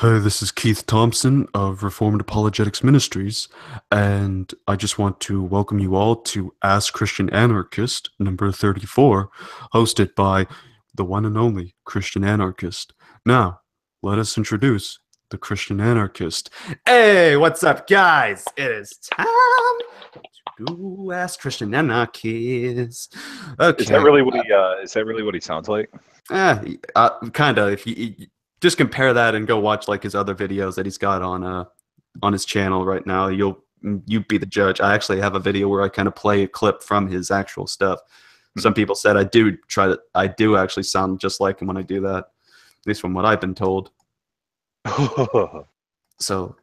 Hey, this is Keith Thompson of Reformed Apologetics Ministries, and I just want to welcome you all to Ask Christian Anarchist number 34, hosted by the one and only Christian Anarchist. Now, let us introduce the Christian Anarchist. Hey, what's up, guys? It is time to Ask Christian Anarchist. Okay. Is that really what he? Is that really what he sounds like? Kind of. If you just compare that and go watch like his other videos that he's got on his channel right now, you be the judge. I actually have a video where I kind of play a clip from his actual stuff. Some people said I do actually sound just like him when I do that, at least from what I've been told. So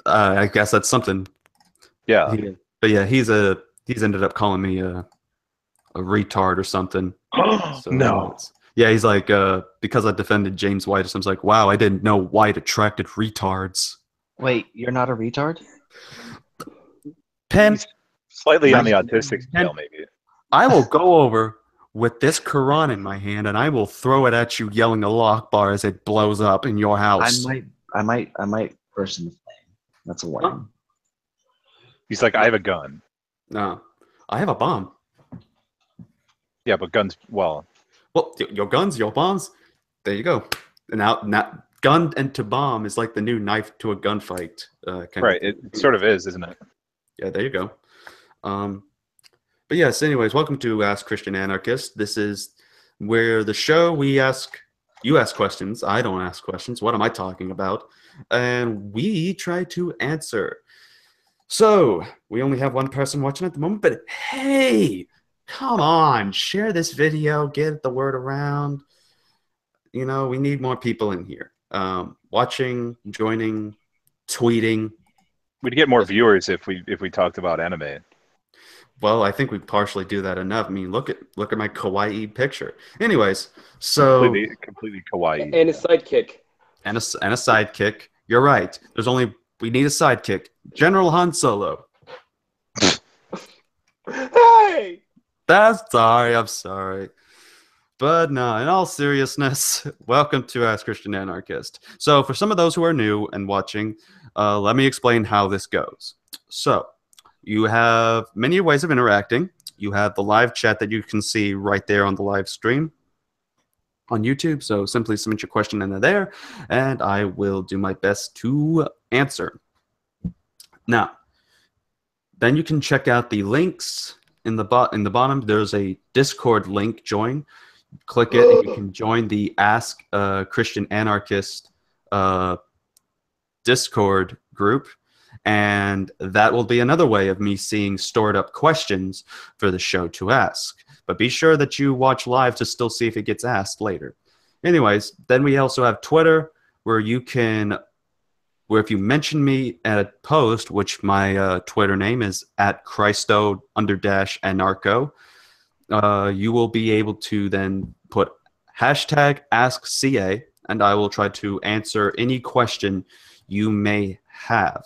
I guess that's something. Yeah. But yeah, he's ended up calling me a retard or something. So, no. Yeah, he's like, because I defended James White, so I was like, wow, I didn't know White attracted retards. Wait, you're not a retard? Pen, He's slightly on the autistic scale, maybe. I will go over with this Quran in my hand, and I will throw it at you, yelling Allah Akbar as it blows up in your house. I might burst into flame. That's a warning. Huh? He's like, I have a gun. No, I have a bomb. Yeah, but guns. Well, your guns, your bombs. There you go. And now, gun and to bomb is like the new knife to a gunfight. Right. It sort of is, isn't it? Yeah, there you go. But yes, anyways, welcome to Ask Christian Anarchist. This is where the show you ask questions. I don't ask questions. What am I talking about? And we try to answer. So we only have one person watching at the moment, but hey, come on, share this video, get the word around. You know, we need more people in here. Watching, joining, tweeting. We'd get more viewers if we talked about anime. Well, I think we partially do that enough. I mean, look at my kawaii picture. Anyways, so completely kawaii. And a sidekick. And a sidekick. You're right. We need a sidekick. General Han Solo. Hey! I'm sorry. But no, in all seriousness, welcome to Ask Christian Anarchist. So for some of those who are new and watching, let me explain how this goes. So you have many ways of interacting. You have the live chat that you can see right there on the live stream on YouTube. So simply submit your question in there, and I will do my best to answer. Now, then you can check out the links in the bottom. There's a Discord link. Join. Click it, and you can join the Ask Christian Anarchist Discord group. And that will be another way of me seeing stored up questions for the show to ask. But be sure that you watch live to still see if it gets asked later. Anyways, then we also have Twitter, where if you mention me at a post, which my Twitter name is @Christo_anarcho, you will be able to then put #AskCA, and I will try to answer any question you may have.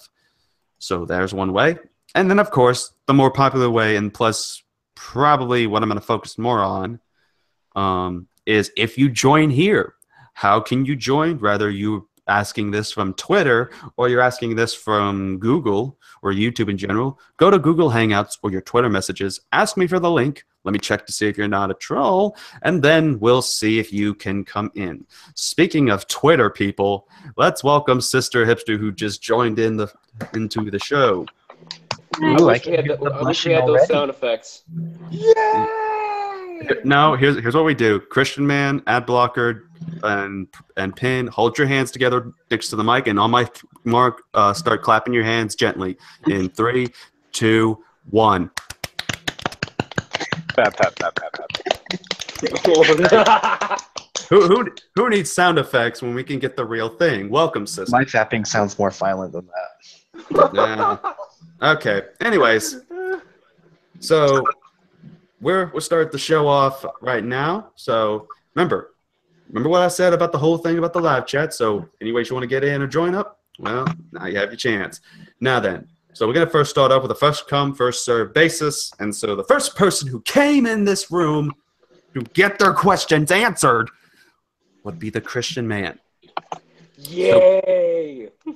So there's one way. And then, of course, the more popular way, and plus probably what I'm going to focus more on, is if you join here. How can you join? Rather you asking this from Twitter, or you're asking this from Google or YouTube in general, go to Google Hangouts or your Twitter messages, ask me for the link. Let me check to see if you're not a troll, and then we'll see if you can come in. Speaking of Twitter people, let's welcome Sister Hipster, who just joined into the show. I wish we had those sound effects. Yay! No, here's what we do. Christian man, ad blocker, and pin. Hold your hands together next to the mic, and on my mark, start clapping your hands gently. In 3, 2, 1. Tap, tap, tap, tap, tap. Who needs sound effects when we can get the real thing? Welcome, sister. My tapping sounds more violent than that. Okay. Anyways, so we'll start the show off right now. So remember what I said about the whole thing about the live chat. So anyways you want to get in or join up, well, now you have your chance. Now then, so we're going to first start off with a first come, first serve basis. And so the first person who came in this room to get their questions answered would be the Christian man. Yay!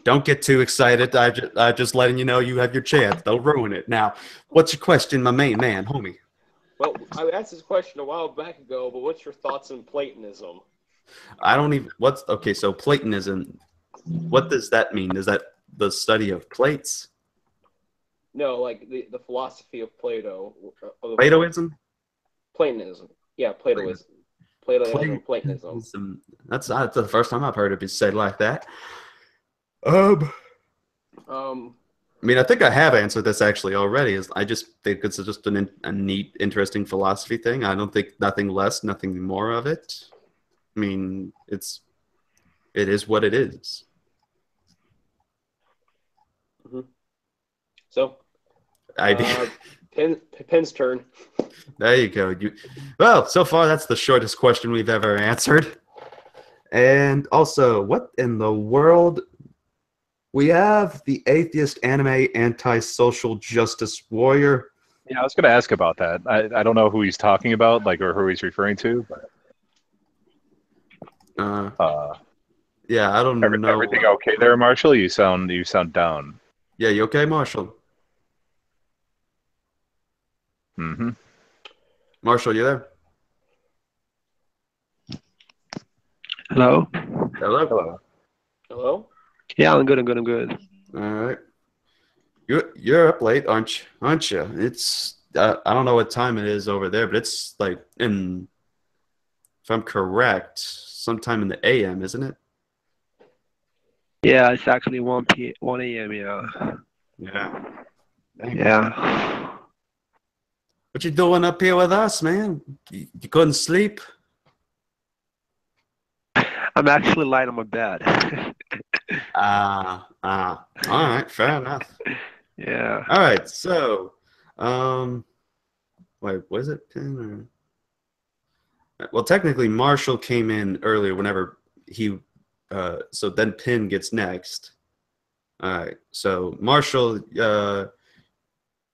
don't get too excited. I'm just letting you know you have your chance. Don't ruin it. Now, what's your question, my main man, homie? Well, I asked this question a while back ago, but what's your thoughts on Platonism? I don't even. Okay? So Platonism. What does that mean? Is that the study of plates? No, like the philosophy of Plato. Platoism. Platonism. Yeah, Platoism. Platonism. That's not the first time I've heard it be said like that. I mean, I think I have answered this actually already. I just think it's just a neat, interesting philosophy thing. I don't think nothing less, nothing more of it. I mean, it is what it is. Mm-hmm. So, I Penn's turn. There you go. Well, so far that's the shortest question we've ever answered. And also, what in the world? We have the atheist anime anti-social justice warrior. Yeah, I was going to ask about that. I don't know who he's talking about, like, or who he's referring to. But, yeah, I don't know. Everything okay there, Marshall? You sound down. Yeah, you okay, Marshall? Mm-hmm. Marshall, you there? Hello? Hello. Hello? Yeah, I'm good. All right. You're up late, aren't you? It's I don't know what time it is over there, but it's like if I'm correct, sometime in the AM, isn't it? Yeah, it's actually 1 a.m. Yeah. Yeah. Dang. Yeah. What you doing up here with us, man? You couldn't sleep? I'm actually lying on my bed. All right, fair enough. Yeah. All right, so, wait, was it Penn or? Well, technically, Marshall came in earlier. Whenever he, so then Penn gets next. All right, so Marshall,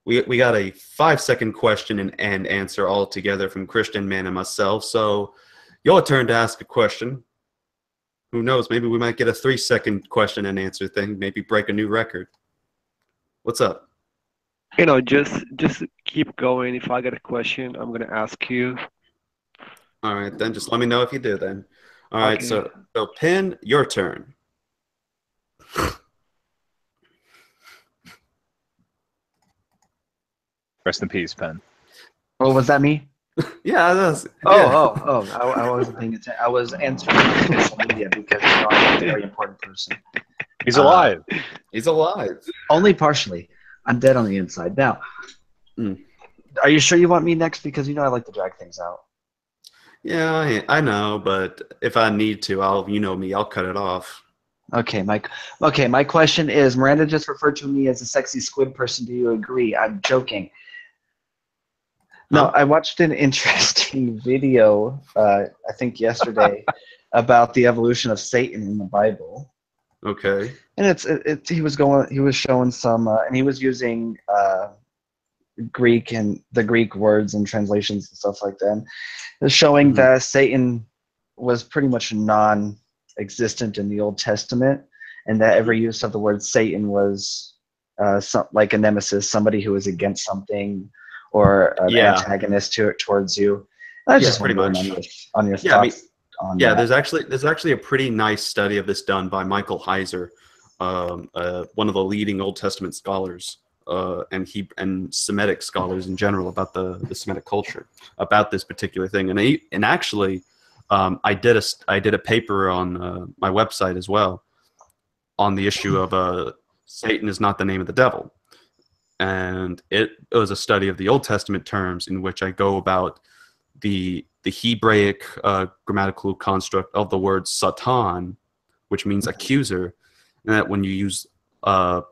we got a 5-second question and answer all together from Christian Man and myself. So, your turn to ask a question. Who knows? Maybe we might get a 3-second question and answer thing. Maybe break a new record. What's up? Just keep going. If I get a question, I'm gonna ask you. All right, then just let me know if you do then. All right, Okay. so Penn, your turn. Rest in peace, Penn. Oh, was that me? Yeah, that's. I wasn't paying attention. I was answering on social media because I'm a very important person. He's alive. He's alive. Only partially. I'm dead on the inside. Now, Are you sure you want me next? Because I like to drag things out. Yeah, I know, but if I need to, you know me, I'll cut it off. Okay, my question is, Miranda just referred to me as a sexy squid person. Do you agree? I'm joking. No, I watched an interesting video, I think yesterday, about the evolution of Satan in the Bible. Okay. And he was showing some, and he was using Greek and the Greek words and translations and stuff like that. It was showing that Satan was pretty much non-existent in the Old Testament, and that every use of the word Satan was like a nemesis, somebody who was against something, or an antagonist towards you. I just pretty much on your thoughts on that. There's actually a pretty nice study of this done by Michael Heiser, one of the leading Old Testament scholars, and Semitic scholars in general about the Semitic culture, about this particular thing. And actually, I did a paper on my website as well on the issue of Satan is not the name of the devil. And it was a study of the Old Testament terms in which I go about the Hebraic grammatical construct of the word Satan, which means accuser, and that when you use a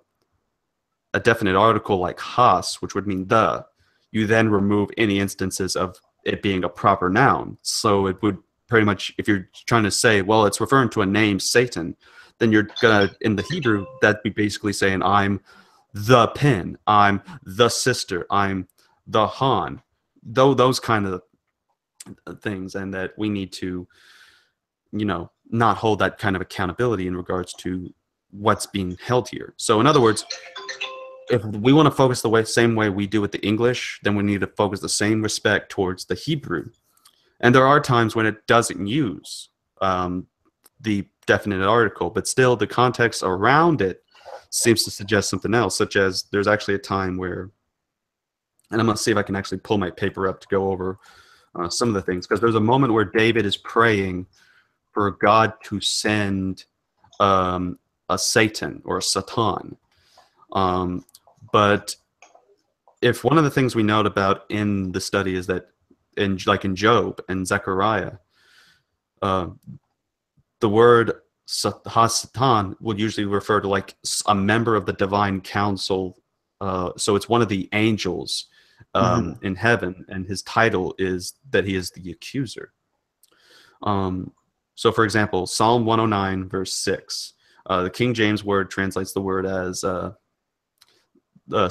definite article like has, which would mean the, you then remove any instances of it being a proper noun. So it would pretty much, if you're trying to say, well, it's referring to a name, Satan, then you're gonna, in the Hebrew, that'd be basically saying, I'm the Pen, I'm the sister, I'm the Han, those kind of things, and that we need to, not hold that kind of accountability in regards to what's being held here. So in other words, if we want to focus the same way we do with the English, then we need to focus the same respect towards the Hebrew. And there are times when it doesn't use the definite article, but still the context around it seems to suggest something else, such as there's actually a time where, and I'm going to see if I can actually pull my paper up to go over some of the things, because there's a moment where David is praying for God to send a Satan or a Satan. But if one of the things we note about in the study is that in Job and Zechariah, the word Satan would usually refer to like a member of the divine council. So it's one of the angels in heaven, and his title is that he is the accuser. So for example, Psalm 109 verse 6, the King James word translates the word as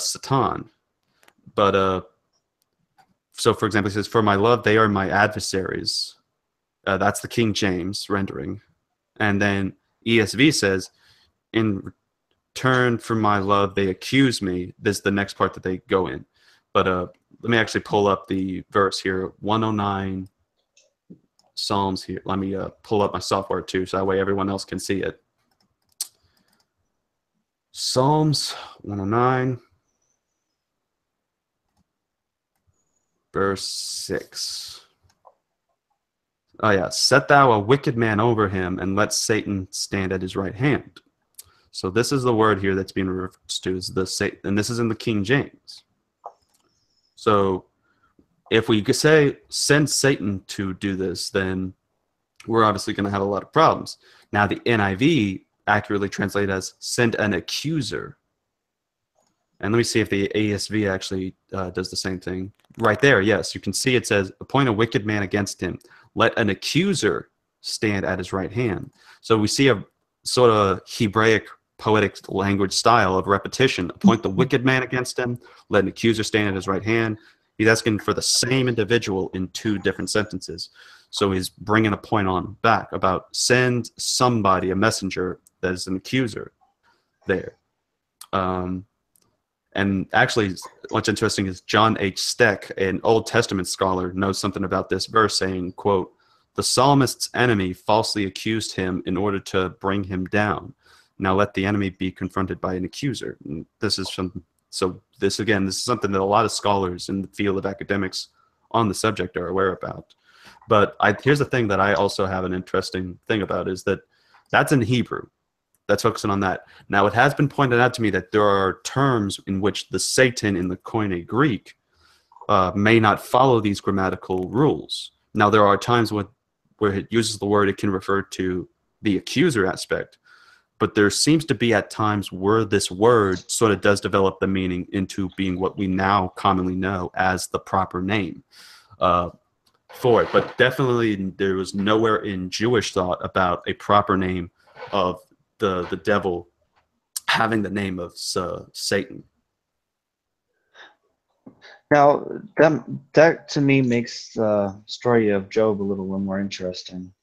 Satan. But so for example, it says, "For my love, they are my adversaries." That's the King James rendering. And then ESV says, "In return for my love, they accuse me." This is the next part that they go in. But let me actually pull up the verse here, 109 Psalms here. Let me pull up my software too, so that way everyone else can see it. Psalms 109, verse 6. Oh yeah, "Set thou a wicked man over him, and let Satan stand at his right hand." So this is the word here that's being referred to as the Satan, and this is in the King James. So if we could say send Satan to do this, then we're obviously going to have a lot of problems. Now the NIV accurately translated as "send an accuser." And let me see if the ASV actually does the same thing. Right there, yes, you can see it says, "Appoint a wicked man against him. Let an accuser stand at his right hand." So we see a sort of Hebraic poetic language style of repetition. Appoint the wicked man against him. Let an accuser stand at his right hand. He's asking for the same individual in two different sentences. So he's bringing a point on back about send somebody, a messenger that is an accuser there. And actually, what's interesting is John H. Steck, an Old Testament scholar, knows something about this verse, saying, quote, "The psalmist's enemy falsely accused him in order to bring him down. Now let the enemy be confronted by an accuser." And this is this is something that a lot of scholars in the field of academics on the subject are aware about. But here's the thing that I also have an interesting thing about is that that's in Hebrew. That's focusing on that. Now, it has been pointed out to me that there are terms in which the Satan in the Koine Greek may not follow these grammatical rules. Now, there are times where it uses the word, it can refer to the accuser aspect, but there seems to be at times where this word sort of does develop the meaning into being what we now commonly know as the proper name for it. But definitely there was nowhere in Jewish thought about a proper name of the devil having the name of Satan. Now, that to me makes the story of Job a little more interesting.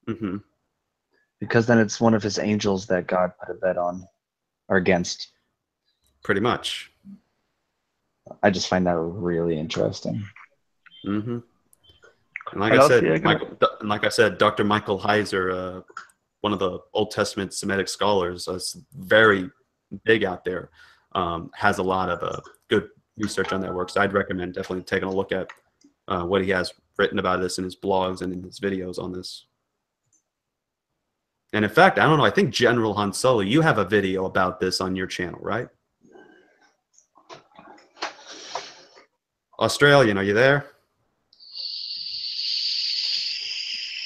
Mm-hmm. Because then it's one of his angels that God put a bet on or against. Pretty much. I just find that really interesting. Mm-hmm. And like I said, Dr. Michael Heiser, one of the Old Testament Semitic scholars, is very big out there, has a lot of good research on that work. So I'd recommend definitely taking a look at what he has written about this in his blogs and in his videos on this. And in fact, I don't know, I think General Han Solo, you have a video about this on your channel, right? Australian, are you there?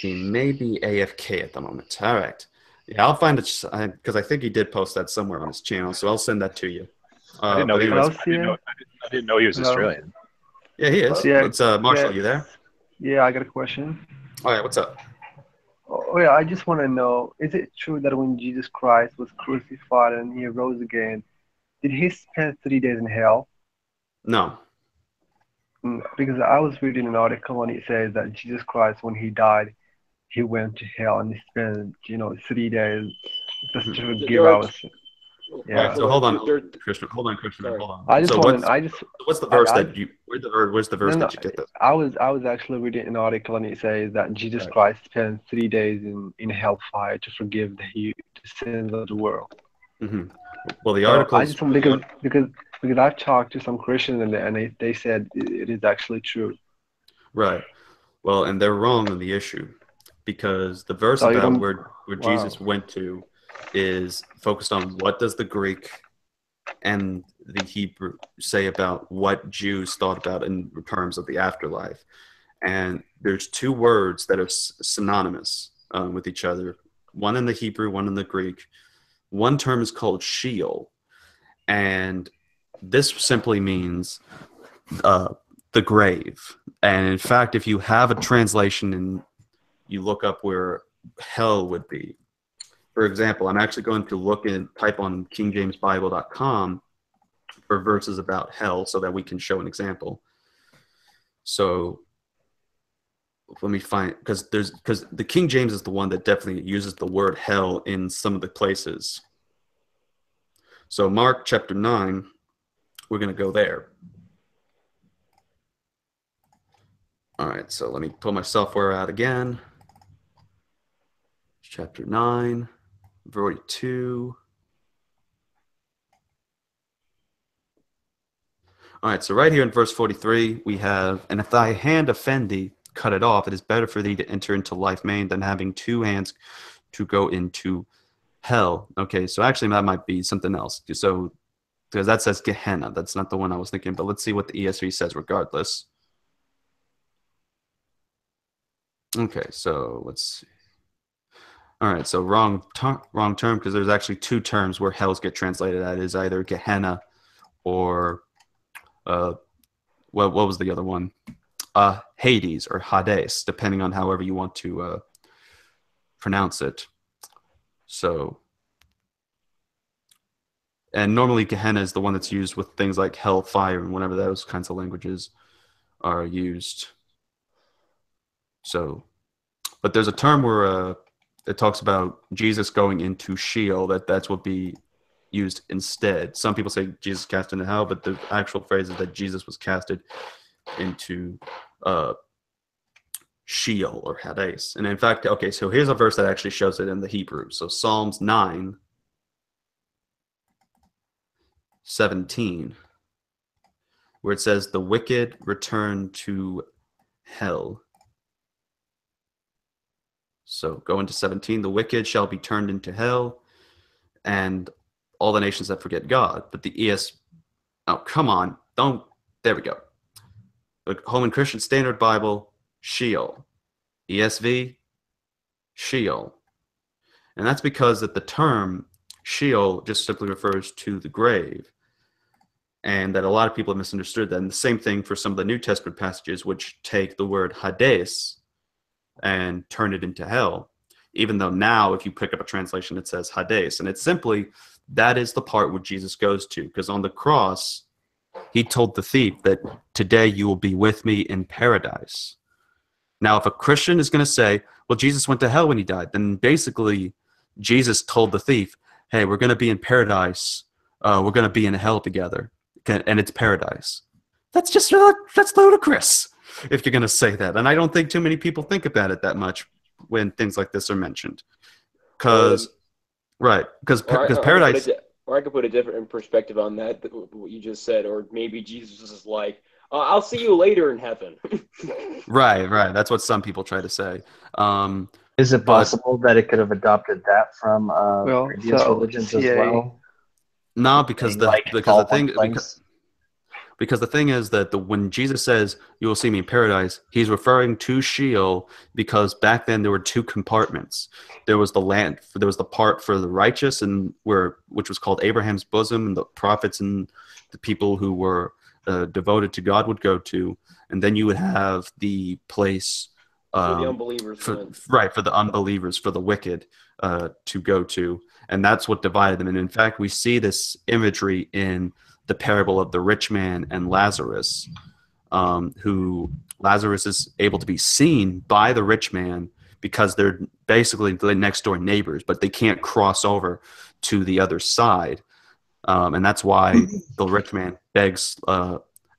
He may be AFK at the moment. All right. Yeah, I'll find it because I think he did post that somewhere on his channel, so I'll send that to you. I didn't know he was. Hello, I didn't know he was Australian. Yeah, he is. Yeah, It's Marshall. You there? Yeah, I got a question. All right. What's up? Oh yeah, I just want to know, is it true that when Jesus Christ was crucified and he rose again, did he spend 3 days in hell? No. Because I was reading an article and it says that Jesus Christ, when he died, he went to hell and he spent, 3 days just to Mhm. give our All right, yeah. so hold on, There- Christian. Hold on, Christian. Sorry. Hold on. I just So want to. what's the verse I that you? Where's the verse no, that you get this? I was actually reading an article and it says that Jesus Right. Christ spent 3 days in hellfire to forgive the sins of the world. Hmm. Well, the So I articles. just want because I've talked to some Christians and they said it is actually true. Right. Well, and they're wrong on the issue because the verse So you about don't. where Wow. Jesus went to is focused on what does the Greek and the Hebrew say about what Jews thought about in terms of the afterlife. And there's two words that are synonymous with each other, one in the Hebrew, one in the Greek. One term is called Sheol, and this simply means uh, the grave. And in fact, if you have a translation and you look up where hell would be, for example, I'm actually going to look and type on kingjamesbible.com for verses about hell so that we can show an example. So let me find, because the King James is the one that definitely uses the word hell in some of the places. So Mark chapter 9, we're going to go there. All right, so let me pull my software out again. Chapter 9, 42. All right, so right here in verse 43, we have, and if thy hand offend thee, cut it off. It is better for thee to enter into life maimed than having two hands to go into hell. Okay, so actually that might be something else. So, because that says Gehenna. That's not the one I was thinking, but let's see what the ESV says regardless. Okay, so let's see. All right, so wrong term because there's actually two terms where hells get translated. That is either Gehenna or what was the other one? Hades or Hades, depending on however you want to pronounce it. So, and normally Gehenna is the one that's used with things like hell, fire, and whenever those kinds of languages are used. So, but there's a term where it talks about Jesus going into Sheol. That's what be used instead. Some people say Jesus cast into hell, but the actual phrase is that Jesus was casted into Sheol or Hades. And in fact, okay, so here's a verse that actually shows it in the Hebrew. So Psalms 9:17, where it says, "The wicked return to hell." So go into 17, "The wicked shall be turned into hell, and all the nations that forget God." But the oh, come on, don't, there we go. The Holman Christian Standard Bible, Sheol. ESV, Sheol. And that's because that the term Sheol just simply refers to the grave. And that a lot of people have misunderstood that. And the same thing for some of the New Testament passages, which take the word Hades and turn it into hell. Even though now, if you pick up a translation, it says Hades. And it's simply, that is the part where Jesus goes to. Because on the cross, he told the thief that today you will be with me in paradise. Now, if a Christian is going to say, well, Jesus went to hell when he died, then basically Jesus told the thief, hey, we're going to be in paradise. We're going to be in hell together. And it's paradise. That's just, that's ludicrous if you're going to say that. And I don't think too many people think about it that much when things like this are mentioned. Because paradise... Or I could put a different perspective on that, what you just said. Or maybe Jesus is like, I'll see you later in heaven. Right. That's what some people try to say. Is it possible that it could have adopted that from previous religions as well? No, because the thing is that when Jesus says you will see me in paradise, he's referring to Sheol because back then there were two compartments. There was the part for the righteous which was called Abraham's bosom, and the prophets and the people who were devoted to God would go to, and then you would have the place for the unbelievers, for the unbelievers, for the wicked to go to, and that's what divided them. And in fact, we see this imagery in the parable of the rich man and Lazarus, who Lazarus is able to be seen by the rich man because they're basically the next door neighbors, but they can't cross over to the other side. And that's why the rich man begs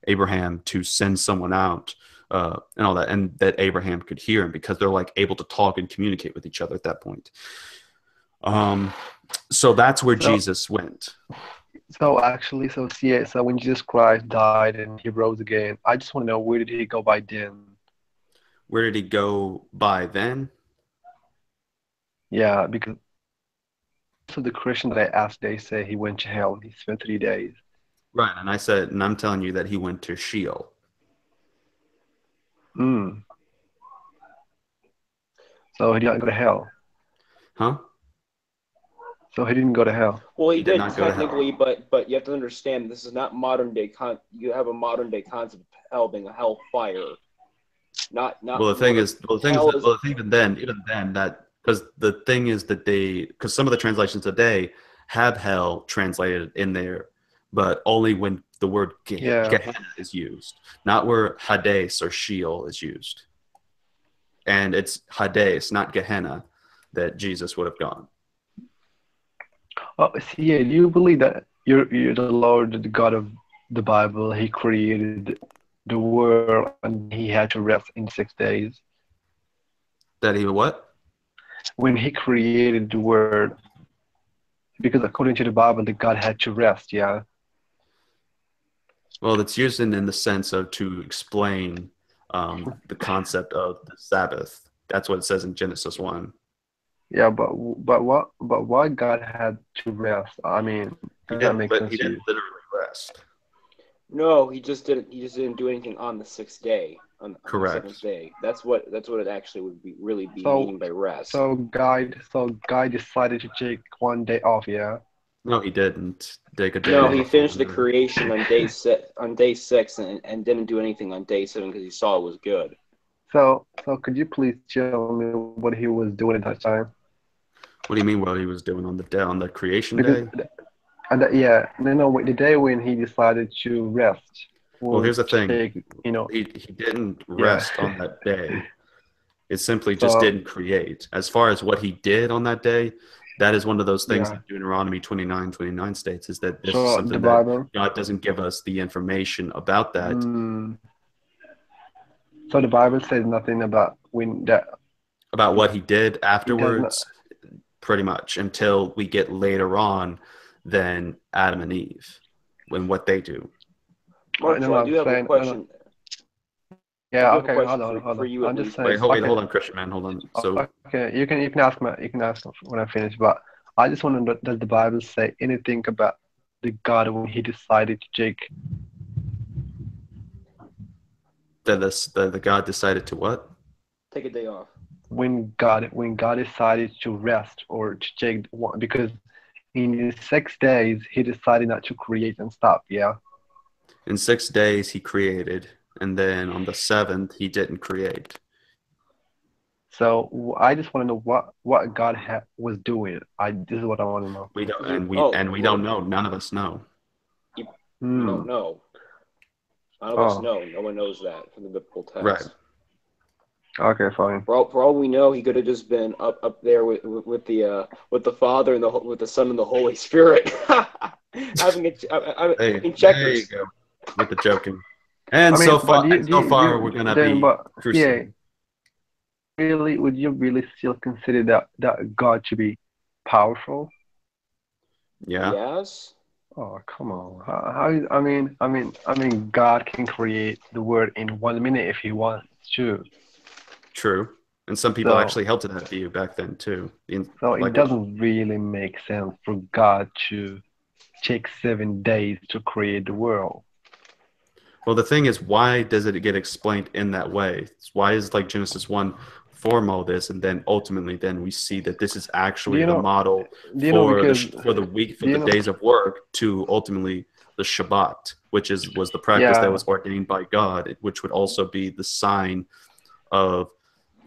Abraham to send someone out and all that, and that Abraham could hear him, because they're like able to talk and communicate with each other at that point. So that's where Jesus went. So actually, so when Jesus Christ died and he rose again, I just want to know, where did he go by then? Where did he go by then? Yeah, because so the Christian that I asked, they say he went to hell and he spent 3 days. Right, and I said, and I'm telling you that he went to Sheol. So he didn't go to hell. Huh? So he didn't go to hell. Well, he He did did not go to hell. technically, but you have to understand, this is not modern day you have a modern day concept of hell being a hellfire. Not Well, the thing is, even then, that, because the thing is that because some of the translations today have hell translated in there, but only when the word Gehenna is used, not where Hades or Sheol is used. And it's Hades, not Gehenna, that Jesus would have gone. Oh, do you believe that you're the Lord, the God of the Bible? He created the world and he had to rest in 6 days. That he what? When he created the world, because according to the Bible, the God had to rest. Yeah. Well, it's used in the sense of to explain the concept of the Sabbath. That's what it says in Genesis 1. Yeah, but why God had to rest? I mean, He that makes didn't sense to you. literally rest. No, he just didn't do anything on the sixth day. On Correct. the seventh day. That's what it actually would really be meaning by rest. So God decided to take 1 day off. Yeah. No, he didn't take a day. No, he off. finished the creation on day 6 and didn't do anything on day 7 because he saw it was good. So could you please tell me what he was doing at that time? What do you mean what he was doing on the creation Because, day? and the day when he decided to rest. Well, here's the thing. He He didn't rest on that day. It simply just didn't create. As far as what he did on that day, that is one of those things that Deuteronomy 29 states, is that this is something that God doesn't give us the information about that. So the Bible says nothing about about what he did afterwards, pretty much, until we get later on than Adam and Eve, when what they do. Marshall, I do have a question. Yeah, okay, hold on. For you, I'm just saying. Wait, hold on, Christian, man, hold on. So okay, you can ask me. You can ask when I finish. But I just want to know, does the Bible say anything about the God when he decided to take? The God decided to what? Take a day off. When God decided to rest or to take one, because in 6 days he decided not to create and stop. Yeah. In 6 days he created, and then on the 7th he didn't create. So I just want to know what God was doing. This is what I want to know. We don't, we don't know. None of us know. We don't know. None of us know. No one knows that from the biblical text. Right. Okay, fine. For all we know, he could have just been up there with the Father and with the Son and the Holy Spirit, having checkers. There you go with the joking. And so far, we're gonna be crucial. Really, would you really still consider that God to be powerful? Yeah. Yes. Oh, come on. I mean, God can create the world in 1 minute if he wants to. True. And some people actually held to that view back then too. So it doesn't really make sense for God to take 7 days to create the world. Well, the thing is, why does it get explained in that way? Why is like Genesis 1 form all this, and then ultimately then we see that this is actually the model for the days of work to ultimately the Shabbat, which was the practice that was ordained by God, which would also be the sign of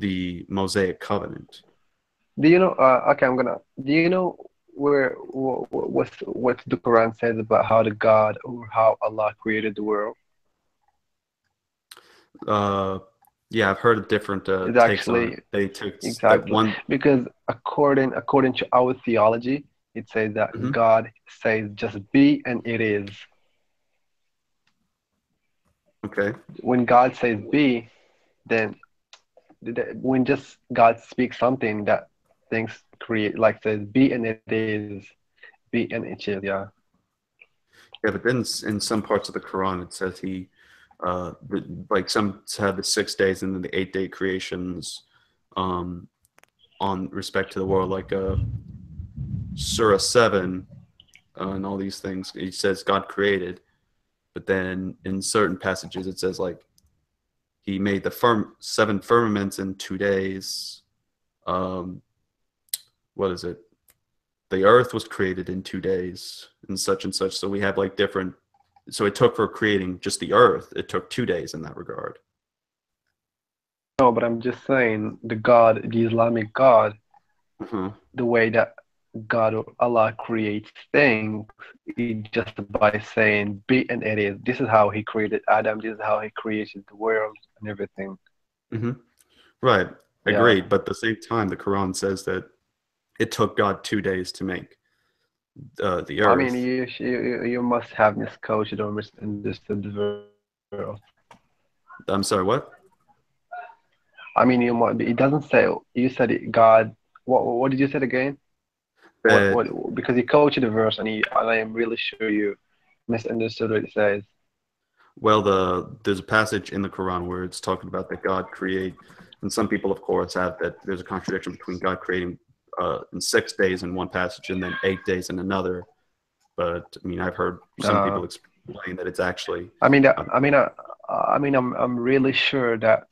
the Mosaic covenant. Do you know? Do you know what the Quran says about how the God or how Allah created the world? Yeah, I've heard of different It's takes on it. actually They took that exactly one. because according to our theology, it says that Mhm. God says just be and it is. Okay. When God says be, then when just God speaks something, that things create, like says be and it is, be and it is. Yeah. Yeah, but then in some parts of the Quran it says he, like some have the 6 days and then the 8 day creations, um, on respect to the world, like Surah 7, and all these things. He says God created, but then in certain passages it says like he made the seven firmaments in 2 days. Um, what is it? The earth was created in 2 days and such and such. So we have like different. So it took for creating just the earth, it took 2 days in that regard. No, but I'm just saying the Islamic God, Uh-huh. the way that God or Allah creates things is just by saying be and it is. This is how He created Adam. This is how He created the world and everything. Hmm. Right. Yeah. Agreed. But at the same time, the Quran says that it took God 2 days to make the I mean, earth. you must have misquoted or misunderstood the verse. I'm sorry, what? I mean, you might be, it doesn't say. You said it, God. What did you say again? That, Because you quoted the verse and I am really sure you misunderstood what it says. well, there's a passage in the Quran where it's talking about that God create, and some people, of course, have that there's a contradiction between God creating in 6 days in one passage and then 8 days in another. But I mean, I've heard some Uh, people explain that it's actually. I mean, Uh, I'm really sure that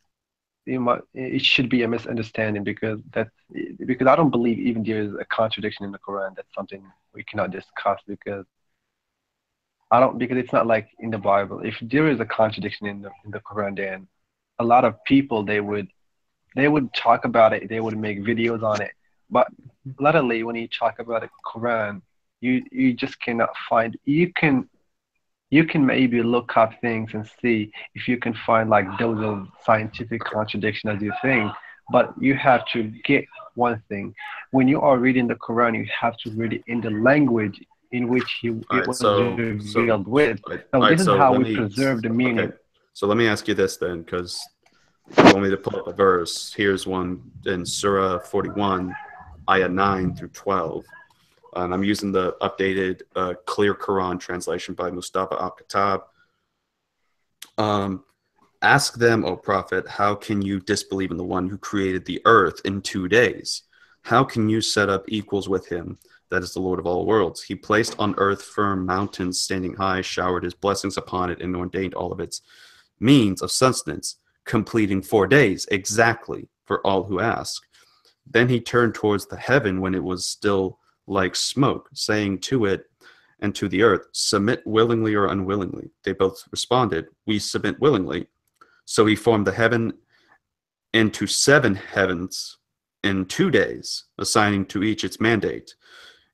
it should be a misunderstanding because I don't believe even there is a contradiction in the Quran. That's something we cannot discuss because it's not like in the Bible. If there is a contradiction in the Quran, then a lot of people they would talk about it. They would make videos on it. But literally, when you talk about the Quran, you just cannot find. You can maybe look up things and see if you can find like those of scientific contradiction as you think. But you have to get one thing. When you are reading the Quran, you have to read it in the language in which all it right, was revealed with. all So this right, is so how let we me. preserve the Okay, meaning. so let me ask you this then, because you want me to pull up a verse. Here's one in Surah 41, ayah 9 through 12. And I'm using the updated Clear Quran translation by Mustafa Al-Khattab. Um, Ask them, O Prophet, how can you disbelieve in the one who created the earth in 2 days? How can you set up equals with him? That is the Lord of all worlds. He placed on earth firm mountains standing high, showered his blessings upon it, and ordained all of its means of sustenance, completing 4 days exactly for all who ask. Then he turned towards the heaven when it was still like smoke, saying to it and to the earth, submit willingly or unwillingly. They both responded, we submit willingly. So he formed the heaven into 7 heavens in 2 days, assigning to each its mandate.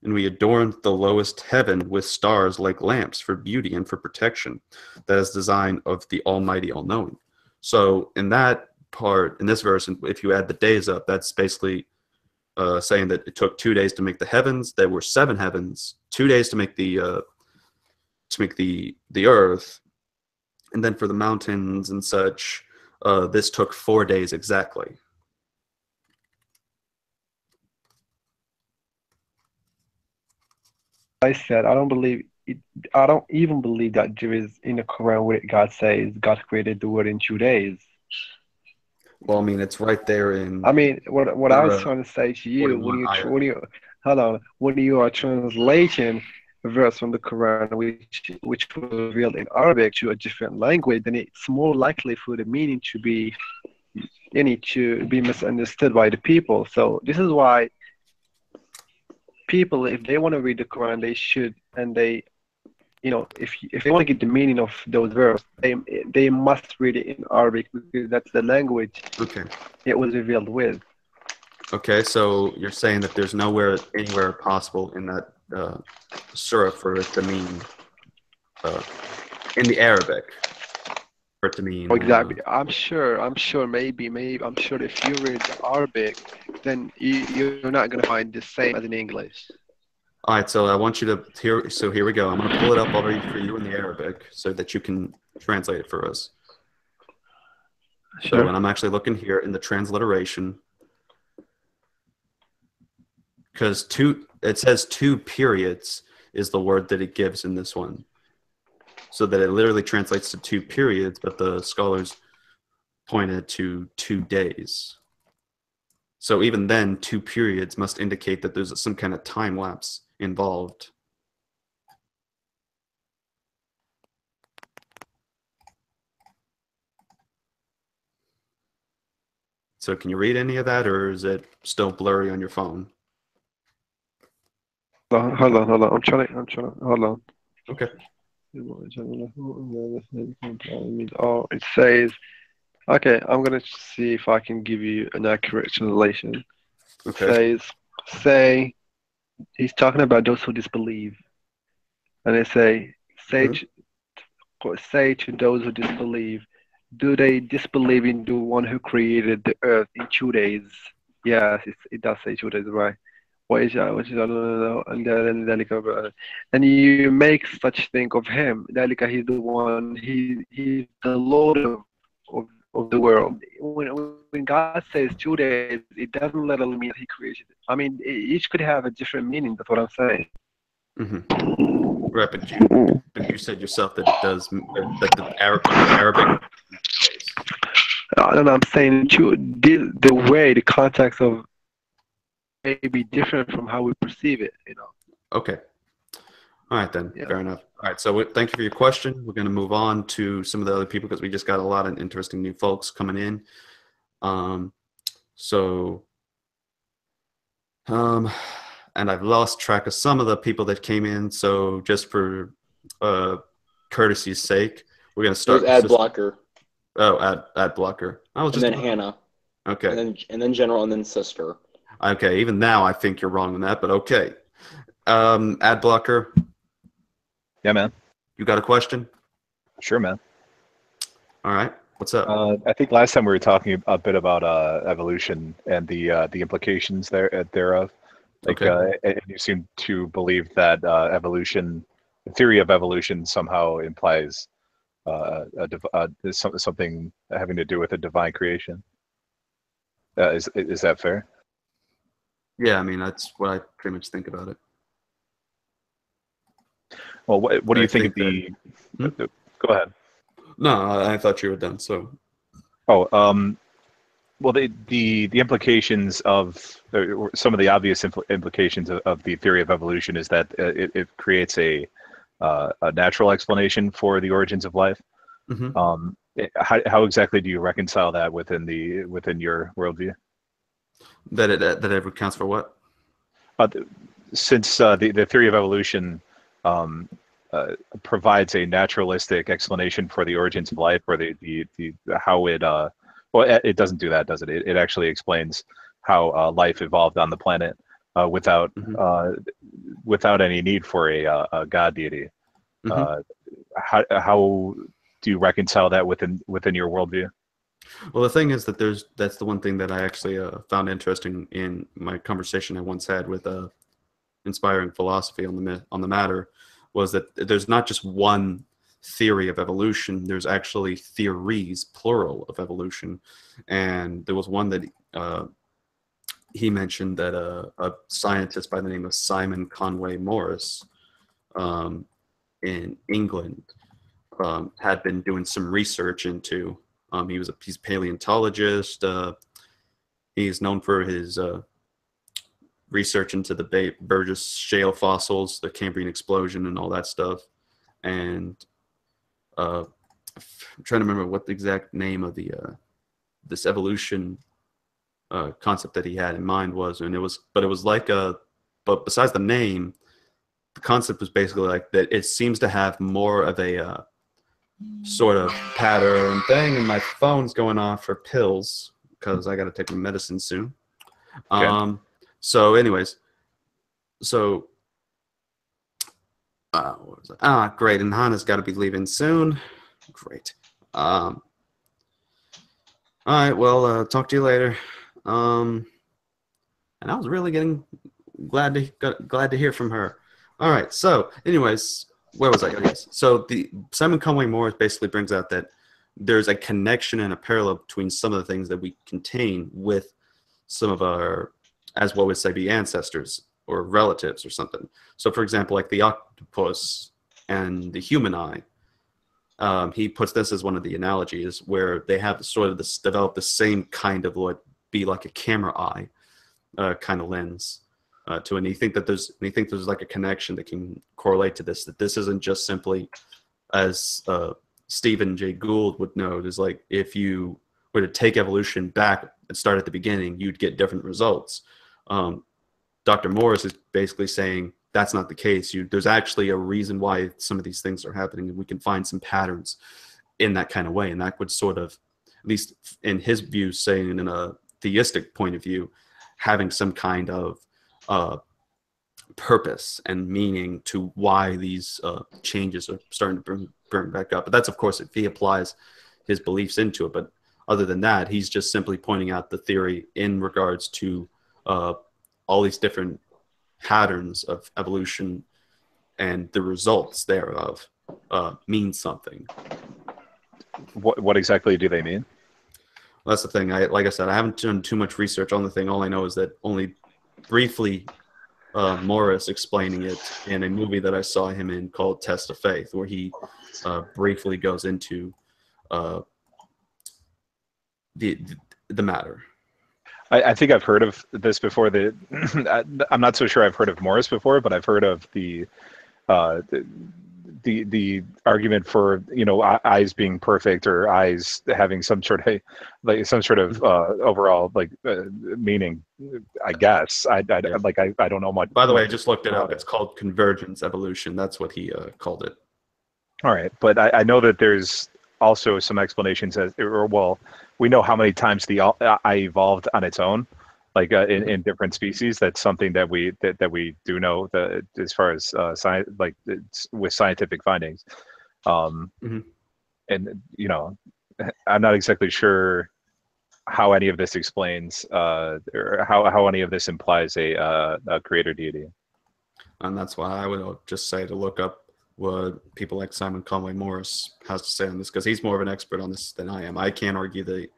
And we adorned the lowest heaven with stars like lamps for beauty and for protection. That is design of the Almighty, All-Knowing. So in that part, in this verse, if you add the days up, that's basically saying that it took 2 days to make the heavens. There were 7 heavens, 2 days to make the earth, and then for the mountains and such, this took 4 days exactly. I said I don't believe it. I don't even believe that there is in the Quran where God says God created the world in 2 days. Well, I mean, it's right there in I mean, what I was Surah trying to say to you 41 ayah. when you hold on when you are translating a verse from the Quran which was revealed in Arabic to a different language, then it's more likely for the meaning to be misunderstood by the people. So this is why people, if they want to read the Quran, they should, and if they want to get the meaning of those verses, they must read it in Arabic because that's the language Okay. it was revealed with. Okay, so you're saying that there's anywhere possible in that surah for it to mean in the Arabic. for it to mean. Exactly. I'm sure, maybe, I'm sure if you read Arabic, then you're not gonna find the same as in English. All right, so I want you to here. So here we go. I'm going to pull it up already for you in the Arabic so that you can translate it for us. So, Sure. and I'm actually looking here in the transliteration because it says 2 periods is the word that it gives in this one. So that it literally translates to 2 periods, but the scholars pointed to 2 days. So even then, 2 periods must indicate that there's some kind of time lapse involved. So can you read any of that, or is it still blurry on your phone? Hold on. I'm trying to, hold on. Okay. Oh, it says, okay, I'm gonna see if I can give you an accurate translation. Okay. Say, he's talking about those who disbelieve. And they say to those who disbelieve, do they disbelieve in the one who created the earth in 2 days? Yes, it does say 2 days, right? Which is and you make such think of him. ذلك he's the one. He's the Lord of the world. When God says 2 days, it doesn't literally mean he created it. I mean, each could have a different meaning. That's what I'm saying. Mm-hmm. Right, but you said yourself that it does that the Arabic. I don't know. I'm saying the way, the context of may be different from how we perceive it. Okay. All right then. Yeah. Fair enough. All right. So thank you for your question. We're going to move on to some of the other people because we just got a lot of interesting new folks coming in. And I've lost track of some of the people that came in. So just for courtesy's sake, we're going to start. There's ad blocker. Oh, ad blocker. I was and just then Hannah. Okay. And then General, and then Sister. Okay. Even now, I think you're wrong on that, but okay. Ad blocker. Yeah, man. You got a question? Sure, man. All right. What's up? I think last time we were talking a bit about evolution and the implications thereof. Okay. And you seem to believe that the theory of evolution somehow implies something having to do with a divine creation. Is that fair? Yeah, I mean that's what I pretty much think about it. Well, what do you think of the? Go ahead. No, I thought you were done. So. Oh, well, the implications of some of the obvious implications of the theory of evolution is that it creates a natural explanation for the origins of life. Mm-hmm. How exactly do you reconcile that within your worldview? That it accounts for what? Since the theory of evolution provides a naturalistic explanation for the origins of life, or the how it well, it doesn't do that, does it? It actually explains how life evolved on the planet without any need for a god deity. How do you reconcile that within your worldview? Well, the thing is that that's the one thing that I actually found interesting in my conversation I once had with inspiring philosophy on the matter, was that there's not just one theory of evolution. There's actually theories, plural, of evolution. And there was one that he mentioned that a scientist by the name of Simon Conway Morris in England had been doing some research into. He's a paleontologist. He's known for his research into the Burgess shale fossils, the Cambrian explosion, and all that stuff. And I'm trying to remember what the exact name of the this evolution concept that he had in mind was, and it was like but besides the name, the concept was basically like that. It seems to have more of a sort of pattern thing, and my phone's going off for pills because I got to take my medicine soon. Okay. So anyways, what was it? Great, and Hannah's got to be leaving soon. Great. All right. Well, talk to you later. And I was really getting glad to hear from her. All right. So, anyways, where was I? Oh, yes. So the Simon Conway Morris basically brings out that there's a connection and a parallel between some of the things that we contain with some of our, as what would say, be ancestors or relatives or something. So, for example, like the octopus and the human eye. He puts this as one of the analogies where they have sort of this develop the same kind of what be like a camera eye kind of lens to it. And he think that there's like a connection that can correlate to this. That this isn't just simply, as Stephen Jay Gould would note, is like if you were to take evolution back and start at the beginning, you'd get different results. Dr. Morris is basically saying that's not the case. There's actually a reason why some of these things are happening, and we can find some patterns in that kind of way. And that would sort of, at least in his view, saying in a theistic point of view, having some kind of purpose and meaning to why these changes are starting to burn back up. But that's, of course, if he applies his beliefs into it. But other than that, he's just simply pointing out the theory in regards to all these different patterns of evolution and the results thereof mean something. What exactly do they mean? Well, that's the thing. Like I said, I haven't done too much research on the thing. All I know is that only briefly Morris explaining it in a movie that I saw him in called Test of Faith, where he briefly goes into the matter. I think I've heard of this before. I'm not so sure I've heard of Morris before, but I've heard of the argument for, you know, eyes being perfect or eyes having some sort of overall meaning. I guess I don't know much. By the way, I just looked it up. It's called convergence evolution. That's what he called it. All right, but I know that there's also some explanations we know how many times the eye evolved on its own, like in different species. That's something that we do know, that as far as science, like with scientific findings. And you know, I'm not exactly sure how any of this explains or how any of this implies a creator deity. And that's why I would just say to look up what people like Simon Conway Morris has to say on this, because he's more of an expert on this than I am. I can't argue the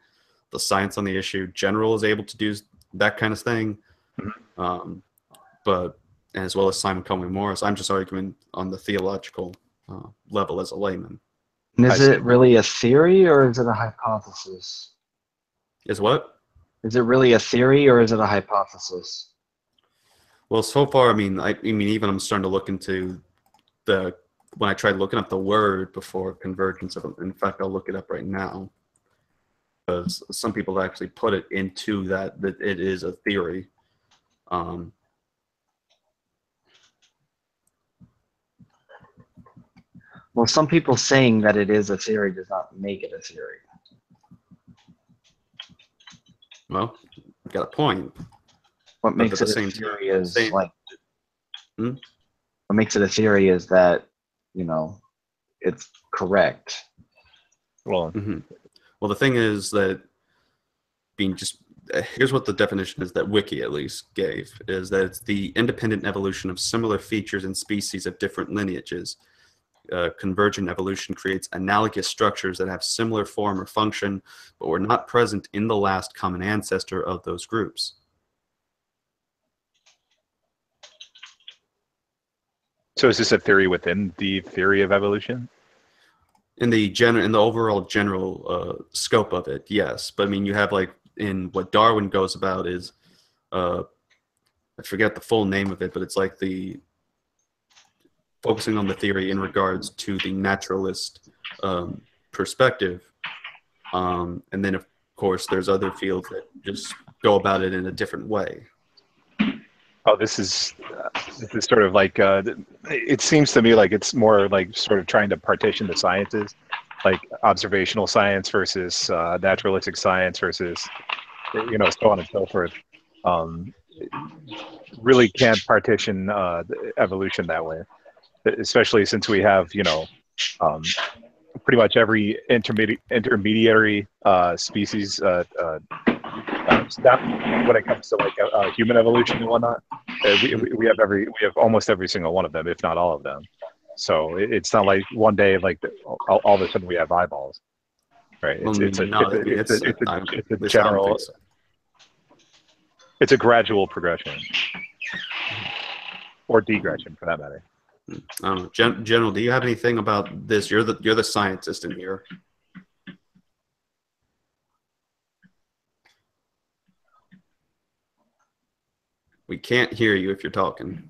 science on the issue. General is able to do that kind of thing, but as well as Simon Conway Morris, I'm just arguing on the theological level as a layman. And is it really a theory or is it a hypothesis? Is what? Is it really a theory or is it a hypothesis? Well, so far, I mean, even I'm starting to look into when I tried looking up the word before convergence of, in fact, I'll look it up right now, because some people actually put it into that it is a theory. Well, some people saying that it is a theory does not make it a theory. Well, you've got a point. What makes it a theory is what makes it a theory is that, you know, it's correct. Well, well, the thing is that here's what the definition is that Wiki at least gave, is that it's the independent evolution of similar features in species of different lineages. Convergent evolution creates analogous structures that have similar form or function, but were not present in the last common ancestor of those groups. So is this a theory within the theory of evolution? In the overall general scope of it, yes. But I mean, you have in what Darwin goes about is, I forget the full name of it, but it's like focusing on the theory in regards to the naturalist perspective. And then, of course, there's other fields that just go about it in a different way. Oh, this is sort of like, it seems to me like it's more like sort of trying to partition the sciences, like observational science versus naturalistic science versus, you know, so on and so forth. Really can't partition evolution that way, especially since we have, you know, pretty much every intermediary species step when it comes to like human evolution and whatnot. We have almost every single one of them, if not all of them. So it's not like one day like all of a sudden we have eyeballs, right? It's a general. It's a gradual progression, or degression for that matter. I don't know. General, do you have anything about this? You're the scientist in here. We can't hear you if you're talking.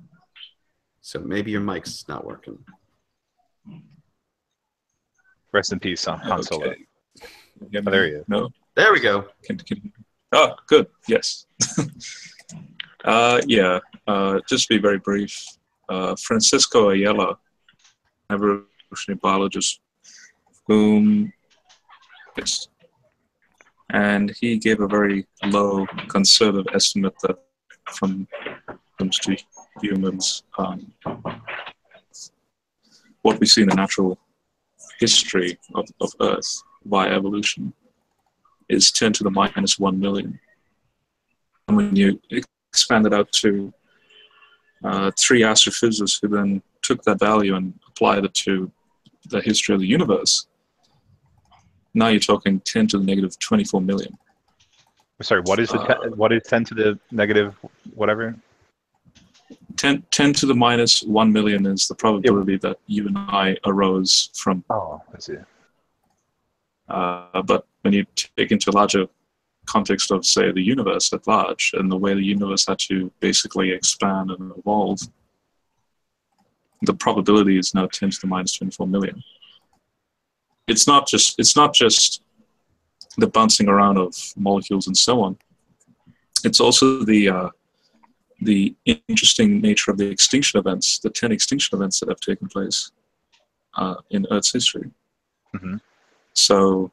So maybe your mic's not working. Rest in peace, Han Solo. Okay. Oh, there he is. No. There we go. Oh, good. Yes. Yeah. Just be very brief. Francisco Ayala, evolutionary biologist, whom and he gave a very low conservative estimate that from comes to humans, what we see in the natural history of Earth via evolution is 10 to the minus 1 million. And when you expand it out to 3 astrophysicists who then took that value and applied it to the history of the universe, now you're talking 10 to the negative 24 million. Sorry, what is what is 10 to the negative whatever? 10 to the minus 1 million is the probability that you and I arose from. Oh, I see. But when you take into a larger context of, say, the universe at large and the way the universe had to basically expand and evolve, the probability is now 10 to the minus 24 million. It's not just the bouncing around of molecules and so on. It's also the interesting nature of the extinction events, the 10 extinction events that have taken place in Earth's history. Mm-hmm. So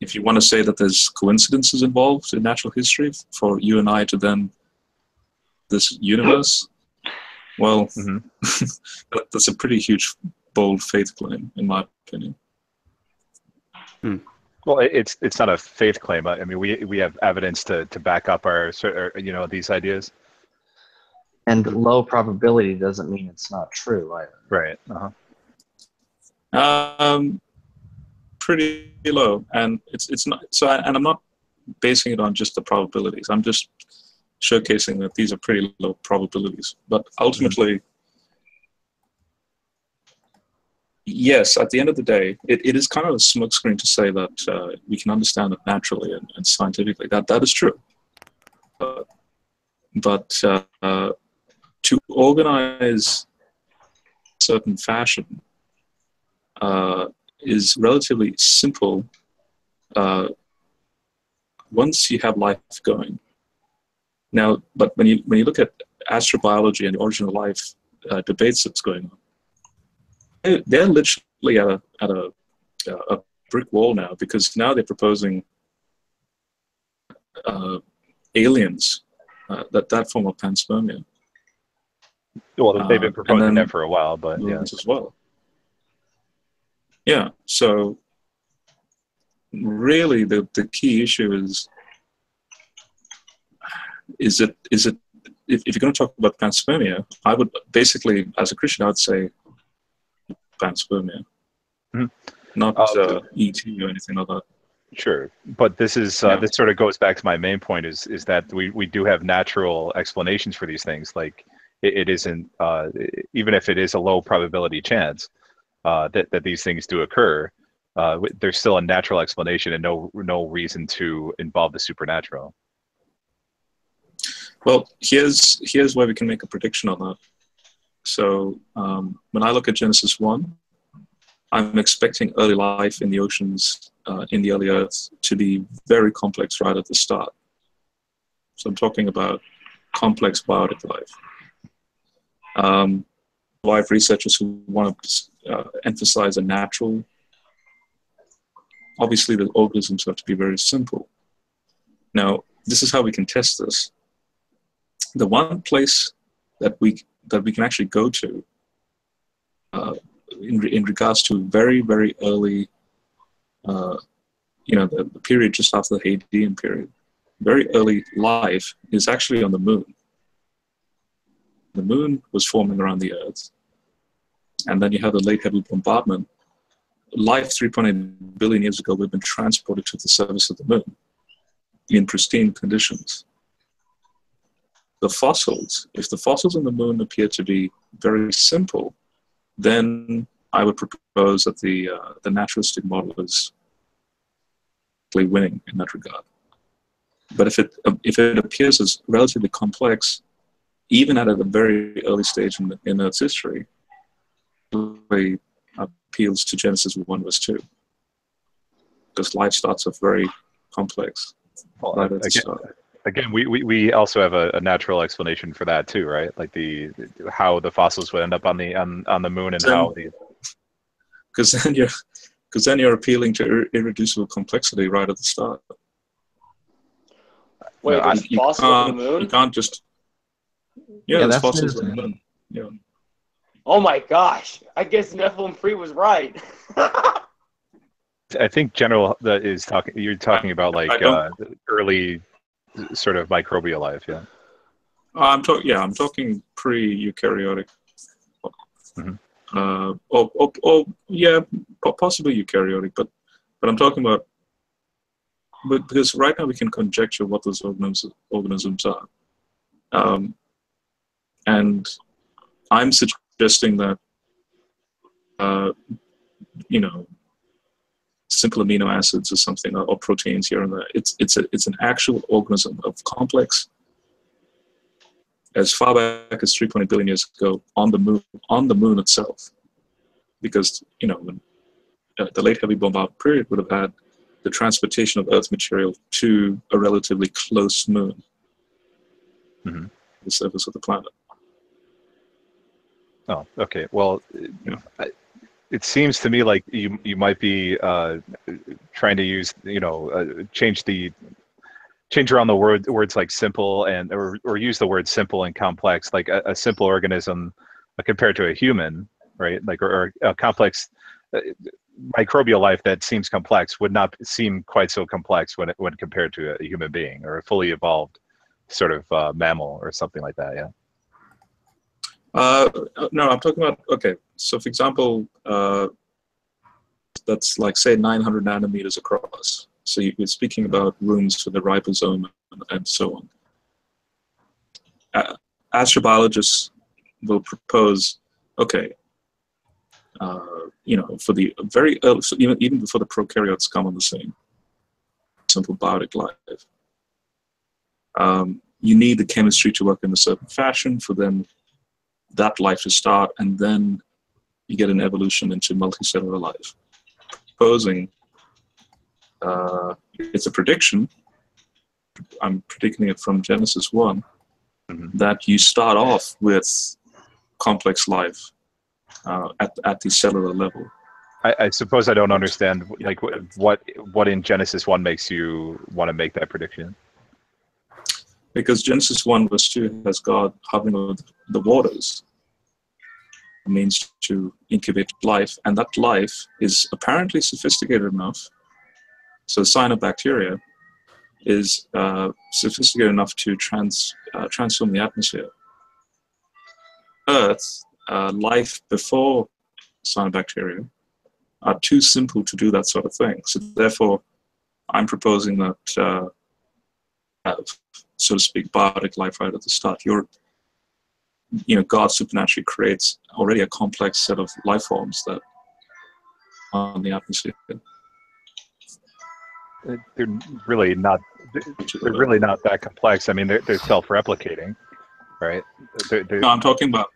if you want to say that there's coincidences involved in natural history for you and I to then this universe, well, that's a pretty huge, bold faith claim, in my opinion. Well, it's not a faith claim. I mean, we have evidence to back up our these ideas. And low probability doesn't mean it's not true either. Right. Pretty low, and it's not so. And I'm not basing it on just the probabilities. I'm just showcasing that these are pretty low probabilities. But ultimately, yes, at the end of the day, it is kind of a smokescreen to say that we can understand it naturally and scientifically. That is true. But to organize a certain fashion is relatively simple once you have life going. Now, but when you look at astrobiology and the origin of life debates that's going on, they're literally at a brick wall now, because now they're proposing aliens, that form of panspermia. Well, they've been proposing that for a while, but yeah, as well. Yeah. So really, the key issue is it if you're going to talk about panspermia, I would basically, as a Christian, I would say panspermia, not ET or anything like that. Sure, but this is this sort of goes back to my main point is that we do have natural explanations for these things. Like it isn't even if it is a low probability chance that these things do occur, there's still a natural explanation and no reason to involve the supernatural. Well, here's where we can make a prediction on that. So when I look at Genesis 1, I'm expecting early life in the oceans, in the early Earth, to be very complex right at the start. So I'm talking about complex biotic life. Life researchers who want to emphasize a natural, obviously the organisms have to be very simple. Now, this is how we can test this. The one place that we can actually go to in regards to very, very early, the period just after the Hadean period, very early life is actually on the moon. The moon was forming around the Earth, and then you have the late heavy bombardment. Life 3.8 billion years ago would have been transported to the surface of the moon in pristine conditions. The fossils, if the fossils on the moon appear to be very simple, then I would propose that the naturalistic model is winning in that regard. But if it appears as relatively complex, even at a very early stage in Earth's history, it appeals to Genesis 1 verse 2. Because life starts off very complex. Well, right at the start. Again, we also have a natural explanation for that too, right? Like how the fossils would end up on the moon and how the. Because then you're appealing to irreducible complexity right at the start. Wait, there's fossils on the moon? You can't just. Yeah, there's fossils on the moon. Yeah. Oh my gosh! I guess Nephilim Free was right. I think General is talking. You're talking about like early sort of microbial life, yeah. I'm talking pre-eukaryotic. Possibly eukaryotic, but I'm talking about. But because right now we can conjecture what those organisms are, and I'm suggesting that simple amino acids or something, or proteins here and there. It's an actual organism of complex, as far back as 3.8 billion years ago, on the moon itself, because when, the late heavy bombardment period would have had the transportation of Earth material to a relatively close moon, the surface of the planet. Oh, okay. Well, it seems to me like you might be trying to use change around the words like simple and or use the word simple and complex, like a simple organism compared to a human, right? Like or a complex microbial life that seems complex would not seem quite so complex when compared to a human being or a fully evolved sort of mammal or something like that. Yeah. No, I'm talking about, okay, so for example, that's like, say, 900 nanometers across. So you're speaking about rooms for the ribosome and so on. Astrobiologists will propose, okay, for the very early, so even before the prokaryotes come on the scene, simple biotic life, you need the chemistry to work in a certain fashion for them that life to start, and then you get an evolution into multicellular life. Proposing, it's a prediction, I'm predicting it from Genesis 1, that you start off with complex life at the cellular level. I suppose I don't understand, like what in Genesis 1 makes you want to make that prediction? Because Genesis 1 verse 2 has God hovering over the waters. It means to incubate life, and that life is apparently sophisticated enough. So cyanobacteria is sophisticated enough to transform the atmosphere. Earth, life before cyanobacteria, are too simple to do that sort of thing. So therefore, I'm proposing that, so to speak, biotic life right at the start. God supernaturally creates already a complex set of life forms that are in the atmosphere. They're really not that complex. I mean, they're self-replicating, right? No, I'm talking about.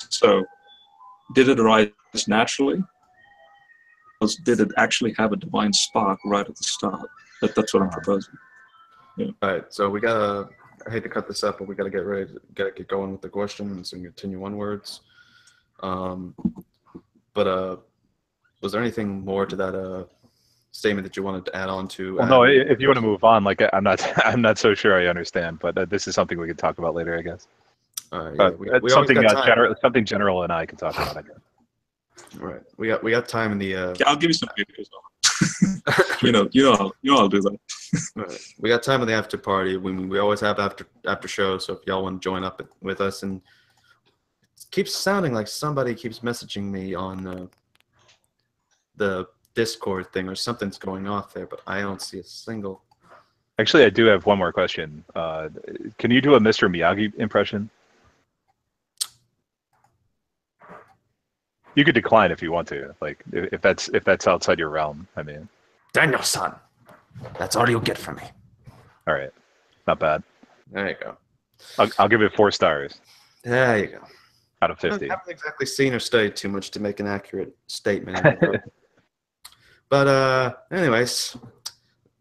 So, did it arise naturally? Or did it actually have a divine spark right at the start? That's what I'm proposing. Yeah. All right, so I hate to cut this up, but we gotta get going with the questions and continue onwards. But was there anything more to that statement that you wanted to add on to? Well, no. If you want to move on, like I'm not so sure I understand, but this is something we could talk about later, I guess. Yeah, we always something got time. general, something general, and I can talk about. I guess. Right. We got time in the. Yeah, I'll give you some videos. I'll do that. Right. We got time in the after party. We always have after show. So if y'all want to join up with us, and it keeps sounding like somebody keeps messaging me on the Discord thing, or something's going off there, but I don't see a single. Actually, I do have one more question. Can you do a Mr. Miyagi impression? You could decline if you want to. Like, if that's outside your realm. I mean, Daniel-san, that's all you'll get from me. all right, not bad. There you go. I'll give it 4 stars There you go. out of I 50. haven't exactly seen or studied too much to make an accurate statement. But anyways,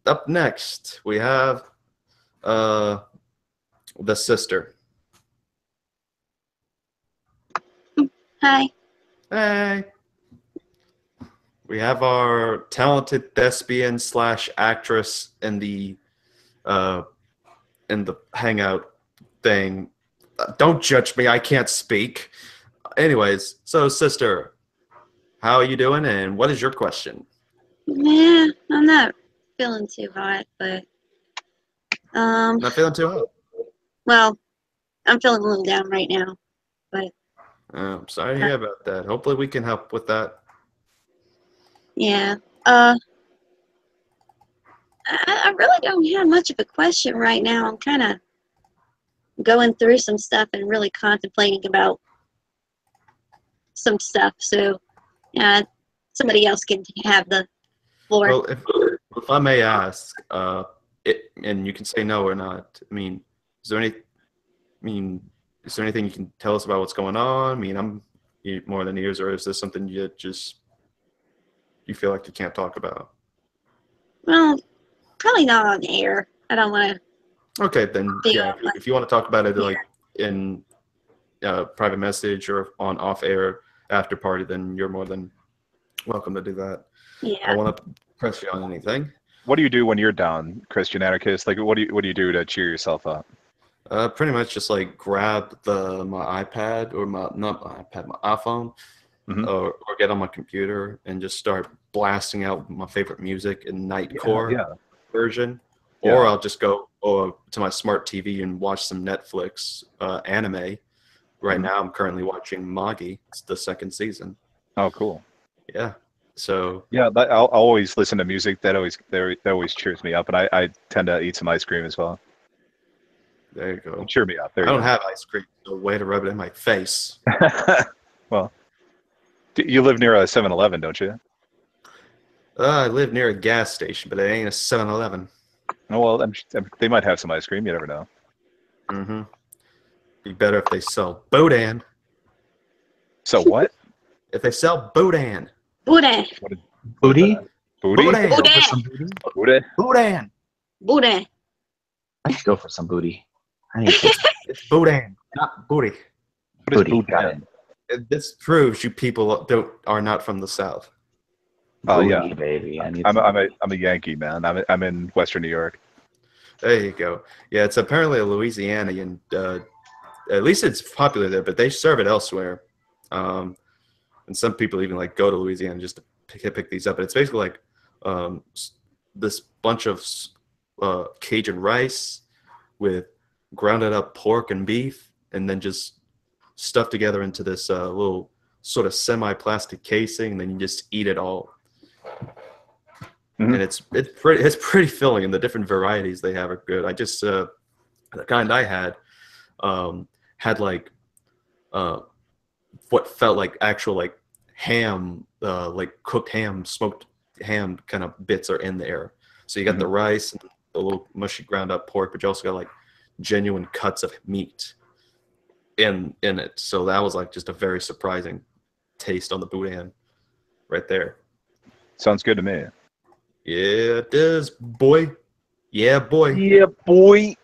up next we have the sister. Hi. Hey. We have our talented thespian / actress in the hangout thing. Don't judge me, I can't speak. Anyways, so sister, how are you doing and what is your question? Yeah, I'm not feeling too hot, but Not feeling too hot. well, I'm feeling a little down right now, but I'm sorry to hear about that. Hopefully we can help with that. yeah. I really don't have much of a question right now. I'm kind of going through some stuff and really contemplating about some stuff. So, somebody else can have the floor. Well, if I may ask, and you can say no or not. I mean, is there anything you can tell us about what's going on? I mean, I'm more than years, or is this something you feel like you can't talk about? Well, probably not on air. I don't want to. Okay, then yeah. If you want to talk about it like in private message or on off-air after party, then you're more than welcome to do that. Yeah. I don't want to press you on anything. What do you do when you're down, Christian Anarchist? Like, what do you do to cheer yourself up? Pretty much just like grab my iPad or my iPhone, Mhm. or get on my computer and just start blasting out my favorite music in Nightcore version, or I'll just go to my smart TV and watch some Netflix anime. Right now, I'm currently watching Magi. It's the 2nd season. Oh, cool. Yeah. So Yeah, I'll always listen to music. That always cheers me up, and I tend to eat some ice cream as well. there you go. Cheer me up. There I you don't have ice cream, so way to rub it in my face. go. Well, you live near a 7-Eleven, don't you? I live near a gas station, but it ain't a 7-Eleven. Oh, well, they might have some ice cream. You never know. Mm-hmm. Be better if they sell Bodan. So what? If they sell Bodan. Booty. Booty? Booty? Bodan. Go for some booty. Booty? Bodan. Booty. I should go for some booty. I need to It's Bodan, not booty. What is booty. booty? Got it. This proves you people are not from the South. Oh yeah, Booty, baby. I need I'm some- a Yankee, man. I'm in Western New York. There you go. Yeah, it's apparently a Louisiana, and at least it's popular there, but they serve it elsewhere. And some people even like go to Louisiana just to pick these up. But it's basically like this bunch of Cajun rice with grounded up pork and beef, and then just stuffed together into this little sort of semi-plastic casing, and then you just eat it all. Mhm. And it's pretty filling, and the different varieties they have are good. I just the kind I had like what felt like actual like ham, like cooked ham, smoked ham kind of bits are in there. So you got the rice and the little mushy ground up pork, but you also got like genuine cuts of meat in it. So that was like just a very surprising taste on the boudin right there. Sounds good to me. Yeah, it does, boy. Yeah, boy. Yeah, boy.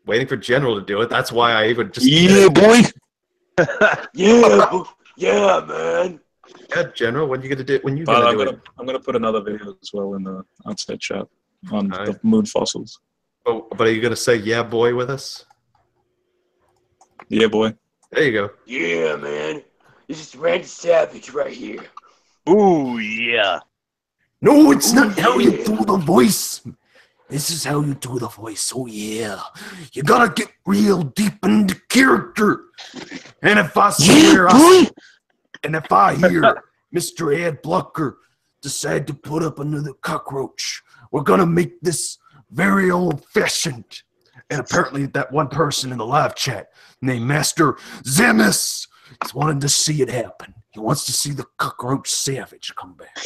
Waiting for General to do it. That's why I even just boy. Yeah, man. Yeah, General. When you gonna do? When you But gonna do it? I'm gonna put another video as well in the outside chat on Alright. the moon fossils. Oh, but are you gonna say yeah, boy, with us? Yeah, boy. There you go. Yeah, man. This is Randy Savage right here. Ooh, yeah. No, it's not how you yeah. do the voice. This is how you do the voice. Oh, yeah. You gotta get real deep into character. And if I swear, and if I hear Mr. Ed Blocker decide to put up another cockroach, we're gonna make this very old-fashioned. And apparently that one person in the live chat named Master Zemus is wanting to see it happen. He wants to see the cockroach savage come back.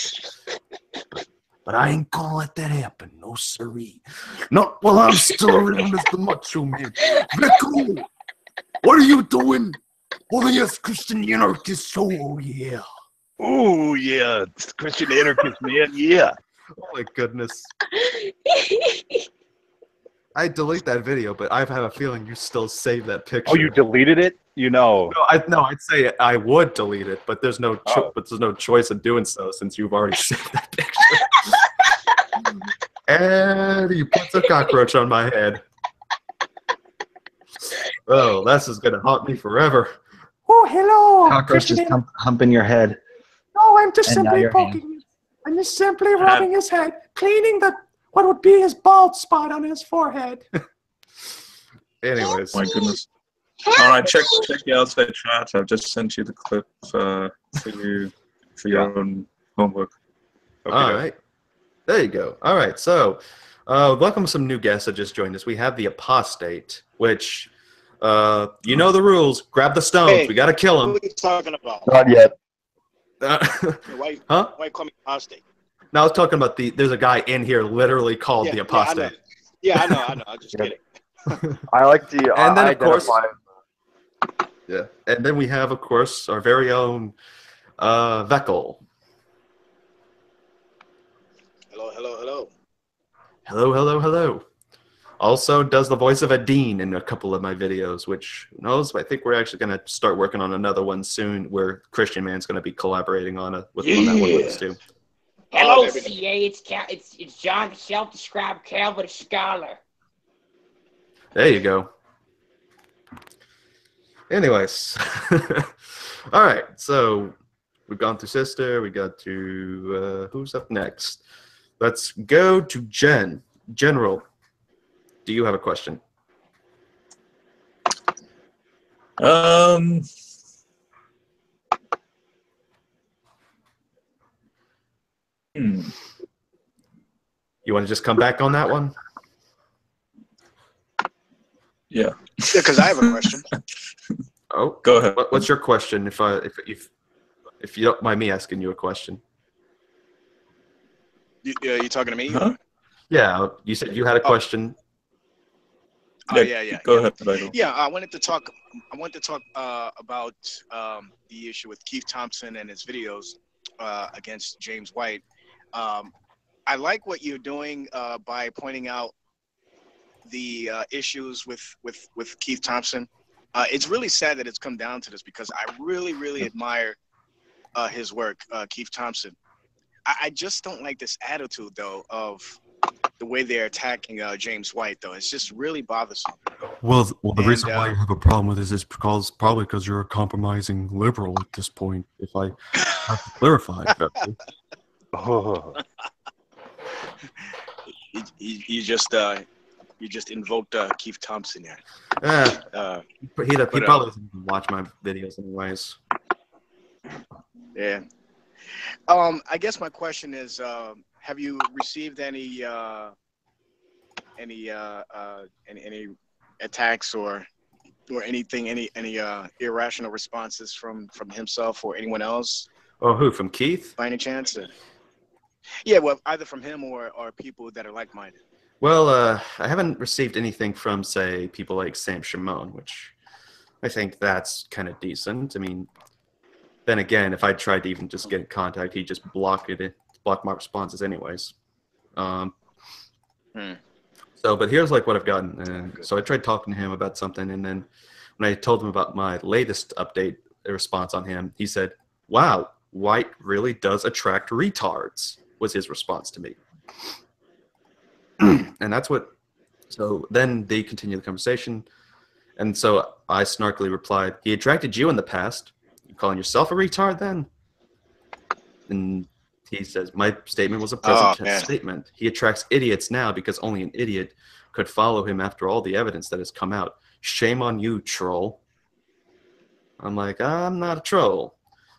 But I ain't gonna let that happen, no siree. Not while I'm still around as the Macho Man. Vecco, what are you doing? Holy as Christian Anarchist, oh yeah. Ooh, yeah. It's Christian Anarchist, man. Yeah. Oh my goodness. I delete that video, but I have a feeling you still save that picture. Oh, you deleted it? You know. No, I'd say I would delete it, but there's no choice in doing so since you've already saved that picture. And you put the cockroach on my head. Oh, this is gonna haunt me forever. Oh, hello. Cockroach just humping your head. No, I'm just And now simply your poking him. I'm just simply rubbing his head, cleaning what would be his bald spot on his forehead. Anyways. My goodness. All right, check the outside chat. I've just sent you the clip for your own homework. All right. There you go. All right. So, welcome some new guests that just joined us. We have the apostate, which, you know the rules. Grab the stones. Hey, we got to kill him. What are you talking about? Not yet. Why you call me apostate? No, I was talking about there's a guy in here literally called the apostate. Yeah, I know. I'm just kidding. I like the And then, of course, identify. yeah. And then we have, of course, our very own Veckel. Hello. Hello. Also does the voice of a dean in a couple of my videos, which who knows? I think we're actually going to start working on another one soon where Christian Man's going to be collaborating on that one with us too. Hello, CA. It's John, the self-described Calvinist scholar. There you go. Anyways. All right. So we've gone through Sister. We got to who's up next? Let's go to General. Do you have a question? You want to just come back on that one? Yeah. Yeah, because I have a question. Oh, Go ahead. What's your question? If you don't mind me asking you a question. You talking to me? Huh? Yeah, you said you had a question. Oh, yeah. Go ahead, Michael. Yeah, I wanted to talk about the issue with Keith Thompson and his videos against James White. I like what you're doing by pointing out the issues with Keith Thompson. It's really sad that it's come down to this because I really admire his work, Keith Thompson. I just don't like this attitude though of the way they're attacking James White though. It's just really bothersome. Well, the reason why you have a problem with this is probably because you're a compromising liberal at this point. If I have to clarify, You just invoked Keith Thompson here. He probably doesn't even watch my videos anyways. Yeah. I guess my question is, have you received any attacks or anything, any irrational responses from himself or anyone else? Oh, who? From Keith? By any chance? Yeah, well, either from him or people that are like-minded. Well, I haven't received anything from, say, people like Sam Shimon, which I think that's kind of decent. I mean, then again, if I tried to even just get in contact, he'd just block my responses anyways. So, but here's like what I've gotten. So I tried talking to him about something, and then when I told him about my latest update response on him, he said, "Wow, White really does attract retards," was his response to me. And that's what, so then they continue the conversation. And so I snarkily replied, he attracted you in the past. You calling yourself a retard then? And he says, my statement was a present man. statement. He attracts idiots now because only an idiot could follow him after all the evidence that has come out. Shame on you, troll. I'm like, I'm not a troll.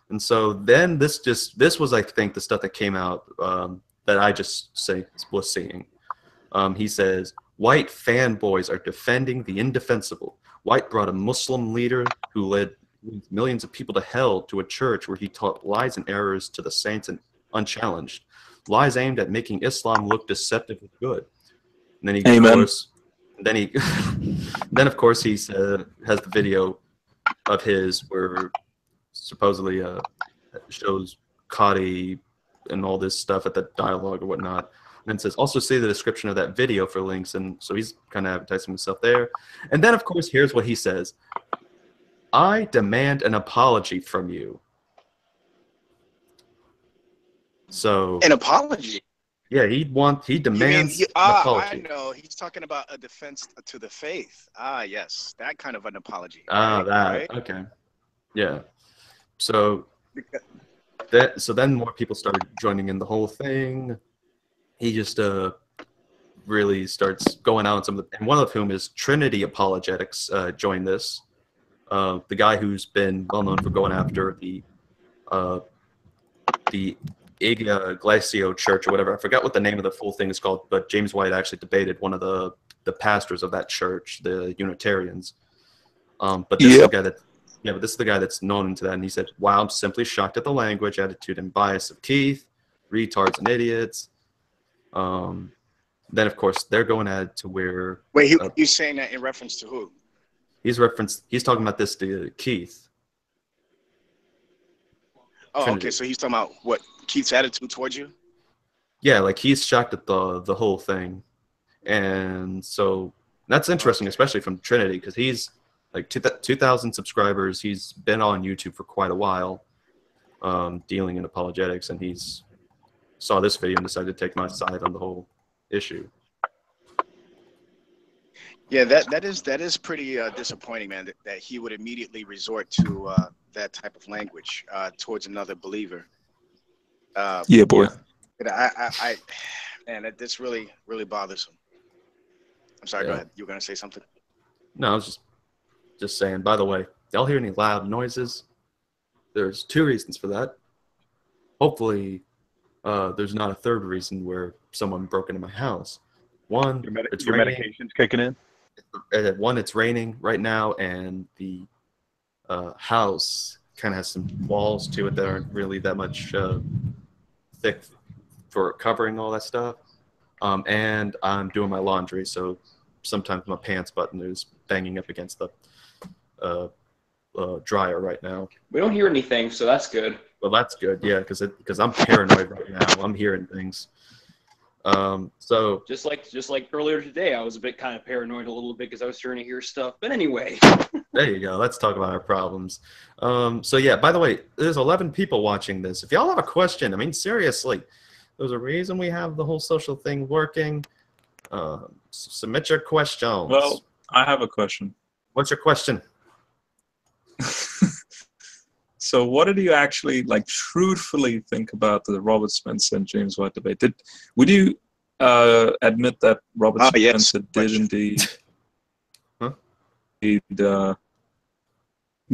And so then this was, I think, the stuff that came out that I just was seeing. He says, white fanboys are defending the indefensible. White brought a Muslim leader who led millions of people to hell to a church where he taught lies and errors to the saints and unchallenged. Lies aimed at making Islam look deceptive and good. And then he, Amen. of course, then of course he has the video of his where supposedly shows Cotty and all this stuff at the dialogue or whatnot. And then says, also see the description of that video for links. And so he's kind of advertising himself there. And then, of course, here's what he says. I demand an apology from you. So An apology? Yeah, he demands an apology. I know. He's talking about a defense to the faith. Ah, yes. That kind of an apology. Ah, right? Okay. Yeah. So then more people started joining in the whole thing. He just really starts going out on some of the, and one of whom is Trinity Apologetics joined this. The guy who's been well known for going after the Iglesia Church or whatever. I forgot what the name of the full thing is called, but James White actually debated one of the pastors of that church, the Unitarians. But this is the guy but this is the guy that's known into that, and he said, "Wow, I'm simply shocked at the language, attitude, and bias of Keith, retards and idiots." Then of course they're going at to where. Wait, you saying that in reference to who? He's talking about this to Keith. Oh, Trinity. okay. So he's talking about what Keith's attitude towards you? Yeah, like he's shocked at the whole thing, and so that's interesting, especially from Trinity, because he's like 2,000 subscribers. He's been on YouTube for quite a while, dealing in apologetics, and he's saw this video and decided to take my side on the whole issue. Yeah, that is pretty disappointing, man. That he would immediately resort to that type of language towards another believer. Yeah, boy. I man, this really bothers him. I'm sorry. Yeah. Go ahead. You were gonna say something? No, I was just saying. By the way, y'all hear any loud noises? There's 2 reasons for that. Hopefully, there's not a third reason where someone broke into my house. One, it's your raining. medication's kicking in. One, it's raining right now, and the house kind of has some walls to it that aren't really that much thick for covering all that stuff. And I'm doing my laundry, so sometimes my pants button is banging up against the dryer right now. We don't hear anything, so that's good. Well, that's good, yeah, because I'm paranoid right now. I'm hearing things. So Just like earlier today, I was a bit kind of paranoid a little bit because I was starting to hear stuff. But anyway. there you go. Let's talk about our problems. So yeah, by the way, there's 11 people watching this. If y'all have a question, I mean, seriously, there's a reason we have the whole social thing working. Submit your questions. Well, I have a question. What's your question? So what did you actually, like, truthfully think about the Robert Spencer and James White debate? Would you admit that Robert Spencer did indeed,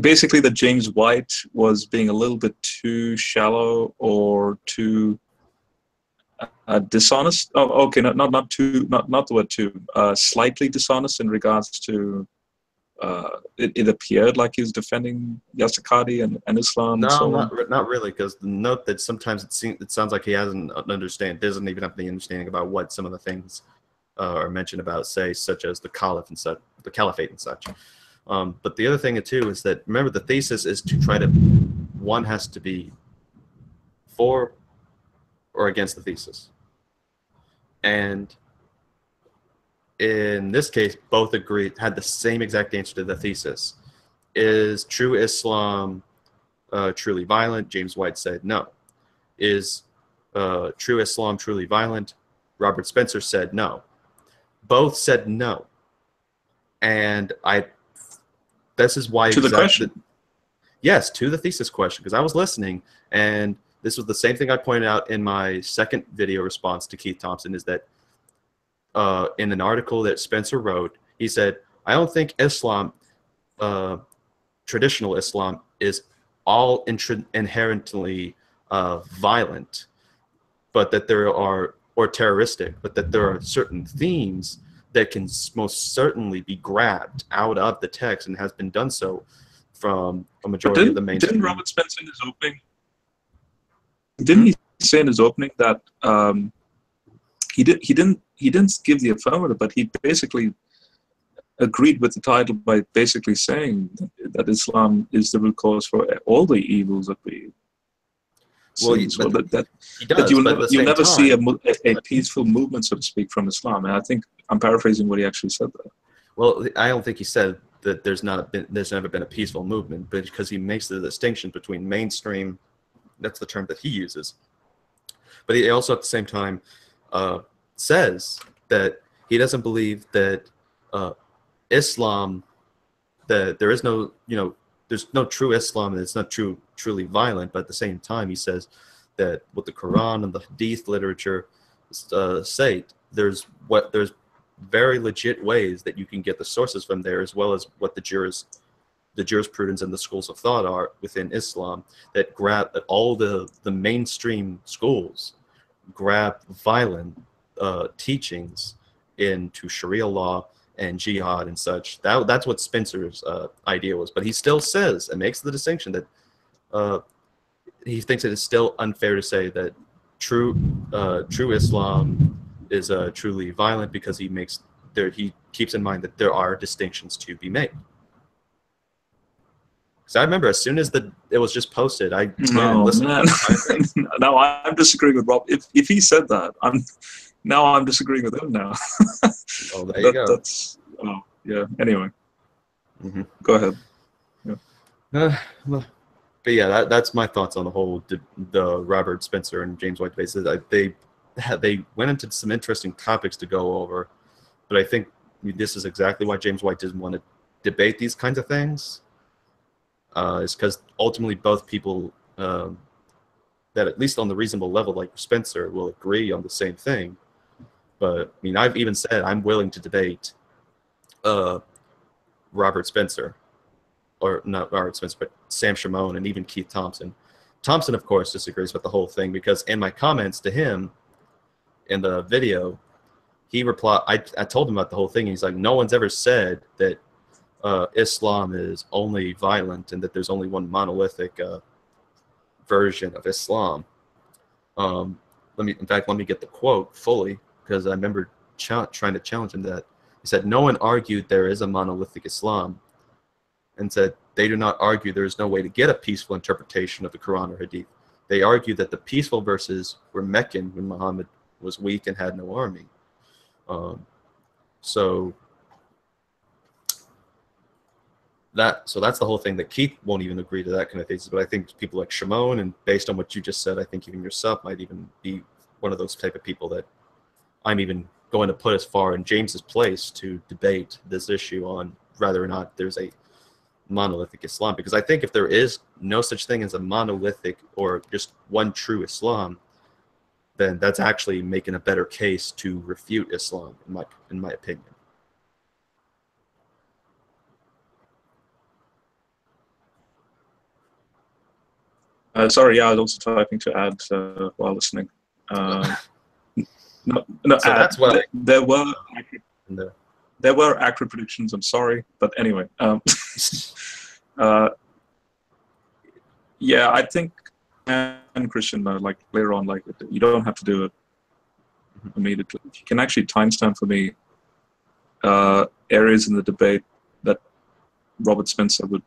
basically that James White was being a little bit too shallow or too dishonest? Oh, okay, not the word too. Slightly dishonest in regards to. It appeared like he was defending Yasakadi and Islam. No, and so not really, because the note that sometimes it sounds like he doesn't doesn't even have the understanding about what some of the things are mentioned about, say, such as the caliphate and such. But the other thing too is that, remember, the thesis is to try to, one has to be for or against the thesis, and in this case, both had the same exact answer to the thesis. Is true Islam truly violent? James White said no. Is true Islam truly violent? Robert Spencer said no. Both said no. And I this is why To the question. Yes, to the thesis question, because I was listening, and this was the same thing I pointed out in my second video response to Keith Thompson, is that in an article that Spencer wrote, he said, I don't think Islam, traditional Islam, is all inherently violent, but that there are, or terroristic, but that there are certain themes that can most certainly be grabbed out of the text, and has been done so from a majority of the mainstream. Didn't Robert Spencer in his opening? Didn't he say in his opening that he didn't give the affirmative, but he basically agreed with the title by basically saying that Islam is the root cause for all the evils that we see. So that you'll never see a peaceful movement, so to speak, from Islam. And I think I'm paraphrasing what he actually said there. Well, I don't think he said that there's never been a peaceful movement, but because he makes the distinction between mainstream, that's the term that he uses. But he also at the same time says that he doesn't believe that Islam, that there is no, there's no true Islam, and it's not truly violent. But at the same time, he says that what the Quran and the Hadith literature say, there's very legit ways that you can get the sources from there, as well as what the jurisprudence and the schools of thought are within Islam, that all the mainstream schools grab violent teachings into Sharia law and jihad and such. That's what Spencer's idea was. But he still says and makes the distinction that he thinks it is still unfair to say that true Islam is truly violent, because he keeps in mind that there are distinctions to be made. So I remember as soon as it was just posted, I listened. Now I'm disagreeing with Rob. If he said that, I'm disagreeing with him now. Oh, there you go. Yeah. Anyway, Go ahead. Yeah. But yeah, that's my thoughts on the whole the Robert Spencer and James White debate. They went into some interesting topics to go over, but I think this is exactly why James White doesn't want to debate these kinds of things. Is because ultimately both people that at least on the reasonable level, like Spencer, will agree on the same thing. But I mean, I've even said I'm willing to debate Robert Spencer, or not Robert Spencer, but Sam Shimon and even Keith Thompson. Thompson, of course, disagrees with the whole thing, because in my comments to him in the video, he replied, I told him about the whole thing, and he's like, no one's ever said that Islam is only violent and that there's only one monolithic version of Islam. Let me get the quote fully, because I remember trying to challenge him that. He said, no one argued there is a monolithic Islam, and said they do not argue there is no way to get a peaceful interpretation of the Quran or Hadith. They argue that the peaceful verses were Meccan when Muhammad was weak and had no army. So that's the whole thing, that Keith won't even agree to that kind of thesis. But I think people like Shimon, and based on what you just said, I think even yourself might even be one of those type of people that I'm even going to put as far in James's place to debate this issue on whether or not there's a monolithic Islam. Because I think if there is no such thing as a monolithic or just one true Islam, then that's actually making a better case to refute Islam, in my opinion. Sorry, I was also typing to add while listening. No, so that's what there were accurate predictions. I'm sorry, but anyway, yeah, I think, and Christian, like later on, like you don't have to do it immediately. You can actually timestamp for me areas in the debate that Robert Spencer would.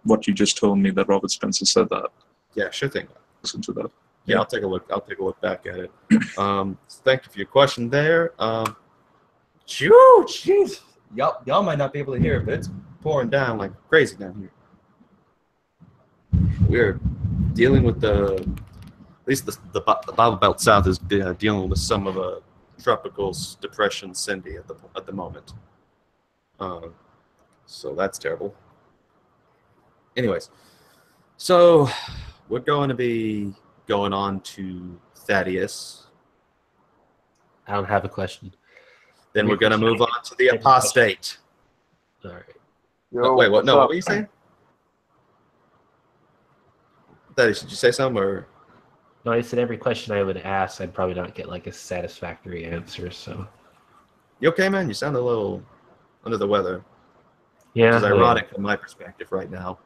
What you just told me that Robert Spencer said that. Yeah, sure thing. Listen to that. Yeah, I'll take a look. I'll take a look back at it. Thank you for your question there. Jeez, y'all might not be able to hear it, but it's pouring down like crazy down here. We're dealing with at least the Bible Belt South is dealing with some of a tropical depression, Cindy, at the moment. So that's terrible. Anyways, so we're going to be going on to Thaddeus. I don't have a question. Then we're going to move on to the apostate. All right. No, wait, what? No, what were you saying? Thaddeus, did you say something? Or? No, I said every question I would ask, I'd probably not get like a satisfactory answer. So. You okay, man? You sound a little under the weather. Yeah. Which is ironic from my perspective right now.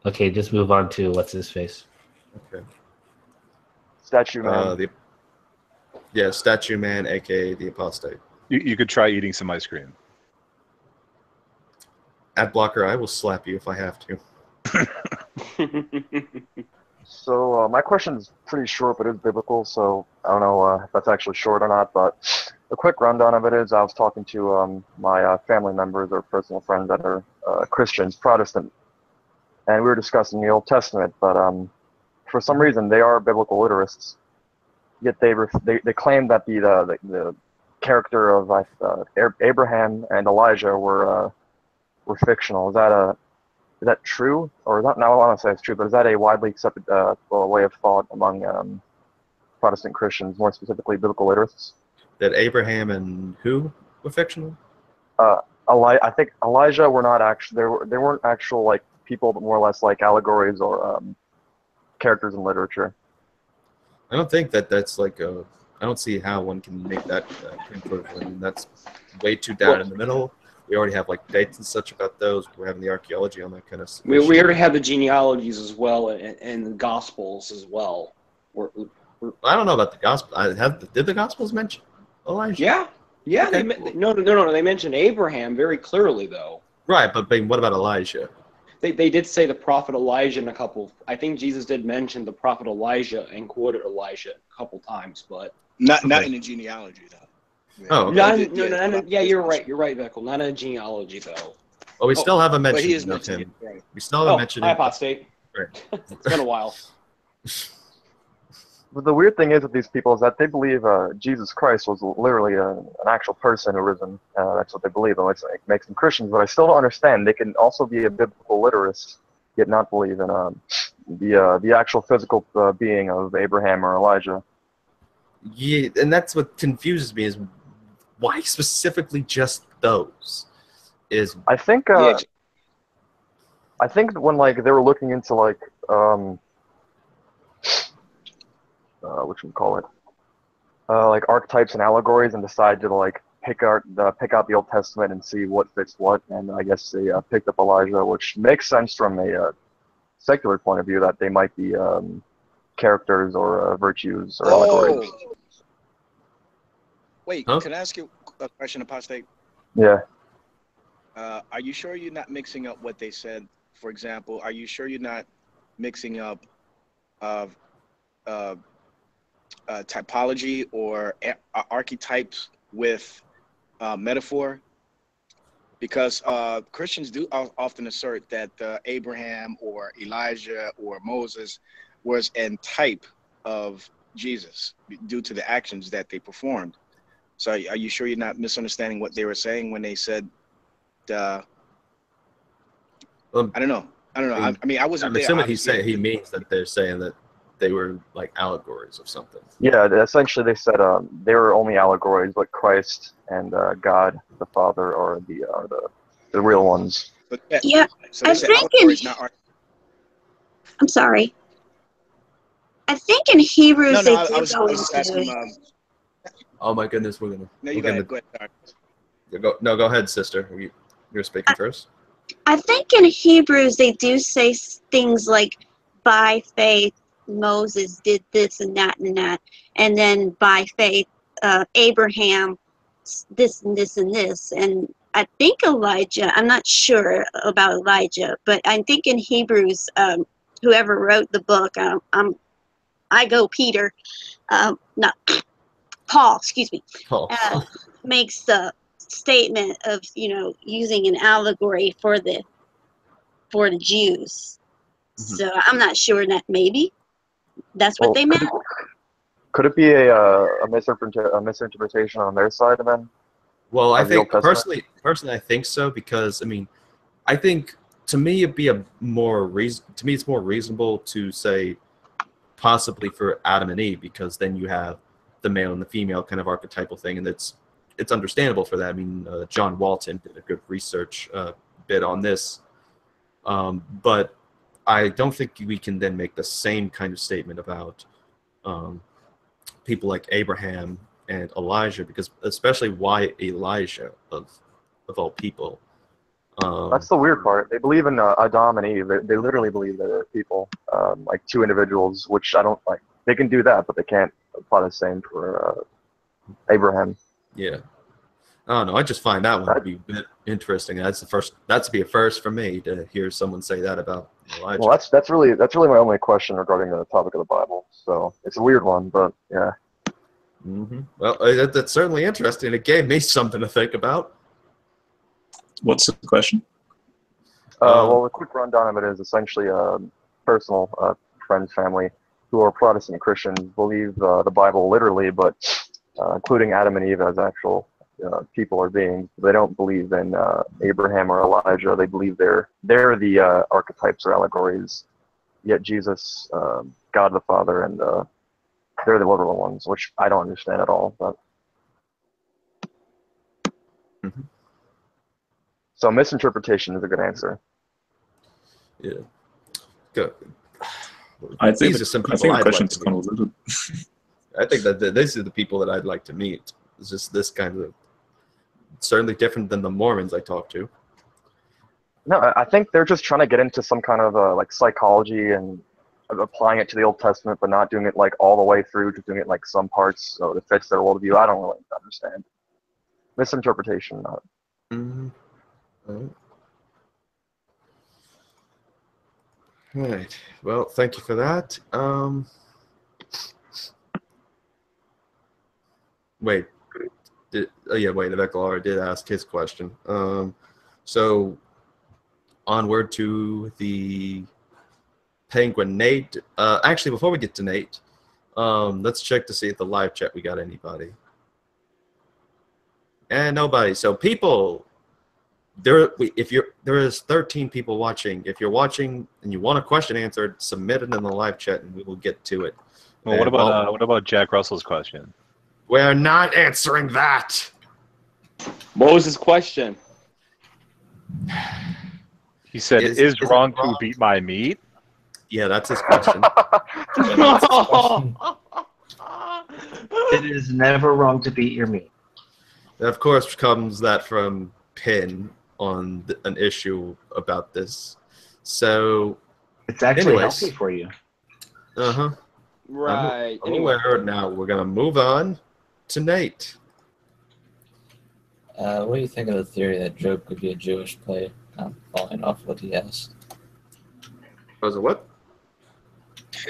Okay, just move on to what's his face. Okay. Statue Man. Statue Man, aka the apostate. You could try eating some ice cream. Ad blocker, I will slap you if I have to. So my question is pretty short, but it's biblical, so I don't know if that's actually short or not, but a quick rundown of it is I was talking to my family members or personal friends that are Christians, Protestant, and we were discussing the Old Testament, but for some reason they are biblical literists, yet they claim that the character of Abraham and Elijah were fictional. Is that true? Or not? No, I want to say it's true, but is that a widely accepted way of thought among Protestant Christians, more specifically biblical literists? That Abraham and who were fictional? I think Elijah were not actually. They weren't actual like people, but more or less like allegories or characters in literature. I don't think that's like a. I don't see how one can make that conclusion. I mean, that's way too down in the middle. We already have like dates and such about those. We're having the archaeology on that kind of stuff. We already have the genealogies as well, and the Gospels as well. I don't know about the Gospel. Did the Gospels mention Elijah? Yeah. Okay, No. They mentioned Abraham very clearly, though. Right, but what about Elijah? They did say the prophet Elijah in a couple. I think Jesus did mention the prophet Elijah and quoted Elijah a couple times, but not in the genealogy though. Oh, okay. You're right. You're right, Beckel. Not a genealogy, though. Well, we still haven't But mentioned he is of mentioned. him. Right. We still haven't mentioned hi, him. apostate. Right. It's been a while. But the weird thing is with these people is that they believe Jesus Christ was literally an actual person who risen. That's what they believe, and it makes them Christians. But I still don't understand. They can also be a biblical literist, yet not believe in the actual physical being of Abraham or Elijah. Yeah, and that's what confuses me is why specifically just those? I think when like they were looking into like what should we call it? Like archetypes and allegories, and decided to like pick out the Old Testament and see what fits what, and I guess they picked up Elijah, which makes sense from a secular point of view that they might be characters or virtues or allegories. Wait, Huh? can I ask you a question, apostate? Yeah. Are you sure you're not mixing up what they said? For example, are you sure you're not mixing up typology or archetypes with metaphor? Because Christians do often assert that Abraham or Elijah or Moses was a type of Jesus due to the actions that they performed. So are you sure you're not misunderstanding what they were saying when they said, I don't know. I mean, I wasn't there. I'm assuming he means that they're saying that they were like allegories of something. Yeah, essentially they said they were only allegories, but Christ and God the Father are the real ones. But, Yeah, so they I said think allegories, not art. I'm sorry. I think in Hebrews No, they I do was go just into asking. Oh my goodness, we're gonna. No, you go ahead. Go ahead. Sorry. Go ahead, sister. You're speaking first. I think in Hebrews they do say things like, by faith Moses did this and that and that, and then by faith Abraham this and this and this, and I think Elijah. I'm not sure about Elijah, but I think in Hebrews, whoever wrote the book, I go Peter, not Paul. Excuse me. Paul. Makes the statement of using an allegory for the Jews. Mm-hmm. So I'm not sure that maybe that's what they meant. Could it be a misinterpretation on their side then? Well, I of the Old think Testament? personally, I think so because I mean, I think to me it'd be to me it's more reasonable to say possibly for Adam and Eve because then you have the male and the female kind of archetypal thing, and it's understandable for that. I mean, John Walton did a good research bit on this, but I don't think we can then make the same kind of statement about people like Abraham and Elijah, because especially why Elijah of all people. That's the weird part. They believe in Adam and Eve. They literally believe that they're people, like two individuals, which I don't like. They can do that, but they can't apply the same for Abraham. Yeah. I don't know. I just find that one to be a bit interesting. That's to be a first for me to hear someone say that about Elijah. Well, that's really my only question regarding the topic of the Bible. So it's a weird one, but yeah. Mm-hmm. Well, that's certainly interesting. It gave me something to think about. What's the question? Well, a quick rundown of it is essentially personal friends, family who are Protestant Christians believe the Bible literally, but including Adam and Eve as actual people or beings. They don't believe in Abraham or Elijah. They believe they're the archetypes or allegories. Yet Jesus, God the Father, and they're the literal ones, which I don't understand at all. But so misinterpretation is a good answer. Yeah. Good. I think These are some the people I'd question like is to convoluted. I think that these are the people that I'd like to meet. It's just this kind of certainly different than the Mormons I talk to. No, I think they're just trying to get into some kind of like psychology and applying it to the Old Testament, but not doing it like all the way through, just doing it like some parts so it fits their worldview. I don't really understand. Misinterpretation, not. Mm-hmm. All right. Well, thank you for that. Wait. Vekalar did ask his question. So onward to the Penguin Nate. Actually, before we get to Nate, let's check to see if the live chat we got anybody. And nobody. So people, there is 13 people watching. If you're watching and you want a question answered, submit it in the live chat and we will get to it. Well, what about Jack Russell's question? We're not answering that. What was his question? He said, "Is wrong to beat my meat?" Yeah, that's his question. It is never wrong to beat your meat. Of course, comes that from Penn on an issue about this. So it's actually healthy for you. Right. I'm aware. Now we're gonna move on to Nate. What do you think of the theory that Job could be a Jewish play? Following off what he asked. Was it what?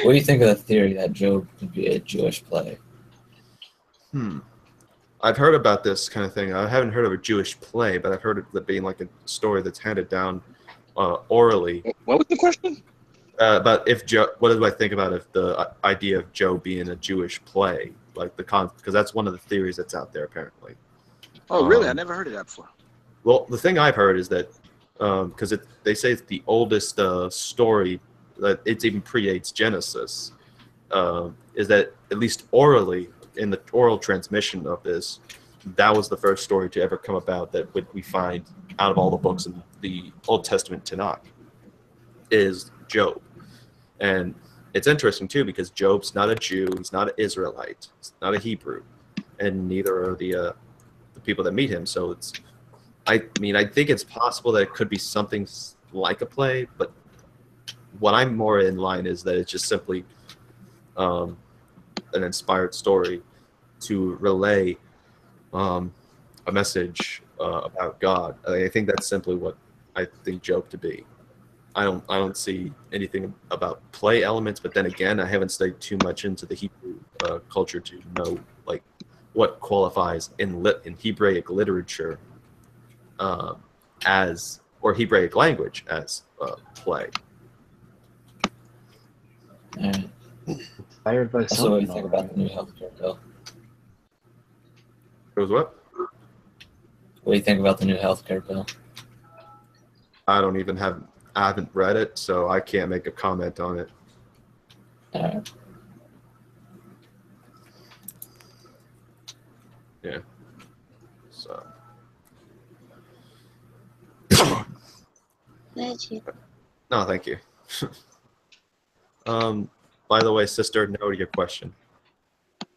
What do you think of the theory that Job could be a Jewish play? I've heard about this kind of thing. I haven't heard of a Jewish play, but I've heard of it being like a story that's handed down orally. What was the question? But what do I think about if the idea of Job being a Jewish play, like because that's one of the theories that's out there apparently. Oh, really? I never heard of that before. Well, the thing I've heard is that because they say it's the oldest story that it even predates Genesis, is that at least orally in the oral transmission of this, that was the first story to ever come about that we find out of all the books in the Old Testament Tanakh is Job. And it's interesting too because Job's not a Jew, he's not an Israelite, he's not a Hebrew, and neither are the people that meet him. So I think it's possible that it could be something like a play, but what I'm more in line is that it's just simply an inspired story to relay a message about God. I think that's simply what I think Job to be. I don't see anything about play elements, but then again, I haven't studied too much into the Hebrew culture to know like what qualifies in Hebraic literature as or Hebraic language as play. Inspired by something. What do you think about the new healthcare bill? It was what? What do you think about the new healthcare bill? I haven't read it, so I can't make a comment on it. Yeah. So. No, thank you. By the way, sister, no to your question.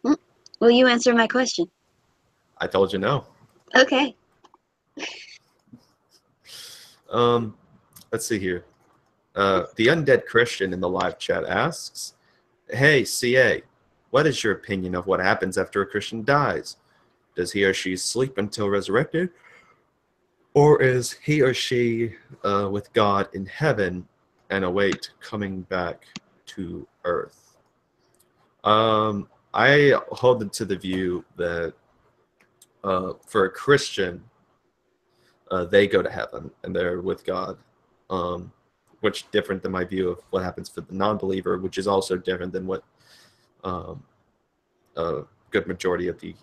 Will you answer my question? I told you no. Okay. Let's see here. The Undead Christian in the live chat asks, "Hey, CA, what is your opinion of what happens after a Christian dies? Does he or she sleep until resurrected? Or is he or she with God in heaven and await coming back to earth?" I hold it to the view that for a Christian, they go to heaven and they're with God, which is different than my view of what happens for the non-believer, which is also different than what a good majority of the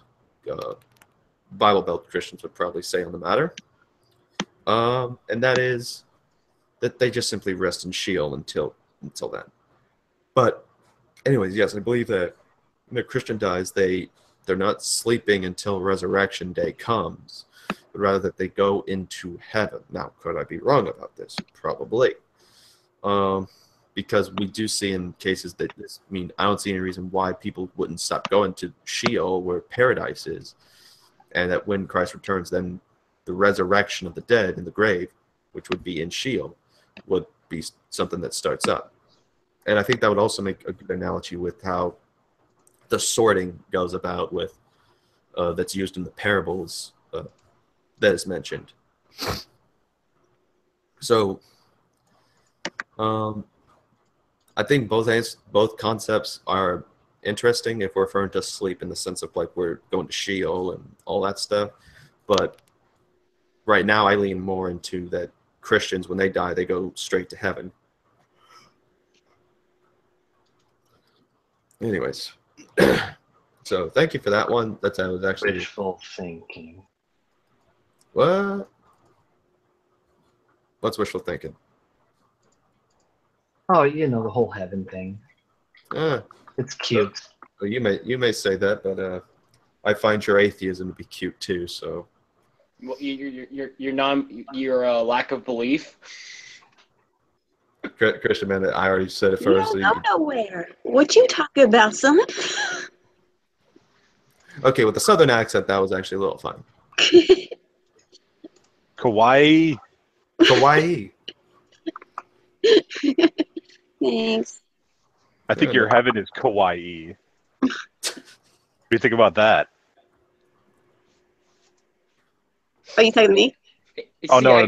Bible Belt Christians would probably say on the matter. And that is that they just simply rest in Sheol until then. But anyways, yes, I believe that when a Christian dies, they're not sleeping until resurrection day comes, but rather that they go into heaven. Now, could I be wrong about this? Probably. Because we do see in cases that this, I mean, I don't see any reason why people wouldn't stop going to Sheol, where paradise is, and that when Christ returns, then the resurrection of the dead in the grave, which would be in Sheol, would be something that starts up. And I think that would also make a good analogy with how the sorting goes about with that's used in the parables that is mentioned. So I think both concepts are interesting if we're referring to sleep in the sense of like we're going to Sheol and all that stuff. But right now I lean more into that Christians, when they die, they go straight to heaven. Anyways, so thank you for that one. That was actually wishful thinking. What? What's wishful thinking? Oh, you know, the whole heaven thing. It's cute. Well, you may say that, but I find your atheism to be cute too. So, well, your lack of belief. Christian, man, I already said it You first. don't go nowhere. What you talking about, son? Okay, with the southern accent, that was actually a little funny. Kawaii. Kawaii. Thanks. I think your heaven is kawaii. What do you think about that? Are you talking to me? Oh, no. I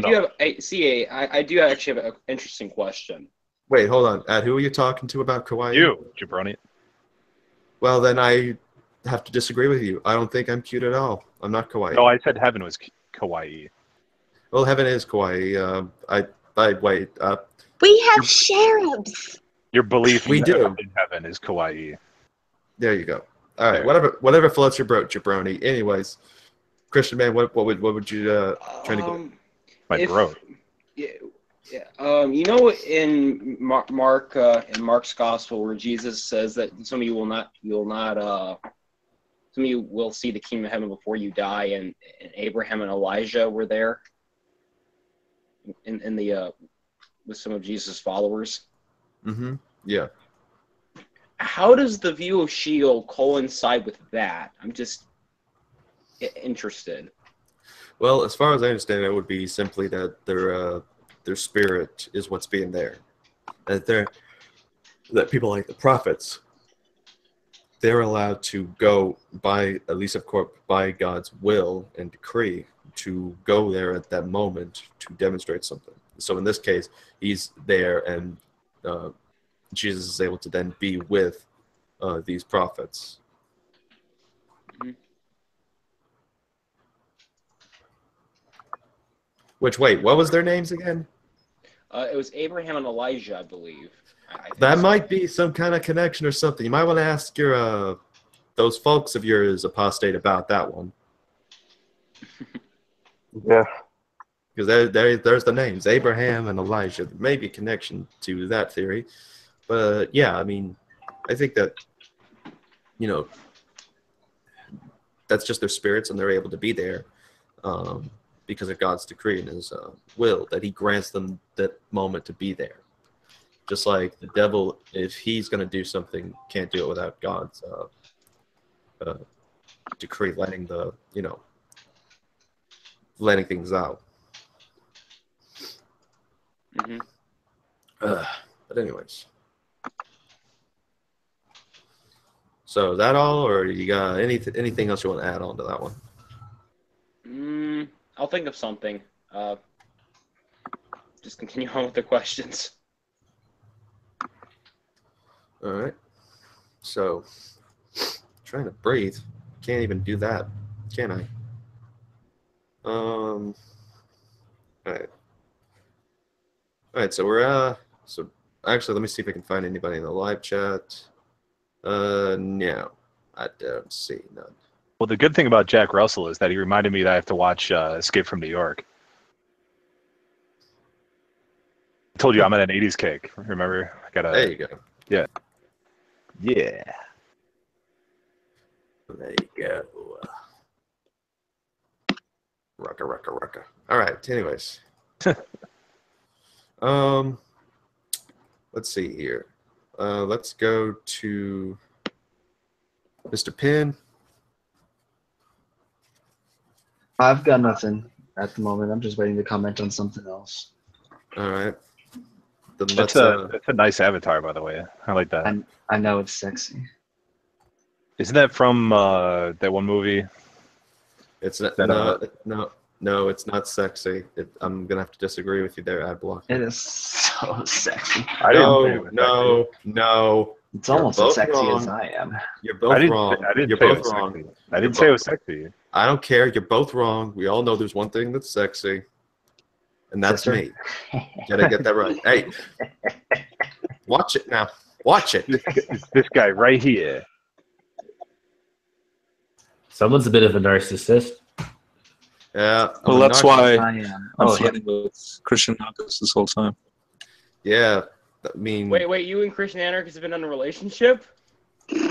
do actually have an interesting question. Wait, hold on. Who are you talking to about kawaii? You, jabroni. Well, then I have to disagree with you. I don't think I'm cute at all. I'm not kawaii. No, I said heaven was kawaii. Well, heaven is kawaii. Wait. We have cherubs. Your belief We do. in heaven is kawaii. There you go. All right, whatever floats your boat, jabroni. Anyways, Christian, man, what would you trying to get? My throat. Yeah. You know, in Mark's gospel, where Jesus says that some of you will see the kingdom of heaven before you die, and Abraham and Elijah were there in the with some of Jesus' followers. Mm-hmm. Yeah. How does the view of Sheol coincide with that? I'm just interested. Well, as far as I understand, it would be simply that their spirit is what's being there. That people like the prophets, they're allowed to go by, at least of course, by God's will and decree, to go there at that moment to demonstrate something. So in this case, he's there, and Jesus is able to then be with these prophets. Mm-hmm. Which, wait, what was their names again? It was Abraham and Elijah, I believe. That might be some kind of connection or something. You might want to ask your those folks of yours apostate about that one. Yeah. Because there's the names, Abraham and Elijah. There may be a connection to that theory. But yeah, I mean, I think that, you know, that's just their spirits and they're able to be there because of God's decree and his will, that he grants them that moment to be there. Just like the devil, if he's going to do something, can't do it without God's decree, letting things out. Mm-hmm. But anyways. So is that all, or you got anything else you want to add on to that one? I'll think of something. Just continue on with the questions. All right. So, trying to breathe. Can't even do that, can I? All right. All right. So we're So actually, let me see if I can find anybody in the live chat. No, I don't see none. Well, the good thing about Jack Russell is that he reminded me that I have to watch Escape from New York. I told you I'm at an 80s kick. Remember? There you go. Yeah. Yeah. There you go. Rucka. All right. Anyways. Let's see here. Let's go to Mr. Penn. I've got nothing at the moment. I'm just waiting to comment on something else. All right. Then That's a nice avatar, by the way. I like that. I know it's sexy. Isn't that from that one movie? It's not, That, no, it's not sexy. I'm gonna have to disagree with you there, Adblock. It is so sexy. No. It's almost as sexy as I am. You're both wrong. You're both wrong. Sexy. I didn't say it was sexy. I don't care. You're both wrong. We all know there's one thing that's sexy, and that's me. You gotta get that right. Hey, watch it now. Watch it. This guy right here. Someone's a bit of a narcissist. Yeah. Well, that's why I'm Oh, flirting with Christian Anarchist this whole time. Yeah. I mean. Wait, you and Christian Anarchist have been in a relationship?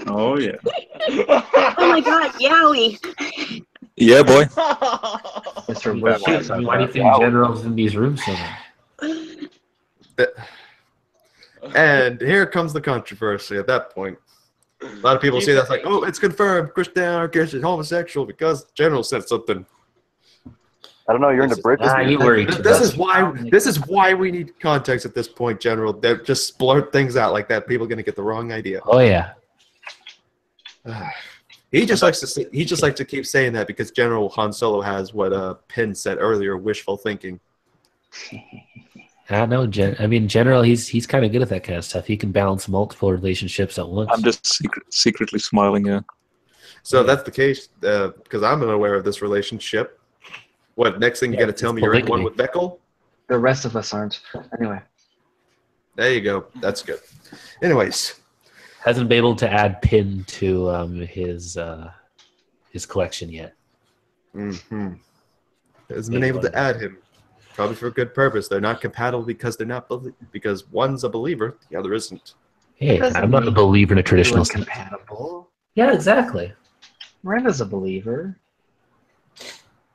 Oh, yeah. Oh my God, yowie! Yeah, boy. Why do you think General's in these rooms so much? And here comes the controversy at that point. A lot of people see that's like, oh, it's confirmed. Christian Anarchist is homosexual because General said something. I don't know. You're into bridges. This is why we need context at this point, General. They just blurt things out like that. People are gonna get the wrong idea. Oh yeah. He just likes to keep saying that because General Han Solo has what Penn said earlier, wishful thinking. I know, General. He's kind of good at that kind of stuff. He can balance multiple relationships at once. I'm just secretly smiling. Yeah. So that's the case because I'm unaware of this relationship. What next thing you got to tell me? You're in one with Beckel? The rest of us aren't. Anyway. There you go. That's good. Anyways. Hasn't been able to add Pin to his collection yet. Mm-hmm. Hasn't been able to add him. Probably for a good purpose. They're not compatible because they're not because one's a believer, the other isn't. Hey, I'm not a believer in a traditional sense. Compatible. Yeah, exactly. Miranda's a believer.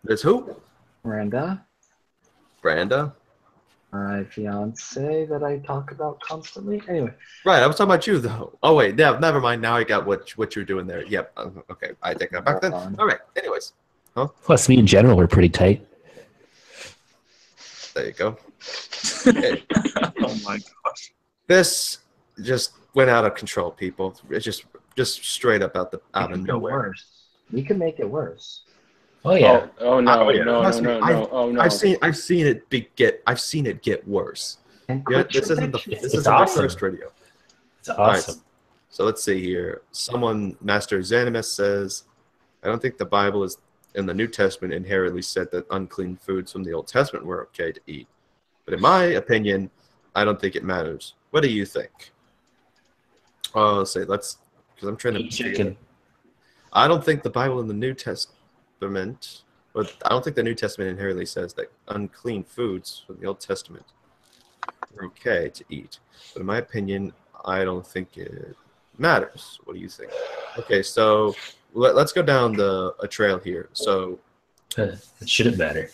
There's who? Miranda. Branda? My fiance that I talk about constantly. Anyway. Right, I was talking about you though. Oh wait, never mind. Now I got what you're doing there. Yep. Okay, I take that back then. All right. Anyways. Huh? Plus, me and General were pretty tight. There you go. Okay. Oh my gosh. This just went out of control, people. It's just straight up out of nowhere. Worse. We can make it worse. Oh yeah. Oh no! No! Oh no! I've seen it get worse. Yeah, this isn't the first radio. It's awesome. Right, so let's see here. Master Xanimus says, I don't think the Bible is in the New Testament inherently said that unclean foods from the Old Testament were okay to eat. But in my opinion, I don't think it matters. What do you think? Because I'm trying to Chicken. I don't think the Bible in the New Testament But I don't think the New Testament inherently says that unclean foods from the Old Testament are okay to eat. But in my opinion, I don't think it matters. What do you think? Okay, so let's go down a trail here. So It shouldn't matter.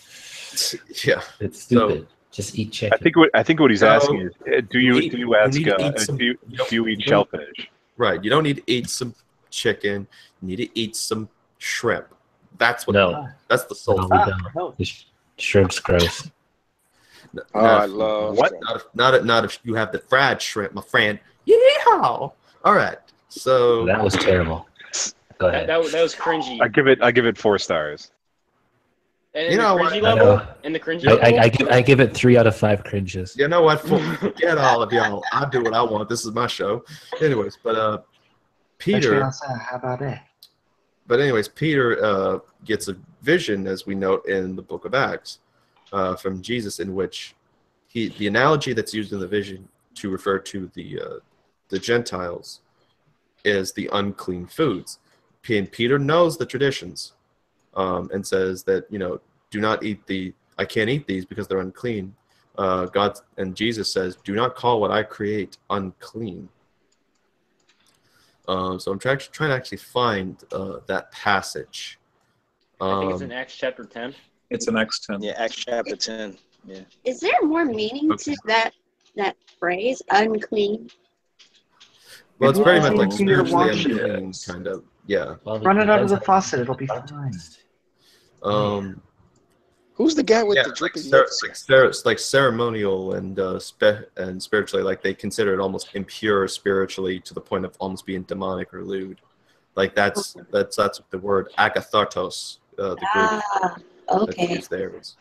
yeah, It's stupid. Just eat chicken. I think what he's asking is, do you eat shellfish? shellfish? Right. You don't need to eat some chicken. You need to eat some shrimp. That's what. That's the soul. No. Shrimp's gross. I love what? Not if you have the fried shrimp, my friend. Yeehaw! All right. So that was terrible. Go ahead. That was cringy. I give it 4 stars. And you know the what? cringy level? In the cringy level? I give it 3 out of 5 cringes. You know what? Forget all of y'all. I do what I want. This is my show. Anyways, but Peter. How about that? But anyways, Peter gets a vision, as we note in the book of Acts, from Jesus, in which the analogy that's used in the vision to refer to the Gentiles is the unclean foods. And Peter knows the traditions and says that, do not eat I can't eat these because they're unclean. God and Jesus says, do not call what I create unclean. So I'm trying to actually find that passage. I think it's in Acts chapter 10. It's in Acts 10. Yeah, Acts chapter 10. Yeah. Is there more meaning to that phrase, unclean? Well, it's very much like spiritually unclean, kind of. Yeah. Run it out of the faucet; it'll be fine. Who's the guy with the dripping lips? Like ceremonial and spiritually, like they consider it almost impure spiritually to the point of almost being demonic or lewd. Like that's the word agathartos, the Greek that's used there is.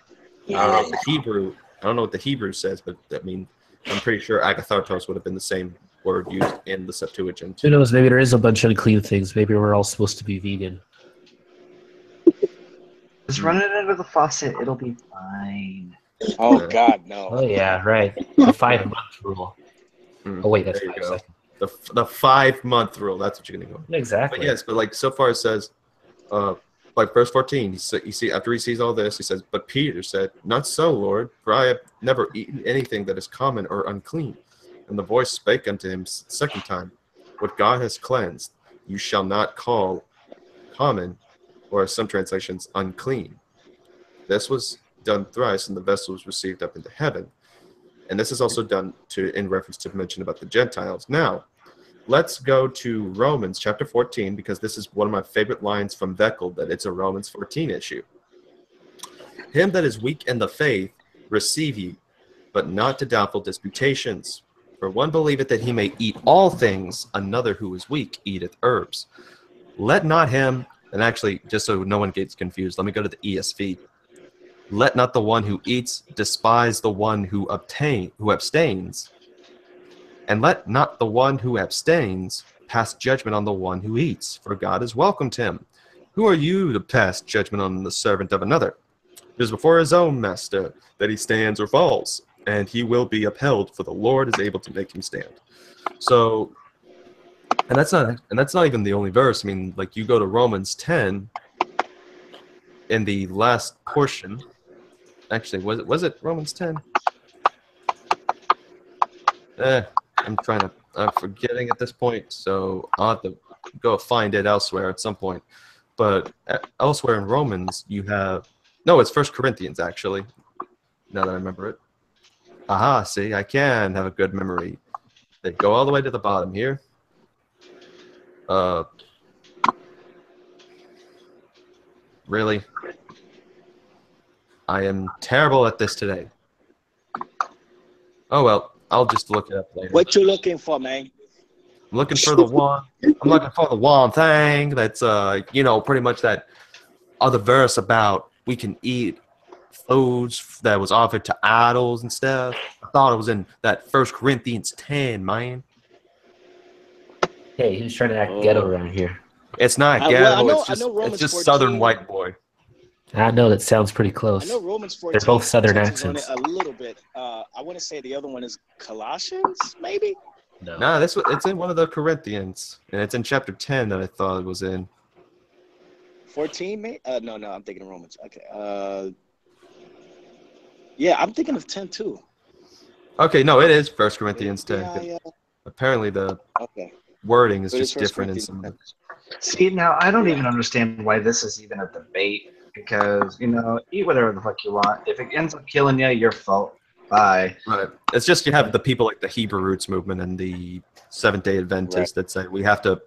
Yeah. I don't know what the Hebrew says, but I'm pretty sure agathartos would have been the same word used in the Septuagint. Who knows? Maybe there is a bunch of unclean things. Maybe we're all supposed to be vegan. Just run it out of the faucet; it'll be fine. Oh God, no! Oh yeah, right. The 5-month rule. Oh wait, that's 5 seconds. The 5-month rule. That's what you're gonna go. Exactly. But yes, but like so far it says, like verse 14. After he sees all this, he says, "But Peter said, Not so, Lord, for I have never eaten anything that is common or unclean." And the voice spake unto him second time, "What God has cleansed, you shall not call common," or some translations, unclean. This was done thrice, and the vessel was received up into heaven. And this is also done in reference to mention about the Gentiles. Now, let's go to Romans chapter 14, because this is one of my favorite lines from Veckel, that it's a Romans 14 issue. "Him that is weak in the faith receive ye, but not to doubtful disputations. For one believeth that he may eat all things, another who is weak eateth herbs. Let not him," and actually, just so no one gets confused, let me go to the ESV. "Let not the one who eats despise the one who abstains, and let not the one who abstains pass judgment on the one who eats, for God has welcomed him. Who are you to pass judgment on the servant of another? It is before his own master that he stands or falls, and he will be upheld, for the Lord is able to make him stand." So, and that's not even the only verse. Like you go to Romans 10, in the last portion. Actually, was it Romans 10? I'm forgetting at this point, so I'll have to go find it elsewhere at some point. But elsewhere in Romans, you have it's 1 Corinthians actually. Now that I remember it. Aha, see, I can have a good memory. They go all the way to the bottom here. Really? I am terrible at this today. Oh well, I'll just look it up later. What you looking for, man? I'm looking for the one. I'm looking for the one thing that's pretty much that other verse about we can eat foods that was offered to idols and stuff. I thought it was in that 1 Corinthians 10, man. Hey, he was trying to act ghetto around here. It's not ghetto. It's just 14. Southern white boy. I know that sounds pretty close. I know Romans 14. They're both Southern accents. A little bit. I want to say the other one is Colossians, maybe. No, it's in one of the Corinthians, and it's in chapter 10 that I thought it was in. 14, mate? No, I'm thinking of Romans. Okay. Yeah, I'm thinking of 10 too. Okay, no, it is 1 Corinthians 10. Yeah. Apparently the Okay. wording is But it's just 1 different in Corinthians some of 10. the... See, now I don't even understand why this is even a debate because, eat whatever the fuck you want. If it ends up killing you, your fault. Bye. Right. It's just you have the people like the Hebrew Roots movement and the Seventh-day Adventists that say we have to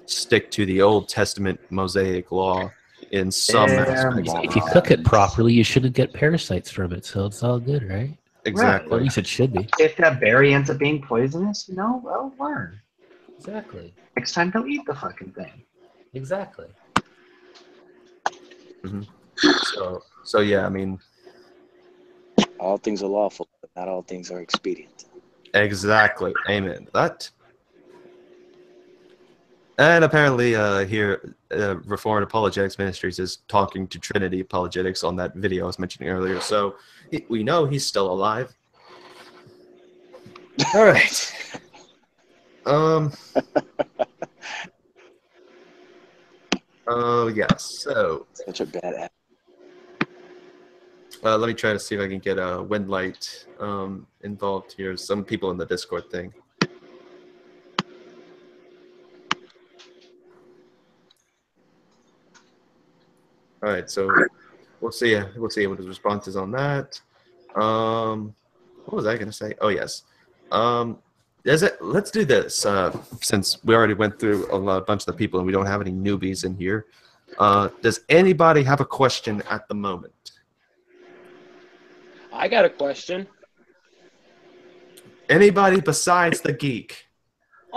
stick to the Old Testament Mosaic law in some aspects. If you cook it properly, you shouldn't get parasites from it, so it's all good, right? Exactly. Or at least it should be. If that berry ends up being poisonous, well, learn. Exactly. Next time, don't eat the fucking thing. Exactly. So yeah, I mean, All things are lawful, but not all things are expedient. exactly. Amen. That. And apparently, here, Reformed Apologetics Ministries is talking to Trinity Apologetics on that video I was mentioning earlier. So we know he's still alive. All right. Yes. So. Such a bad app. Let me try to see if I can get Windlight involved here. Some people in the Discord thing. All right, so we'll see what his response is on that. What was I going to say? Oh yes. Let's do this since we already went through a bunch of the people and we don't have any newbies in here. Does anybody have a question at the moment? I got a question. Anybody besides the geek?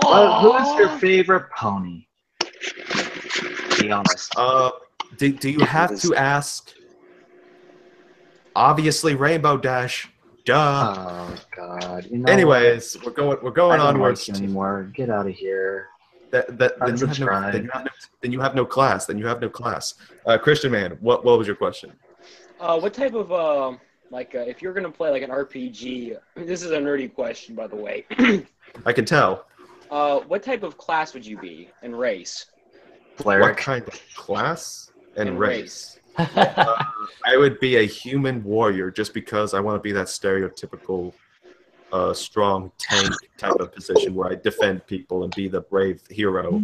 Who is your favorite pony? Be honest. Do you have to ask? Obviously, Rainbow Dash. Duh. Oh God. Anyways, we're going I don't onwards. like you anymore. Get out of here. Then you have no class. Then you have no class. Christian man, what was your question? What type of if you're gonna play like an RPG? This is a nerdy question, by the way. I can tell. What type of class would you be and race? Cleric. What kind of class and race? I would be a human warrior just because I want to be that stereotypical strong tank type of position where I defend people and be the brave hero.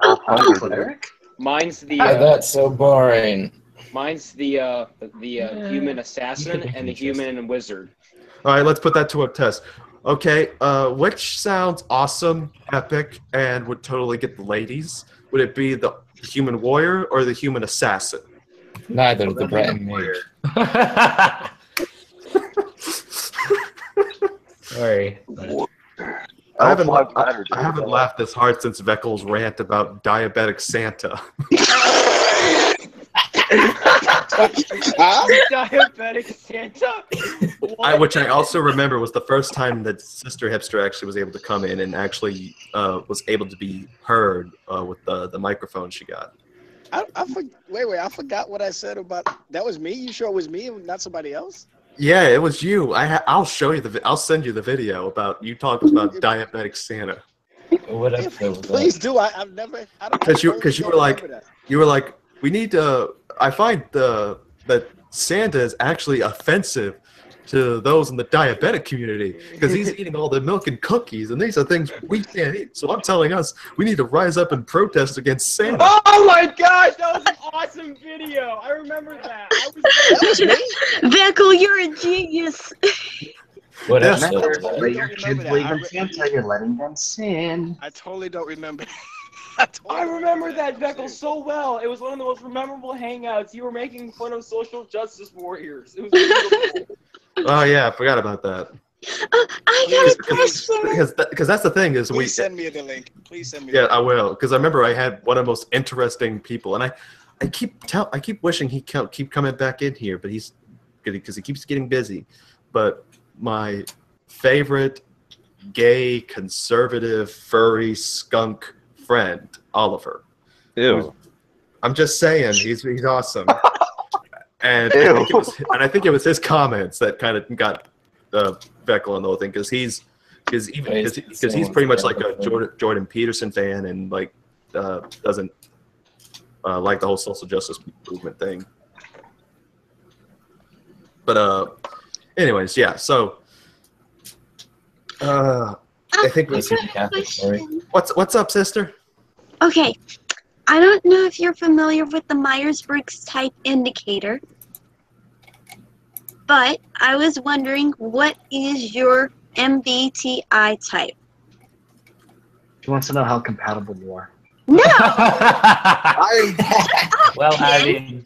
Cleric? Mine's the that's so boring. Mine's the human assassin and the human wizard. All right, let's put that to a test. Okay, which sounds awesome, epic, and would totally get the ladies? Would it be the human warrior or the human assassin? Neither the Breton mage. Sorry. I haven't laughed this hard since Veckel's rant about diabetic Santa. Diabetic Santa? Which I also remember was the first time that Sister Hipster actually was able to come in and actually was able to be heard with the microphone she got. Wait, I forgot what I said about that. Was me? You sure it was me and not somebody else? Yeah, it was you. I'll show you I'll send you the video about you talking about diabetic Santa. What episode was Please that? do. I've never. Because you were like we need to. I find that Santa is actually offensive to those in the diabetic community because he's eating all the milk and cookies, and these are things we can't eat. So I'm telling us we need to rise up and protest against Santa. Oh my gosh, that was an awesome video. I remember that. Beckel, you're a genius. What Yes. episode was Let that? your kids believe in Santa. You're letting them sin. I totally don't remember. I remember that, Beckel, so well. It was one of the most memorable hangouts. You were making fun of social justice warriors. It was beautiful. Oh yeah, I forgot about that. I got a question. Because that's the thing is Please send me the link. Please send me. Yeah, I will. Because I remember I had one of the most interesting people, and I keep wishing he'd keep coming back in here, but because he keeps getting busy. But my favorite gay conservative furry skunk friend, Oliver. Ew. I'm just saying, he's awesome. And I think it was his comments that kind of got Veckel on the whole thing because he's pretty much like a Jordan Peterson fan and like doesn't like the whole social justice movement thing. But anyways, yeah. So I think we what's up, sister? Okay, I don't know if you're familiar with the Myers-Briggs type indicator, but I was wondering, what is your MBTI type? She wants to know how compatible you are. No! Well, I mean,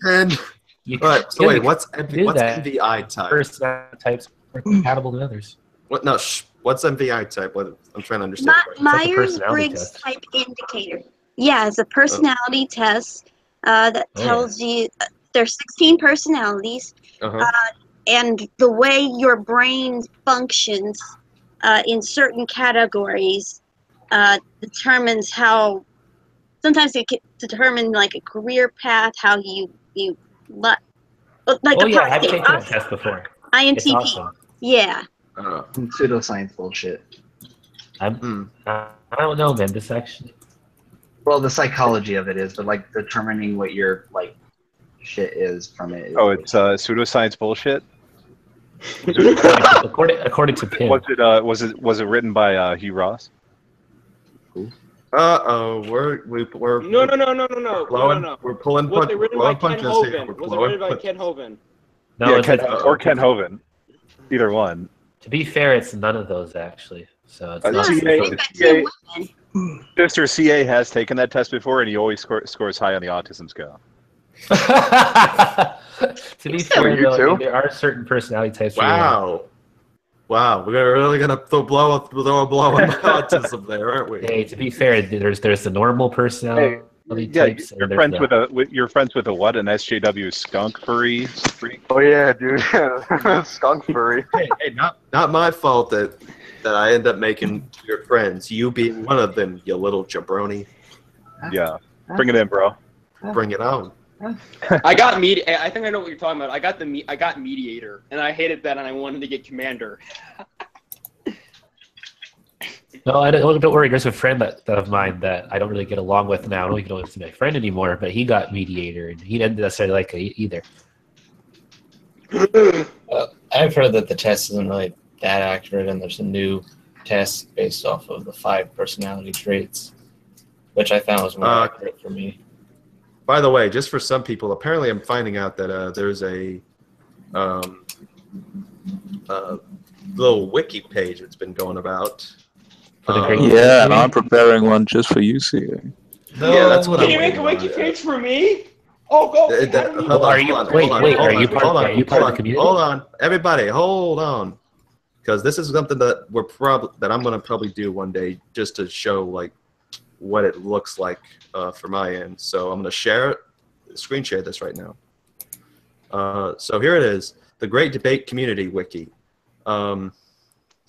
all right. So wait, what's MVI type? Personality types are compatible to others. What? No. What's MVI type? What? I'm trying to understand. Myers-Briggs type indicator. Yeah, it's a personality test that tells you there's 16 personalities, and the way your brain functions in certain categories determines how. Sometimes it can determine like a career path, how you like. I've taken that test before. INTP. It's awesome. Yeah. Pseudoscience bullshit. I don't know, man. This actually. Well, the psychology of it is, but like determining what your like shit is from it. Oh, it's pseudoscience bullshit. according to Pim. Was it written by Hugh Ross? We're No. We're pulling Was it written by Ken punches here. Hovind? Was it written by Ken Hovind? No, yeah, Ken Hovind. Either one. To be fair, it's none of those actually. So it's not. Mr. CA has taken that test before, and he always scores high on the autism scale. To be fair, though, there are certain personality types. Wow, we're really gonna throw a blow on autism there, aren't we? Hey, to be fair, there's the normal personality types. You're friends with a what? An SJW skunk furry freak? Oh yeah, dude, skunk furry. Hey, not my fault that I end up making your friends. You being one of them, you little jabroni. Yeah, bring it in, bro. Bring it on. I got I think I know what you're talking about. I got mediator, and I hated that, and I wanted to get commander. No, don't worry. There's a friend of mine that I don't really get along with now. I don't even know if he's my friend anymore, but he got mediator, and he didn't necessarily like it either. I've heard that the test isn't really that accurate, and there's a new test based off of the 5 personality traits, which I found was more accurate for me. By the way, just for some people, apparently I'm finding out that there's a little wiki page that's been going about. Yeah, and I'm preparing one just for you, CA. Yeah, that's what Can you make a wiki page for me? Oh, go. Are you part of the community? Hold on, everybody, hold on, because this is something that I'm gonna probably do one day just to show like what it looks like for my end. So I'm gonna screen share this right now. So here it is, the Great Debate Community Wiki.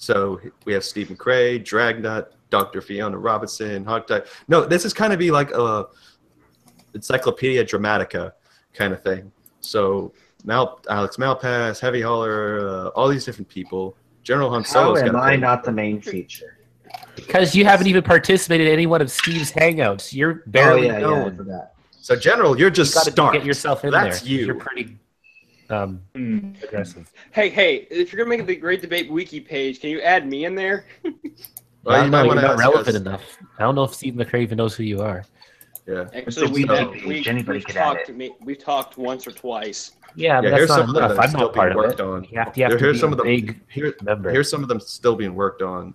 So we have Stephen Cray, Dragnut, Dr. Fiona Robinson, Hogtie. No, this is kind of be like a Encyclopedia Dramatica kind of thing. So Alex Malpass, Heavy Hauler, all these different people. General Han Solo's got. How am I not the main feature? Because you haven't even participated in any one of Steve's hangouts. You're barely known. For that. So General, you're just starved. Get yourself in That's there. You. You're pretty aggressive. Hey, if you're gonna make the Great Debate Wiki page, can you add me in there? Well, you might you're want to not relevant enough. I don't know if Steve McCrae even knows who you are. Yeah. Actually, we've talked once or twice. Yeah, but that's not enough. I'm not part of it. You have to be some of a big member. Here's some of them still being worked on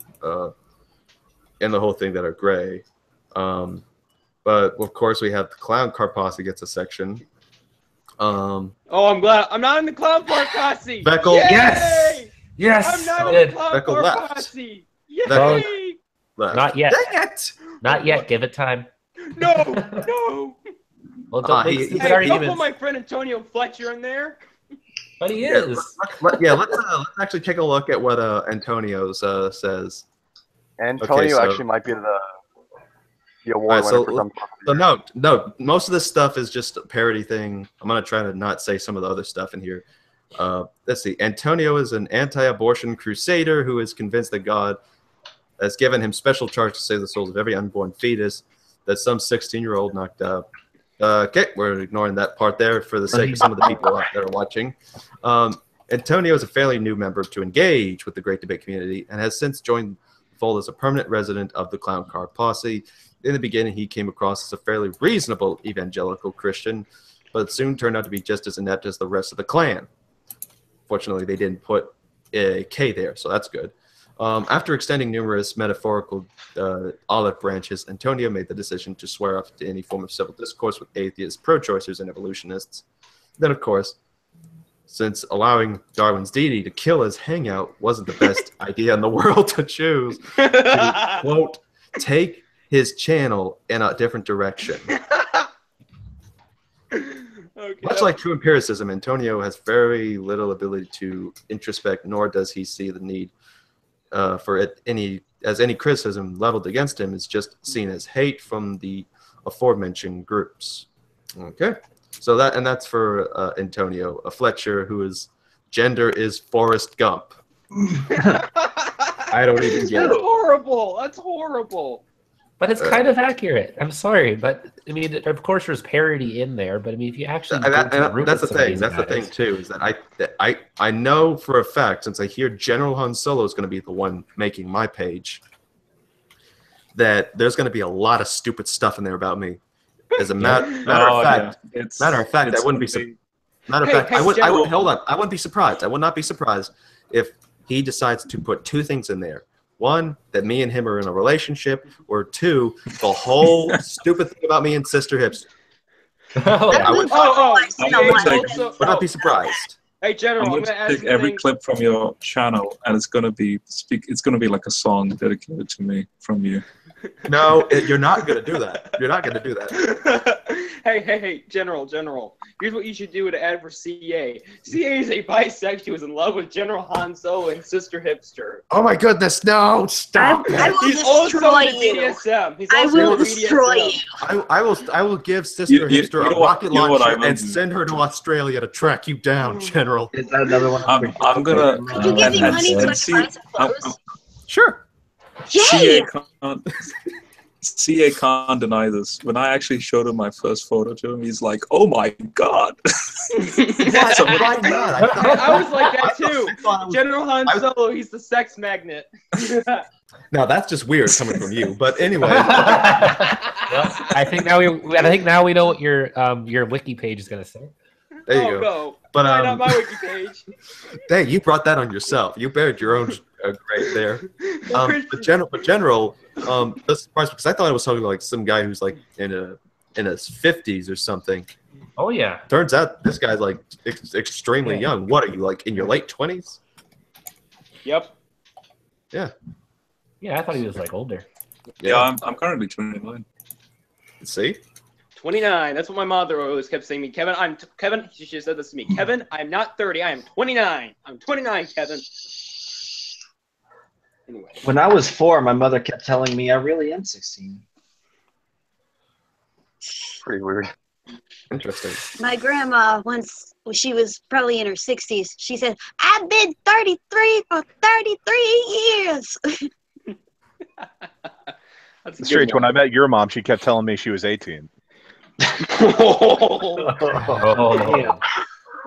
in the whole thing that are gray. But of course we have the Clown Car Posse gets a section. Oh, I'm glad I'm not in the Clown Car Posse. Beckel, yes, I'm not in the Clown Car Posse. Yay! Not yet. Dang it! Not yet. Give it time. No. Well, don't don't put my friend Antonio Fletcher in there. But he is. Let's actually take a look at what Antonio's says. Antonio actually might be the award winner for some. No, most of this stuff is just a parody thing. I'm gonna try to not say some of the other stuff in here. Let's see. Antonio is an anti-abortion crusader who is convinced that God has given him special charge to save the souls of every unborn fetus that some 16-year-old knocked up. Okay, we're ignoring that part there for the sake of some of the people that are watching. Antonio is a fairly new member to engage with the Great Debate community and has since joined the fold as a permanent resident of the Clown Car Posse. In the beginning, he came across as a fairly reasonable evangelical Christian, but soon turned out to be just as inept as the rest of the clan. Fortunately, they didn't put a K there, so that's good. After extending numerous metaphorical olive branches, Antonio made the decision to swear off to any form of civil discourse with atheists, pro-choicers, and evolutionists. Then, of course, since allowing Darwin's deity to kill his hangout wasn't the best idea in the world to choose, to, quote, take his channel in a different direction. Okay. Much like true empiricism, Antonio has very little ability to introspect, nor does he see the need for it any criticism leveled against him is just seen as hate from the aforementioned groups. Okay, so that's for Antonio, a Fletcher whose gender is Forrest Gump. I don't even get That's it. horrible. That's horrible. But it's kind of accurate. I'm sorry, but I mean, of course, there's parody in there. But I mean, if you actually that's the thing. That's the thing too. Is that I know for a fact, since I hear General Han Solo is going to be the one making my page, that there's going to be a lot of stupid stuff in there about me. As a matter of fact, I wouldn't be. Hold on. I wouldn't be surprised. I would not be surprised if he decides to put two things in there. One, that me and him are in a relationship, or two, the whole stupid thing about me and Sister Hipster. I would not be surprised. Hey, General, I'm going to take every clip from your channel, and it's going to be like a song dedicated to me from you. No, you're not going to do that. You're not going to do that. Hey, General. Here's what you should do to add for CA. CA is a bisexual who's in love with General Han Solo and Sister Hipster. Oh my goodness, no, stop. He's also in BDSM. I will destroy you. I will give Sister Hipster a rocket launcher and send her to Australia to track you down, General. Is that another one? I'm gonna. Could you give me money so I can buy some clothes? Sure. Yay! CA can't deny this. When I actually showed him my first photo to him, he's like, "Oh my god!" Why not? I was like that too. General Han Solo, he's the sex magnet. Now that's just weird coming from you, but anyway. Well, I think now we know what your wiki page is gonna say. There you go. No. But not my wiki page. Dang, you brought that on yourself. You buried your own grave there. But general, this surprised because I thought it was something like some guy who's like in his 50s or something. Oh yeah. Turns out this guy's like extremely young. What are you, like in your late 20s? Yep. Yeah. Yeah, I thought he was like older. Yeah, I'm currently 29. See? 29. That's what my mother always kept saying to me. Kevin, she just said this to me. Kevin, I'm not 30. I am 29. I'm 29, Kevin. Anyway. When I was 4, my mother kept telling me I really am 16. Pretty weird. Interesting. My grandma, once she was probably in her 60s, she said, I've been 33 for 33 years. That's strange. When I met your mom, she kept telling me she was 18.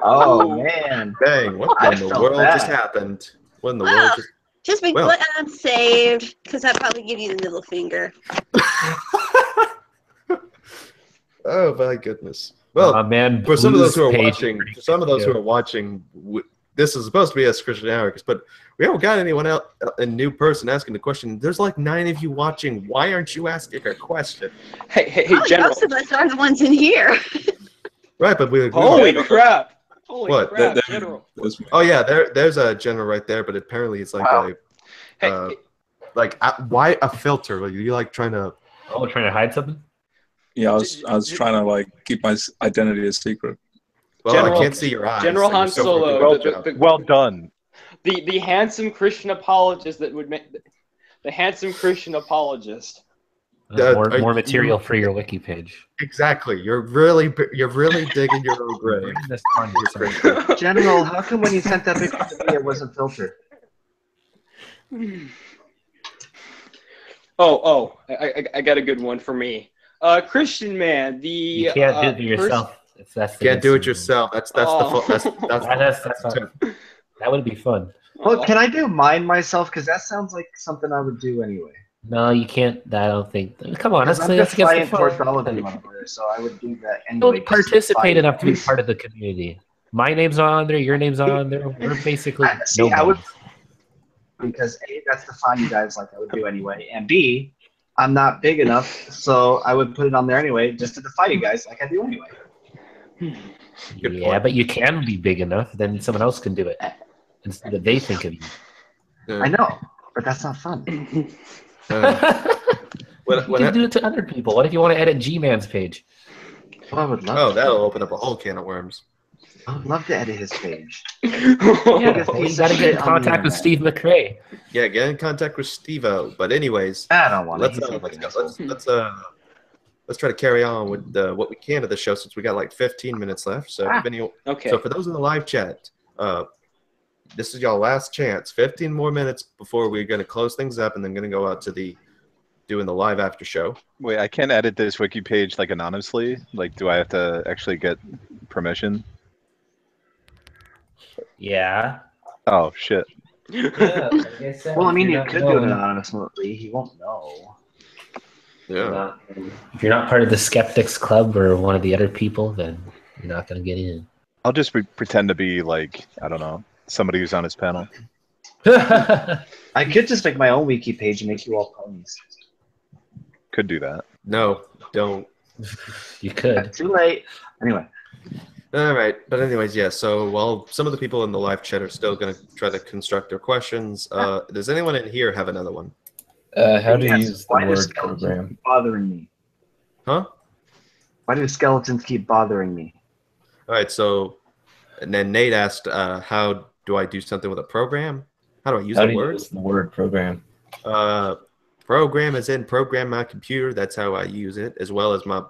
Oh man! Dang! What in the world just happened? What in the world just? Just be glad I'm saved, because I'd probably give you the middle finger. Oh my goodness! Well, man, for some of those who are watching, this is supposed to be as Christian Anarchist, but we haven't got anyone else, a new person asking the question. There's like 9 of you watching. Why aren't you asking a question? Hey, General. Most of us are the ones in here. Right, but Holy crap! What? Crap, General. Oh yeah, there's a general right there, but apparently it's like why a filter? Like, you like trying to? Oh, trying to hide something? Yeah, I was trying to like keep my identity a secret. Well, General, I can't see your eyes. General Han Solo. Well done. The handsome Christian apologist that would make the handsome Christian apologist. More material for your wiki page. Exactly. You're really digging your own grave. General, how come when you sent that picture to me, it wasn't filtered? I got a good one for me. Christian man, the You can't do it yourself. If that's the Can't do it Instagram. yourself. That's Oh. that's That's not, that would be fun. Well, can I do mine myself? Because that sounds like something I would do anyway. No, you can't. I don't think. Come on, Because that's I'm against the defiant towards fun. all of you on there, so I would do that You anyway. don't participate enough to be part of the community. My name's not on there. Your name's not on there. We're basically See, I would, nobodies. because A, that's the fun you guys like I would do anyway, and B, I'm not big enough, so I would put it on there anyway just to defy you guys like I do anyway. Yeah, but you can be big enough, then someone else can do it instead of they think of you. I know, but that's not fun. You can do it to other people. What if you want to edit G-Man's page? Well, I would love Oh, to. that'll open up a whole can of worms. I would love to edit his page. Yeah, well, you got to get in contact with Steve McRae. Yeah, get in contact with Steve-O. But anyways, I don't want let's to. let's try to carry on with what we can of the show since we got like 15 minutes left. So, okay. So for those in the live chat, this is your last chance. 15 more minutes before we're going to close things up, and then going to go out to doing the live after show. Wait, I can't edit this wiki page like anonymously. Like, do I have to actually get permission? Yeah. Oh shit. Yeah, Well, I mean, you could do it anonymously. He won't know. Yeah. If you're not part of the Skeptics Club or one of the other people, then you're not going to get in. I'll just pretend to be like, I don't know, somebody who's on his panel. I could just make my own wiki page and make you all ponies. Could do that. No, don't. You could. Too late. Anyway. All right, but anyways, yeah. So while some of the people in the live chat are still going to try to construct their questions, does anyone in here have another one? How do you use the Why do word skeletons program? keep bothering me? Huh? Why do skeletons keep bothering me? All right, so and then Nate asked, how do I do something with a program? How do I use How the do you word? use the word program? Program as in program my computer. That's how I use it, as well as my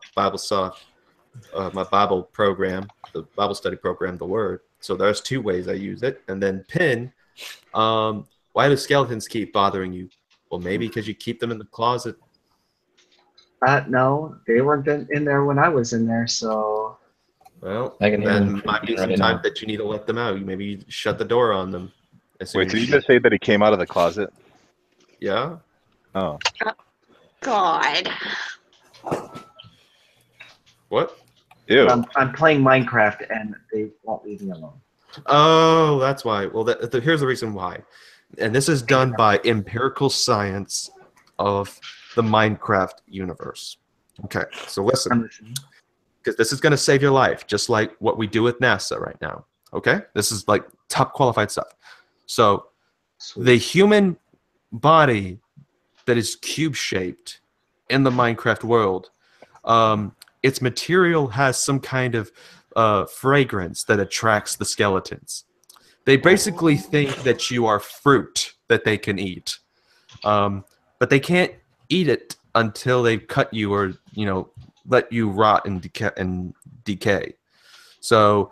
my Bible program, the Bible study program, the Word. So there's two ways I use it. And then pin. Why do skeletons keep bothering you? Well, maybe because you keep them in the closet. No, they weren't in there when I was in there, so. Well, I can hear them then might be creaking some right time now. that you need to let them out. You maybe shut the door on them. Wait, did you just say that he came out of the closet? Yeah. Oh. God. What? Ew. I'm playing Minecraft and they won't leave me alone. Oh, that's why. Well, here's the reason why. And this is done by empirical science of the Minecraft universe. Okay, so listen. Because this is going to save your life, just like what we do with NASA right now. Okay? This is like top qualified stuff. So the human body that is cube-shaped in the Minecraft world, its material has some kind of fragrance that attracts the skeletons. They basically think that you are fruit that they can eat. But they can't eat it until they've cut you or, let you rot and decay. So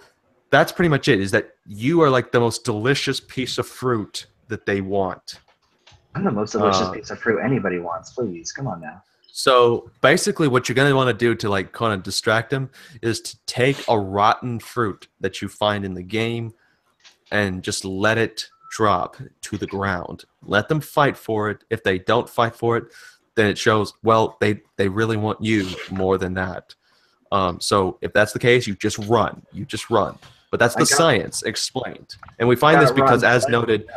that's pretty much it, is that you are like the most delicious piece of fruit that they want. I'm the most delicious piece of fruit anybody wants. Please, come on now. So basically what you're going to want to do to like kind of distract them is to take a rotten fruit that you find in the game and just let it drop to the ground. Let them fight for it. If they don't fight for it, then it shows, well, they really want you more than that. So if that's the case, you just run. But that's the science explained. And we find this because, as noted,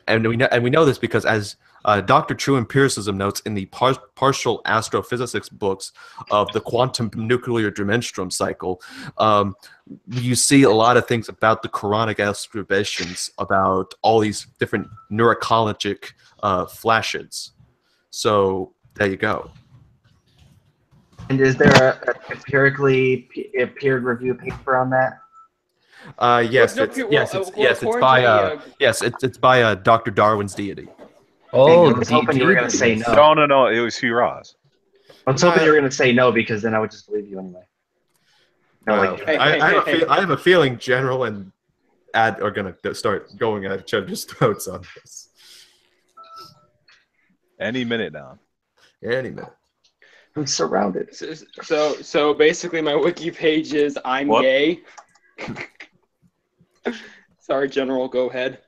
and we know this because, as Dr. True Empiricism notes in the partial astrophysics books of the quantum nuclear dimensionum cycle, you see a lot of things about the Quranic excavations, about all these different neurologic flashes. So there you go. And is there a empirically peer-reviewed paper on that? Yes, it's by Dr. Darwin's deity. Oh, I was hoping you were going to say no. No. It was Hugh Ross. I was hoping you were going to say no, because then I would just believe you anyway. I have a feeling General and Ad are going to start going at each other's throats on this. Any minute now. Any minute. I'm surrounded. So basically, my wiki page is I'm What? gay. Sorry, General. Go ahead.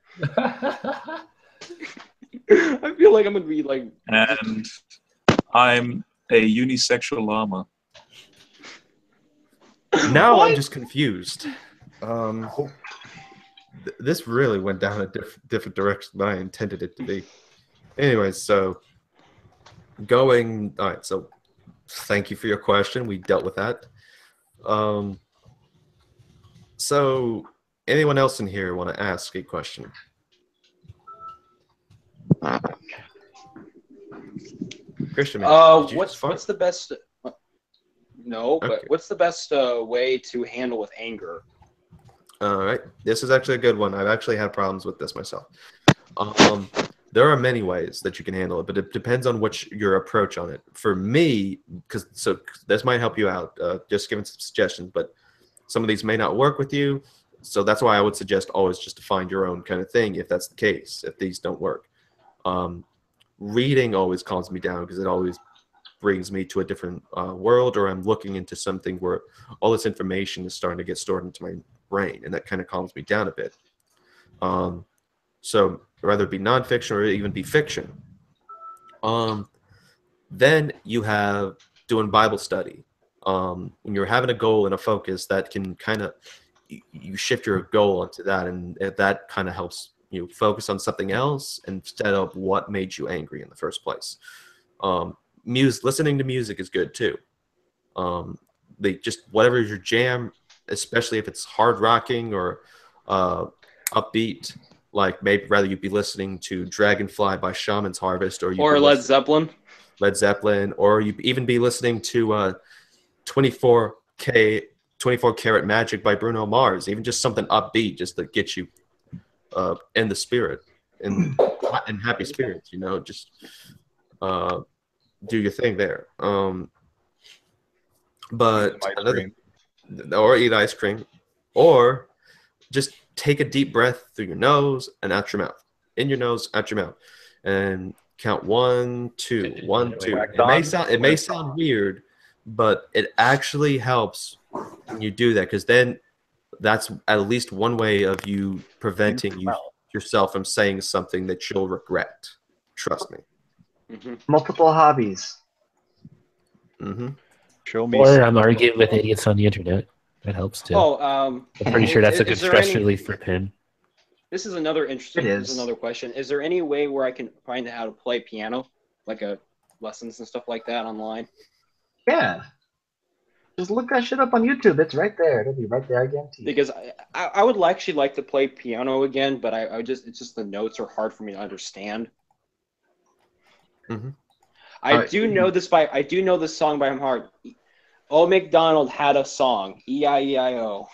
I feel like I'm gonna be like. And I'm a unisexual llama. Now What? I'm just confused. This really went down a different direction than I intended it to be. Anyways, so all right, so thank you for your question. We dealt with that. So anyone else in here want to ask a question? Christian, What's the best? No, but Okay. what's the best way to handle with anger? All right, this is actually a good one. I've actually had problems with this myself. There are many ways that you can handle it, but it depends on your approach on it. For me, because this might help you out, just giving some suggestions, but some of these may not work with you. So that's why I would suggest always just to find your own kind of thing if that's the case, if these don't work. Reading always calms me down because it always brings me to a different world, or I'm looking into something where all this information is starting to get stored into my brain, and that kind of calms me down a bit. So rather it be nonfiction or even be fiction. Then you have doing Bible study. When you're having a goal and a focus, that can kind of you shift your goal onto that, and that kind of helps you focus on something else instead of what made you angry in the first place. Listening to music is good too. Just whatever is your jam, especially if it's hard rocking or upbeat. Like maybe rather you'd be listening to Dragonfly by Shaman's Harvest, or Led Zeppelin. Led Zeppelin, or you even be listening to 24 Karat Magic by Bruno Mars. Even just something upbeat, just to get you in the spirit, in happy spirits. Just do your thing there. But or eat ice cream, or just take a deep breath through your nose and out your mouth. In your nose, out your mouth, and count 1, 2, 1, 2. It may sound weird, but it actually helps when you do that, because then that's at least one way of you preventing yourself from saying something that you'll regret. Trust me. Mm-hmm. Multiple hobbies. Mm-hmm. Show me. Or I'm arguing with idiots on the internet. That helps too. I'm pretty sure that's a good stress relief for Pin. This is another interesting. This is another question. Is there any way where I can find out how to play piano, like lessons and stuff like that online? Yeah. Just look that shit up on YouTube. It's right there. It'll be right there again. Because I would actually like to play piano again, but it's just the notes are hard for me to understand. Mm-hmm. I do know this song by heart. Old MacDonald had a song. E-I-E-I-O.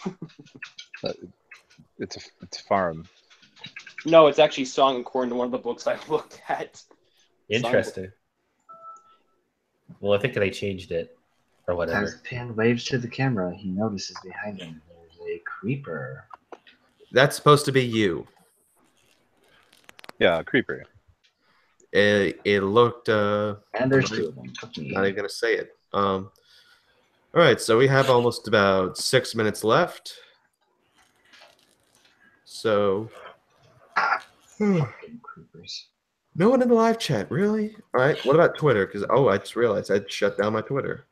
It's farm. No, it's actually song according to one of the books I looked at. Interesting. Well, I think they changed it or whatever. As Pin waves to the camera, he notices behind him there's a creeper. That's supposed to be you. Yeah, creeper. It looked. And there's two of them. Not even gonna say it. All right, so we have almost about 6 minutes left. So, creepers. No one in the live chat, really? All right, what about Twitter? Because I just realized I'd shut down my Twitter.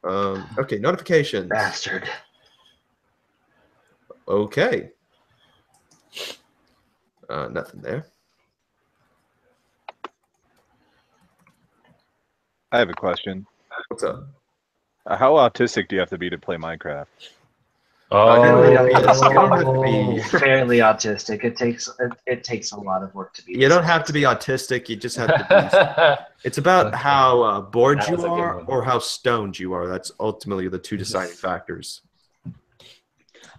Okay, notifications. Bastard. Okay. Nothing there. I have a question. What's up? How autistic do you have to be to play Minecraft? Fairly autistic. It takes a lot of work to be. You don't have to be autistic. You just have to be. It's about how bored you are or how stoned you are. That's ultimately the two deciding factors.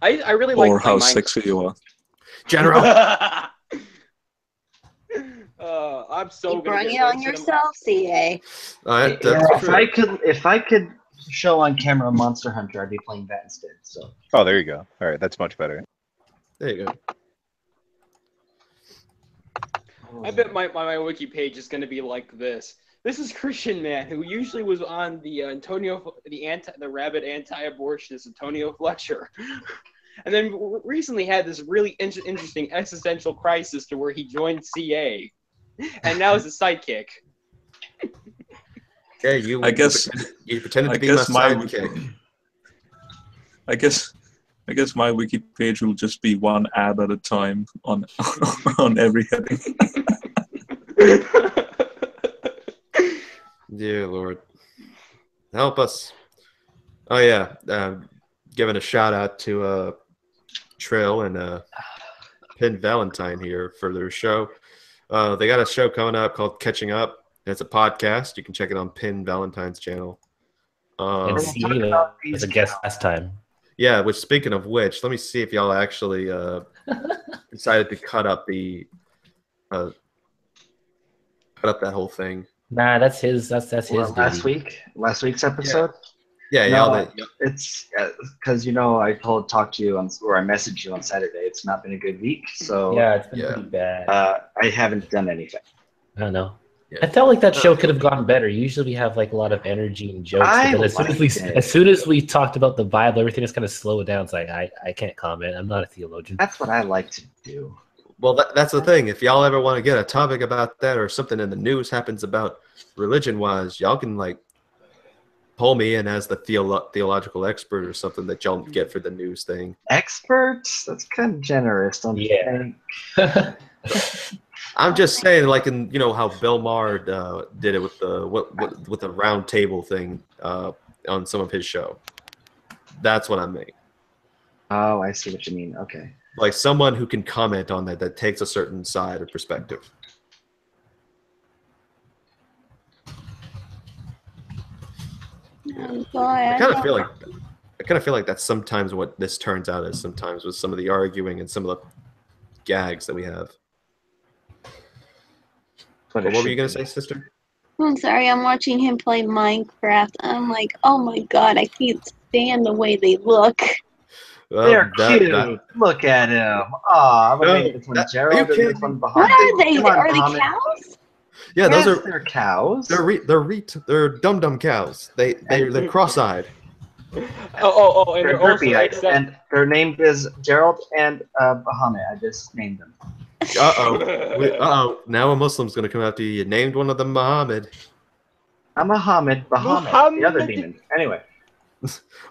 I really like. Or how sexy you are. General. I'm so. You bring it on yourself, CA. If I could show on camera Monster Hunter, I'd be playing that instead. So. Oh, there you go. All right, that's much better. There you go. I bet my wiki page is going to be like this. This is Christian man who usually was on the the rabid anti-abortionist Antonio Fletcher, and then recently had this really interesting existential crisis to where he joined CA, and now is a sidekick. Yeah, you pretended to be my sidekick. I guess my wiki page will just be one ad at a time on on every heading. Dear Lord, help us. Oh yeah, giving a shout out to Trill and Pin Valentine here for their show. They got a show coming up called Catching Up. It's a podcast. You can check it on Pin Valentine's channel. And CA was a guest last time. Yeah, which speaking of which, let me see if y'all actually decided to cut up the cut up that whole thing. Nah, that's his. That's his. Last week's episode. Yeah, no, it's because I talked to you or I messaged you on Saturday. It's not been a good week, so yeah, it's been pretty bad. I haven't done anything. I don't know. Yeah. I felt like that show could have gone better. Usually we have like a lot of energy and jokes, but then as soon as we talked about the Bible, everything is kind of slowed down. It's like I can't comment. I'm not a theologian. That's what I like to do. Well, that's the thing. If y'all ever want to get a topic about that or something in the news happens about religion-wise, y'all can like pull me in as the theological expert or something that y'all get for the news thing. Experts? That's kind of generous, don't you think? I'm just saying, like in how Bill Maher did it with the with the round table thing on some of his show. That's what I mean. Oh, I see what you mean. Okay. Like someone who can comment on that takes a certain side or perspective. I kind of feel like that's sometimes what this turns out as sometimes with some of the arguing and some of the gags that we have. What were you going to say, sister? I'm sorry, I'm watching him play Minecraft. I'm like, oh my god, I can't stand the way they look. They're cute. Look at him. I'm gonna make this one Gerald and this one behind. What are they? Are they cows? Yeah, those they're cows. They're dum-dum cows. They're cross-eyed. And they're burpy-eyed. And their name is Gerald and Bahamut. I just named them. Now a Muslim's gonna come after you. You named one of them Muhammad. I'm Bahamut, the other demon. Anyway.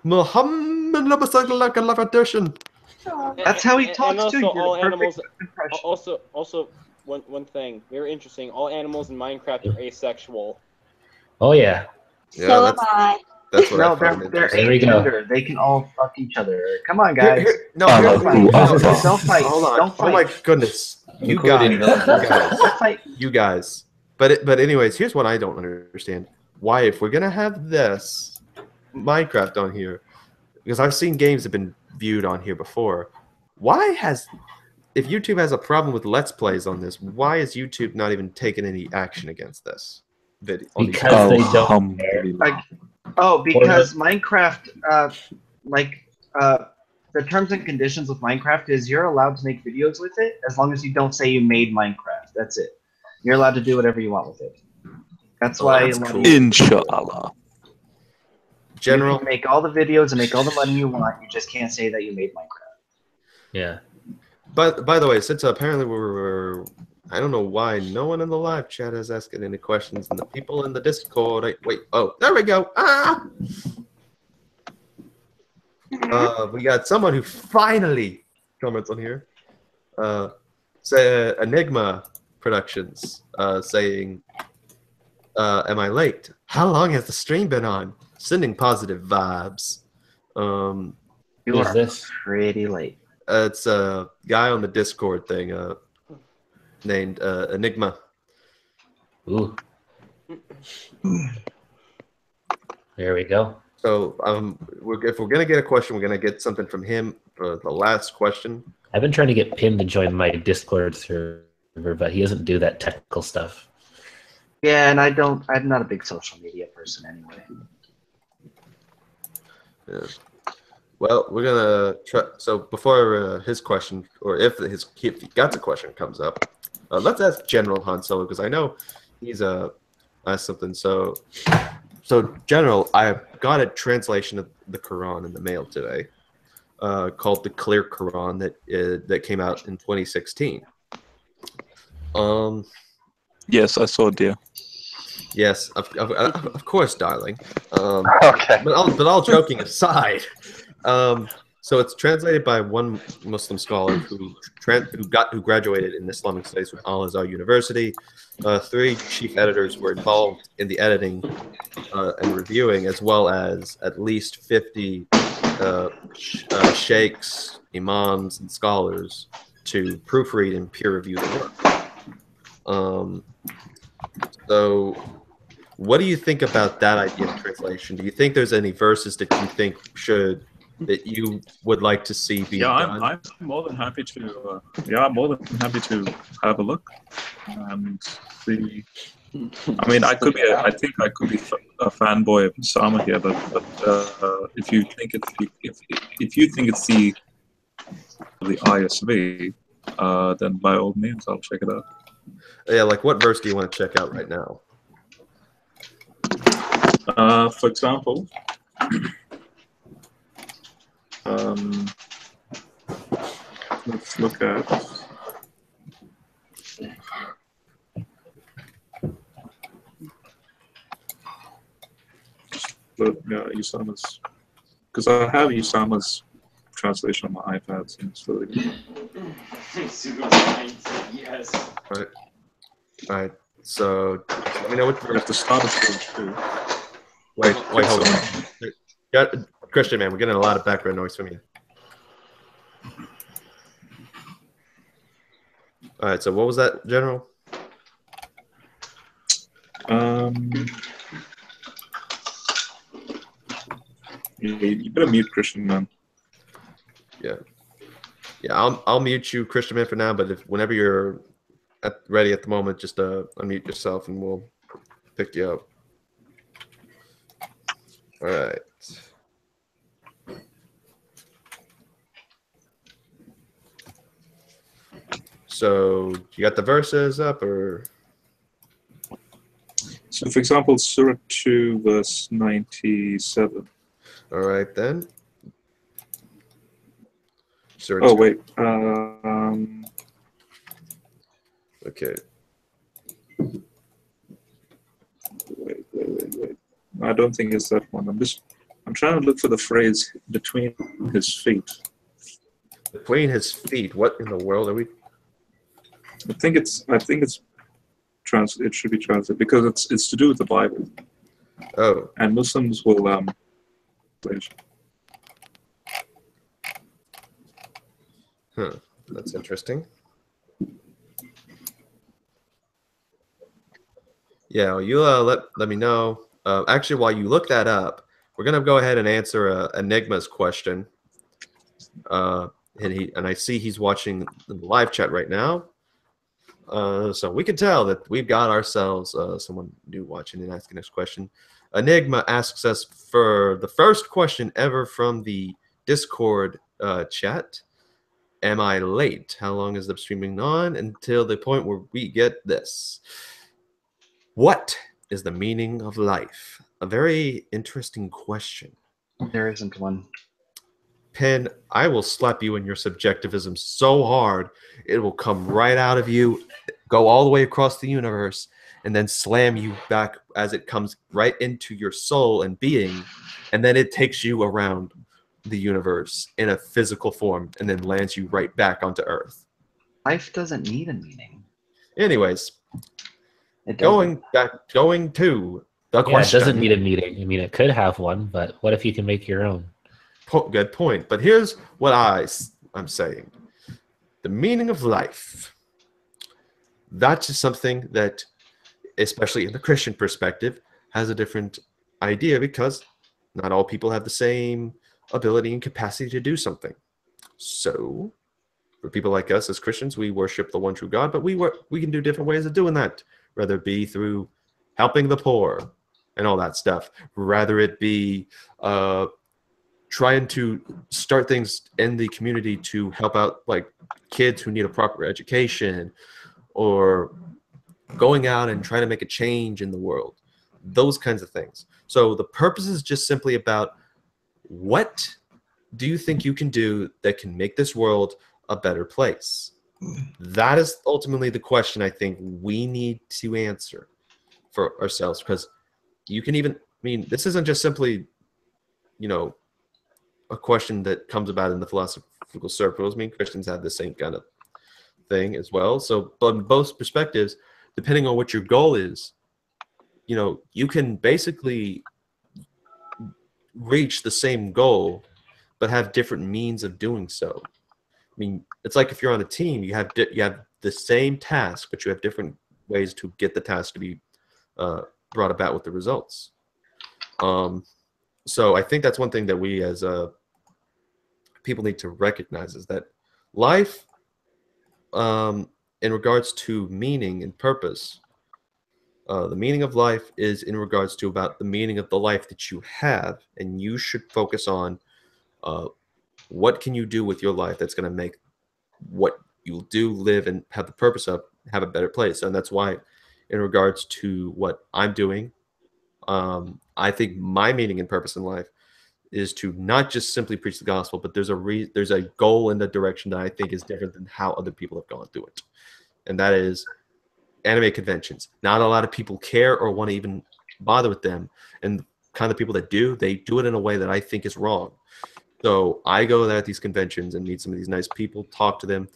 Muhammad. That's how he talks also, too. All animals. Also, one thing very interesting. All animals in Minecraft are asexual. Oh yeah. So am I. That's what no, they're agender. They can all fuck each other. Come on, guys. Don't fight. Hold on. Don't fight. Oh my goodness. You guys. But anyways, here's what I don't understand. Why, if we're gonna have this Minecraft on here, because I've seen games that have been viewed on here before, if YouTube has a problem with Let's Plays on this, why is YouTube not even taking any action against this video? Because they don't because Minecraft, the terms and conditions with Minecraft is you're allowed to make videos with it as long as you don't say you made Minecraft. That's it. You're allowed to do whatever you want with it. That's why. Cool. Inshallah. You can make all the videos and make all the money you want. You just can't say that you made Minecraft. Yeah. But by the way, since apparently I don't know why no one in the live chat is asking any questions, and the people in the Discord. There we go. We got someone who finally comments on here. Say Enigma Productions saying, "Am I late? How long has the stream been on? Sending positive vibes." You are pretty late. It's a guy on the Discord thing named Enigma. Ooh. There we go. So if we're gonna get a question, we're gonna get something from him for the last question. I've been trying to get Pim to join my Discord server, but he doesn't do that technical stuff. Yeah, and I'm not a big social media person anyway. Yeah. Well, we're gonna try. So before his question, or if he got the question comes up, Let's ask General Han Solo because I know he's asked something. So General, I got a translation of the Quran in the mail today, called the Clear Quran that came out in 2016. Yes, I saw it, dear. Yes, of course, darling. Okay. But all joking aside, so it's translated by one Muslim scholar who graduated in Islamic studies from Al Azhar University. 3 chief editors were involved in the editing and reviewing, as well as at least 50 sheikhs, imams, and scholars to proofread and peer review the work. So, what do you think about that idea of translation? Do you think there's any verses that you think that you would like to see be done? I'm more than happy to. I'm more than happy to have a look and see. I mean, I think I could be a fanboy of Osama here, but if you think it's the ISV, then by all means, I'll check it out. Yeah, like what verse do you want to check out right now? For example, let's look at. But yeah, Usama's, because I have Usama's translation on my iPad, so it's really good. Yes. All right. So let me know what At the start of page 2. Wait, hold on. Christian, man, we're getting a lot of background noise from you. All right. So what was that, General? You better mute Christian, man. Yeah. I'll mute you, Christian, man, for now. But whenever you're ready at the moment, just unmute yourself, and we'll pick you up. All right. So you got the verses up, or? So, for example, Surah 2, verse 97. All right, then. Surah 2. Wait. Okay. Wait. I don't think it's that one. I'm trying to look for the phrase between his feet. Between his feet. What in the world are we? I think it should be translated because it's to do with the Bible. Oh. And Muslims will That's interesting. Yeah, well, you let me know. Actually, while you look that up, we're gonna go ahead and answer Enigma's question. And I see he's watching the live chat right now. So we can tell that we've got ourselves someone new watching and asking this question. Enigma asks us for the first question ever from the Discord chat. Am I late? How long is the streaming on? Until the point where we get this. What is the meaning of life? A very interesting question. There isn't one. Penn, I will slap you in your subjectivism so hard, it will come right out of you, go all the way across the universe, and then slam you back as it comes right into your soul and being, and then it takes you around the universe in a physical form and then lands you right back onto Earth. Life doesn't need a meaning. Anyways, going to the question. It doesn't need a meaning. I mean, it could have one, but what if you can make your own? Good point. But here's what I'm saying. The meaning of life. That's just something that, especially in the Christian perspective, has a different idea because not all people have the same ability and capacity to do something. So, for people like us as Christians, we worship the one true God, but we can do different ways of doing that, whether it be through helping the poor and all that stuff, rather it be trying to start things in the community to help out like kids who need a proper education, or going out and trying to make a change in the world, those kinds of things. So the purpose is just simply about, what do you think you can do that can make this world a better place? That is ultimately the question I think we need to answer for ourselves, because you can even, I mean, this isn't just simply, you know, a question that comes about in the philosophical circles. I mean, Christians have the same kind of thing as well. So, but in both perspectives, depending on what your goal is, you know, you can basically reach the same goal, but have different means of doing so. I mean, it's like if you're on a team, you have the same task, but you have different ways to get the task to be brought about with the results. So I think that's one thing that we as people need to recognize, is that life, in regards to meaning and purpose, the meaning of life is in regards to about the meaning of the life that you have, and you should focus on what can you do with your life that's going to make what you do, live, and have the purpose of, have a better place. And that's why, in regards to what I'm doing, I think my meaning and purpose in life is to not just simply preach the gospel, but there's a goal in the direction that I think is different than how other people have gone through it, and that is anime conventions. Not a lot of people care or want to even bother with them, and the kind of people that do, they do it in a way that I think is wrong. So I go there at these conventions and meet some of these nice people, talk to them,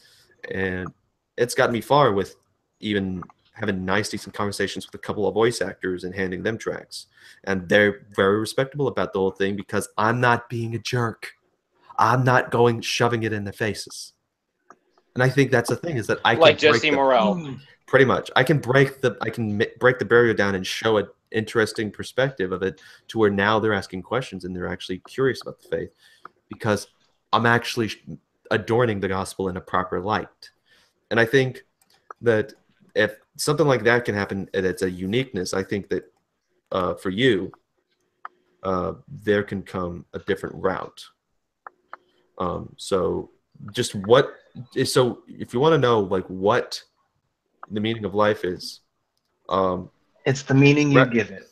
and it's gotten me far with even having nice, decent conversations with a couple of voice actors and handing them tracks. And they're very respectable about the whole thing, because I'm not being a jerk. I'm not going shoving it in their faces. And I think that's the thing, is that I can like Jesse Morrell. Pretty much, I can break the barrier down and show an interesting perspective of it, to where now they're asking questions and they're actually curious about the faith, because I'm actually adorning the gospel in a proper light. And I think that if something like that can happen, and it's a uniqueness, I think that for you, there can come a different route. So just what is, so if you want to know like what the meaning of life is, it's the meaning you give it.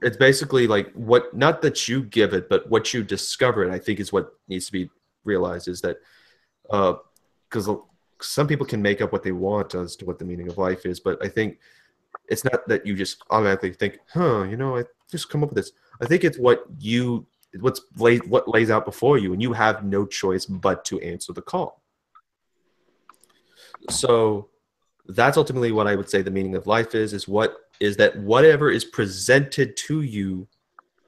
It's basically like what, not that you give it, but what you discover it, I think is what needs to be realized, is that because some people can make up what they want as to what the meaning of life is, but I think it's not that you just automatically think, you know, I just come up with this. I think it's what lays out before you, and you have no choice but to answer the call. So that's ultimately what I would say the meaning of life is that whatever is presented to you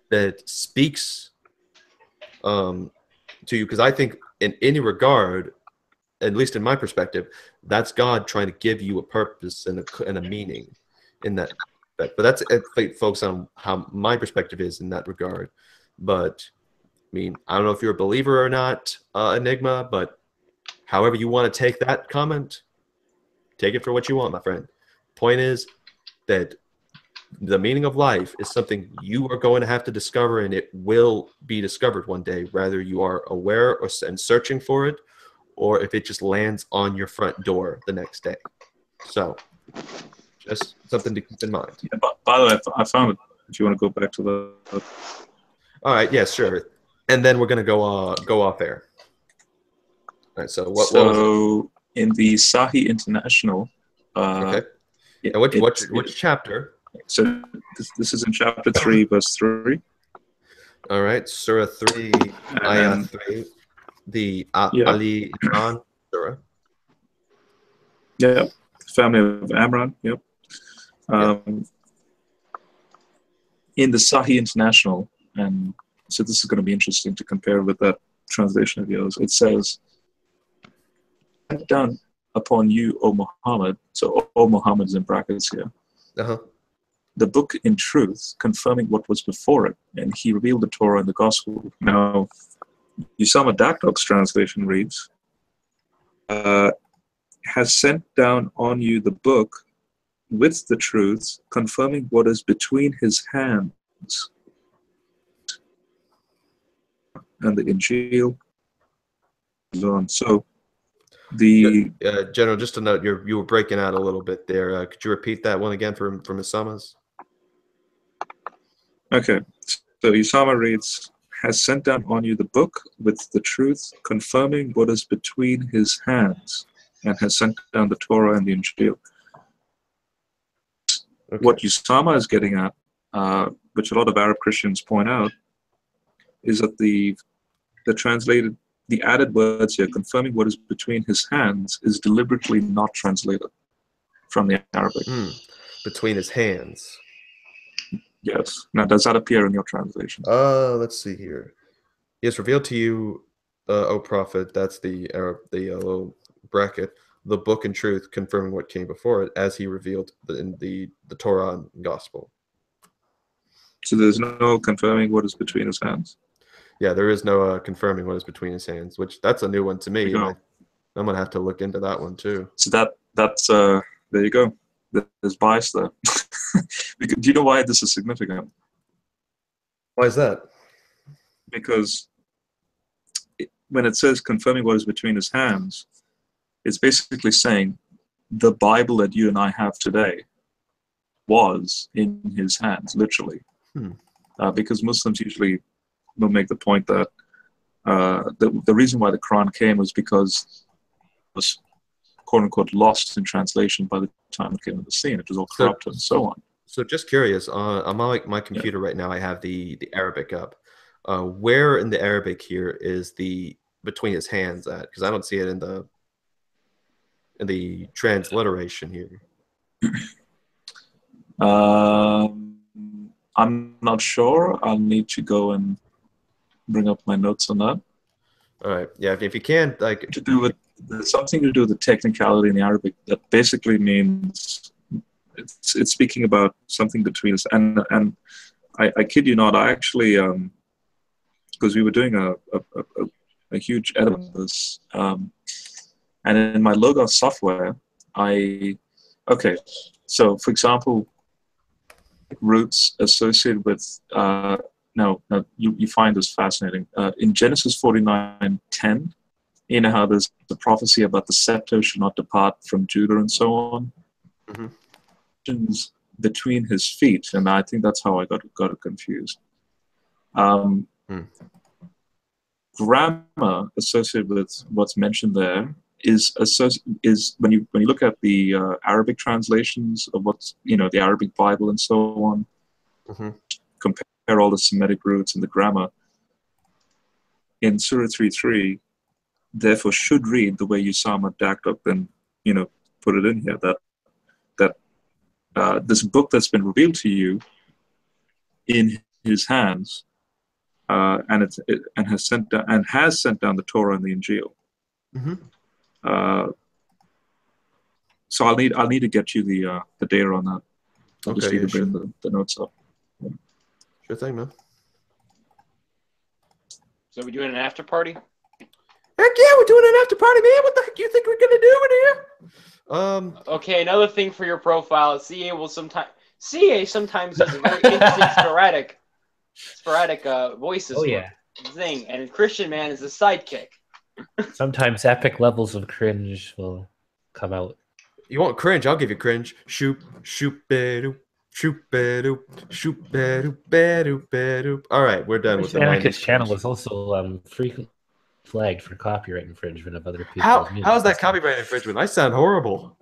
that speaks to you, because I think in any regard, at least in my perspective, that's God trying to give you a purpose and a meaning in that. But that's folks on how my perspective is in that regard. But I mean, I don't know if you're a believer or not, Enigma, but however you want to take that comment, take it for what you want, my friend. Point is that the meaning of life is something you are going to have to discover, and it will be discovered one day, whether you are aware and searching for it, or if it just lands on your front door the next day. So just something to keep in mind. Yeah, by the way, I found it, if you want to go back to the... All right, yeah, sure. And then we're going to go off air. All right, so what was it? In the Sahih International... okay. Yeah, which chapter? So this is in chapter 3, verse 3. All right, Surah 3, Ayah 3. The Ali Imran Surah. Yeah, family of Amran. Yep. In the Sahih International, and so this is going to be interesting to compare with that translation of yours. It says, "Down upon you, O Muhammad." So, O Muhammad is in brackets here. The book in truth, confirming what was before it, and he revealed the Torah and the Gospel. Now, Usama Dakdok's translation reads, has sent down on you the book with the truth, confirming what is between his hands, and the Injil is on. So The General, just to note, you were breaking out a little bit there. Could you repeat that one again for Isamas? Okay, so Isama reads, has sent down on you the book with the truth, confirming what is between his hands, and has sent down the Torah and the Injil. Okay. What Usama is getting at, which a lot of Arab Christians point out, is that the added words here, confirming what is between his hands, is deliberately not translated from the Arabic. Between his hands. Yes. Now, does that appear in your translation? Let's see here. He has revealed to you, O prophet, that's the Arab, the little bracket, the book and truth, confirming what came before it, as he revealed in the Torah and Gospel. So there's no confirming what is between his hands? Yeah, there is no confirming what is between his hands, which that's a new one to me. I'm going to have to look into that one too. So that's there you go. There's bias there. Do you know why this is significant? Why is that? Because when it says confirming what is between his hands, it's basically saying the Bible that you and I have today was in his hands, literally. Because Muslims usually will make the point that the reason why the Quran came was because it was quote-unquote lost in translation by the time it came to the scene. It was all corrupted and so on. So just curious, on my computer right now, I have the Arabic up. Where in the Arabic here is the between his hands at? Because I don't see it in the transliteration here. I'm not sure. I'll need to go and bring up my notes on that. All right. Yeah, if you can, like, to do with something to do with the technicality in the Arabic, that basically means it's speaking about something between us. And I kid you not, I actually because we were doing a huge edit on this, and in my Logos software, so for example, roots associated with now you find this fascinating. In Genesis 49:10, you know how there's the prophecy about the scepter should not depart from Judah and so on. Between his feet, and I think that's how I got it confused. Grammar associated with what's mentioned there is when you look at the Arabic translations of what's the Arabic Bible and so on, compare all the Semitic roots and the grammar in Surah 3:3, therefore should read the way Usama dacked up and put it in here, that this book that's been revealed to you in his hands, and has sent down the Torah and the Injil. So I'll need to get you the data on that. I'll just need to bring the notes up. Sure thing, man. So we doing an after party? Heck yeah, we're doing an after party, man. What the heck do you think we're gonna do in here? Okay, another thing for your profile. CA sometimes uses very interesting sporadic voices. Oh yeah. Thing, and Christian Man is a sidekick. Sometimes epic levels of cringe will come out. You want cringe? I'll give you cringe. Shoop, shoop, ba-doop, shoop, ba-doop, shoop, ba-doop, ba-doop, ba-doop. All right, we're done with the Anarchist channel was also frequently flagged for copyright infringement of other people's music. How's that copyright infringement? I sound horrible.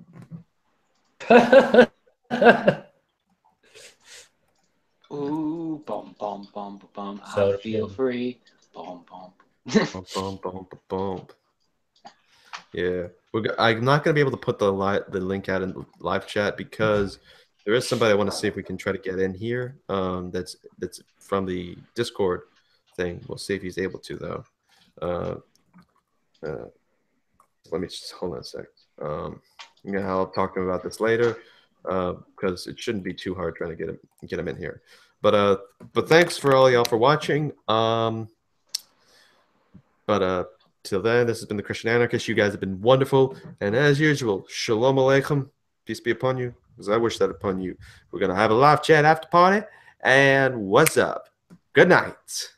Ooh, bum bum bum bum. So, I feel free. Bum bum. Bum, bum, bum, bum. Yeah, I'm not gonna be able to put the link out in the live chat because there is somebody I want to see if we can try to get in here. That's from the Discord thing. We'll see if he's able to though. Let me just hold on a sec. I'll talk to him about this later because it shouldn't be too hard trying to get him in here. But thanks for all y'all for watching. Till then, this has been the Christian Anarchist. You guys have been wonderful. And as usual, shalom aleichem. Peace be upon you, because I wish that upon you. We're going to have a live chat after party. And what's up? Good night.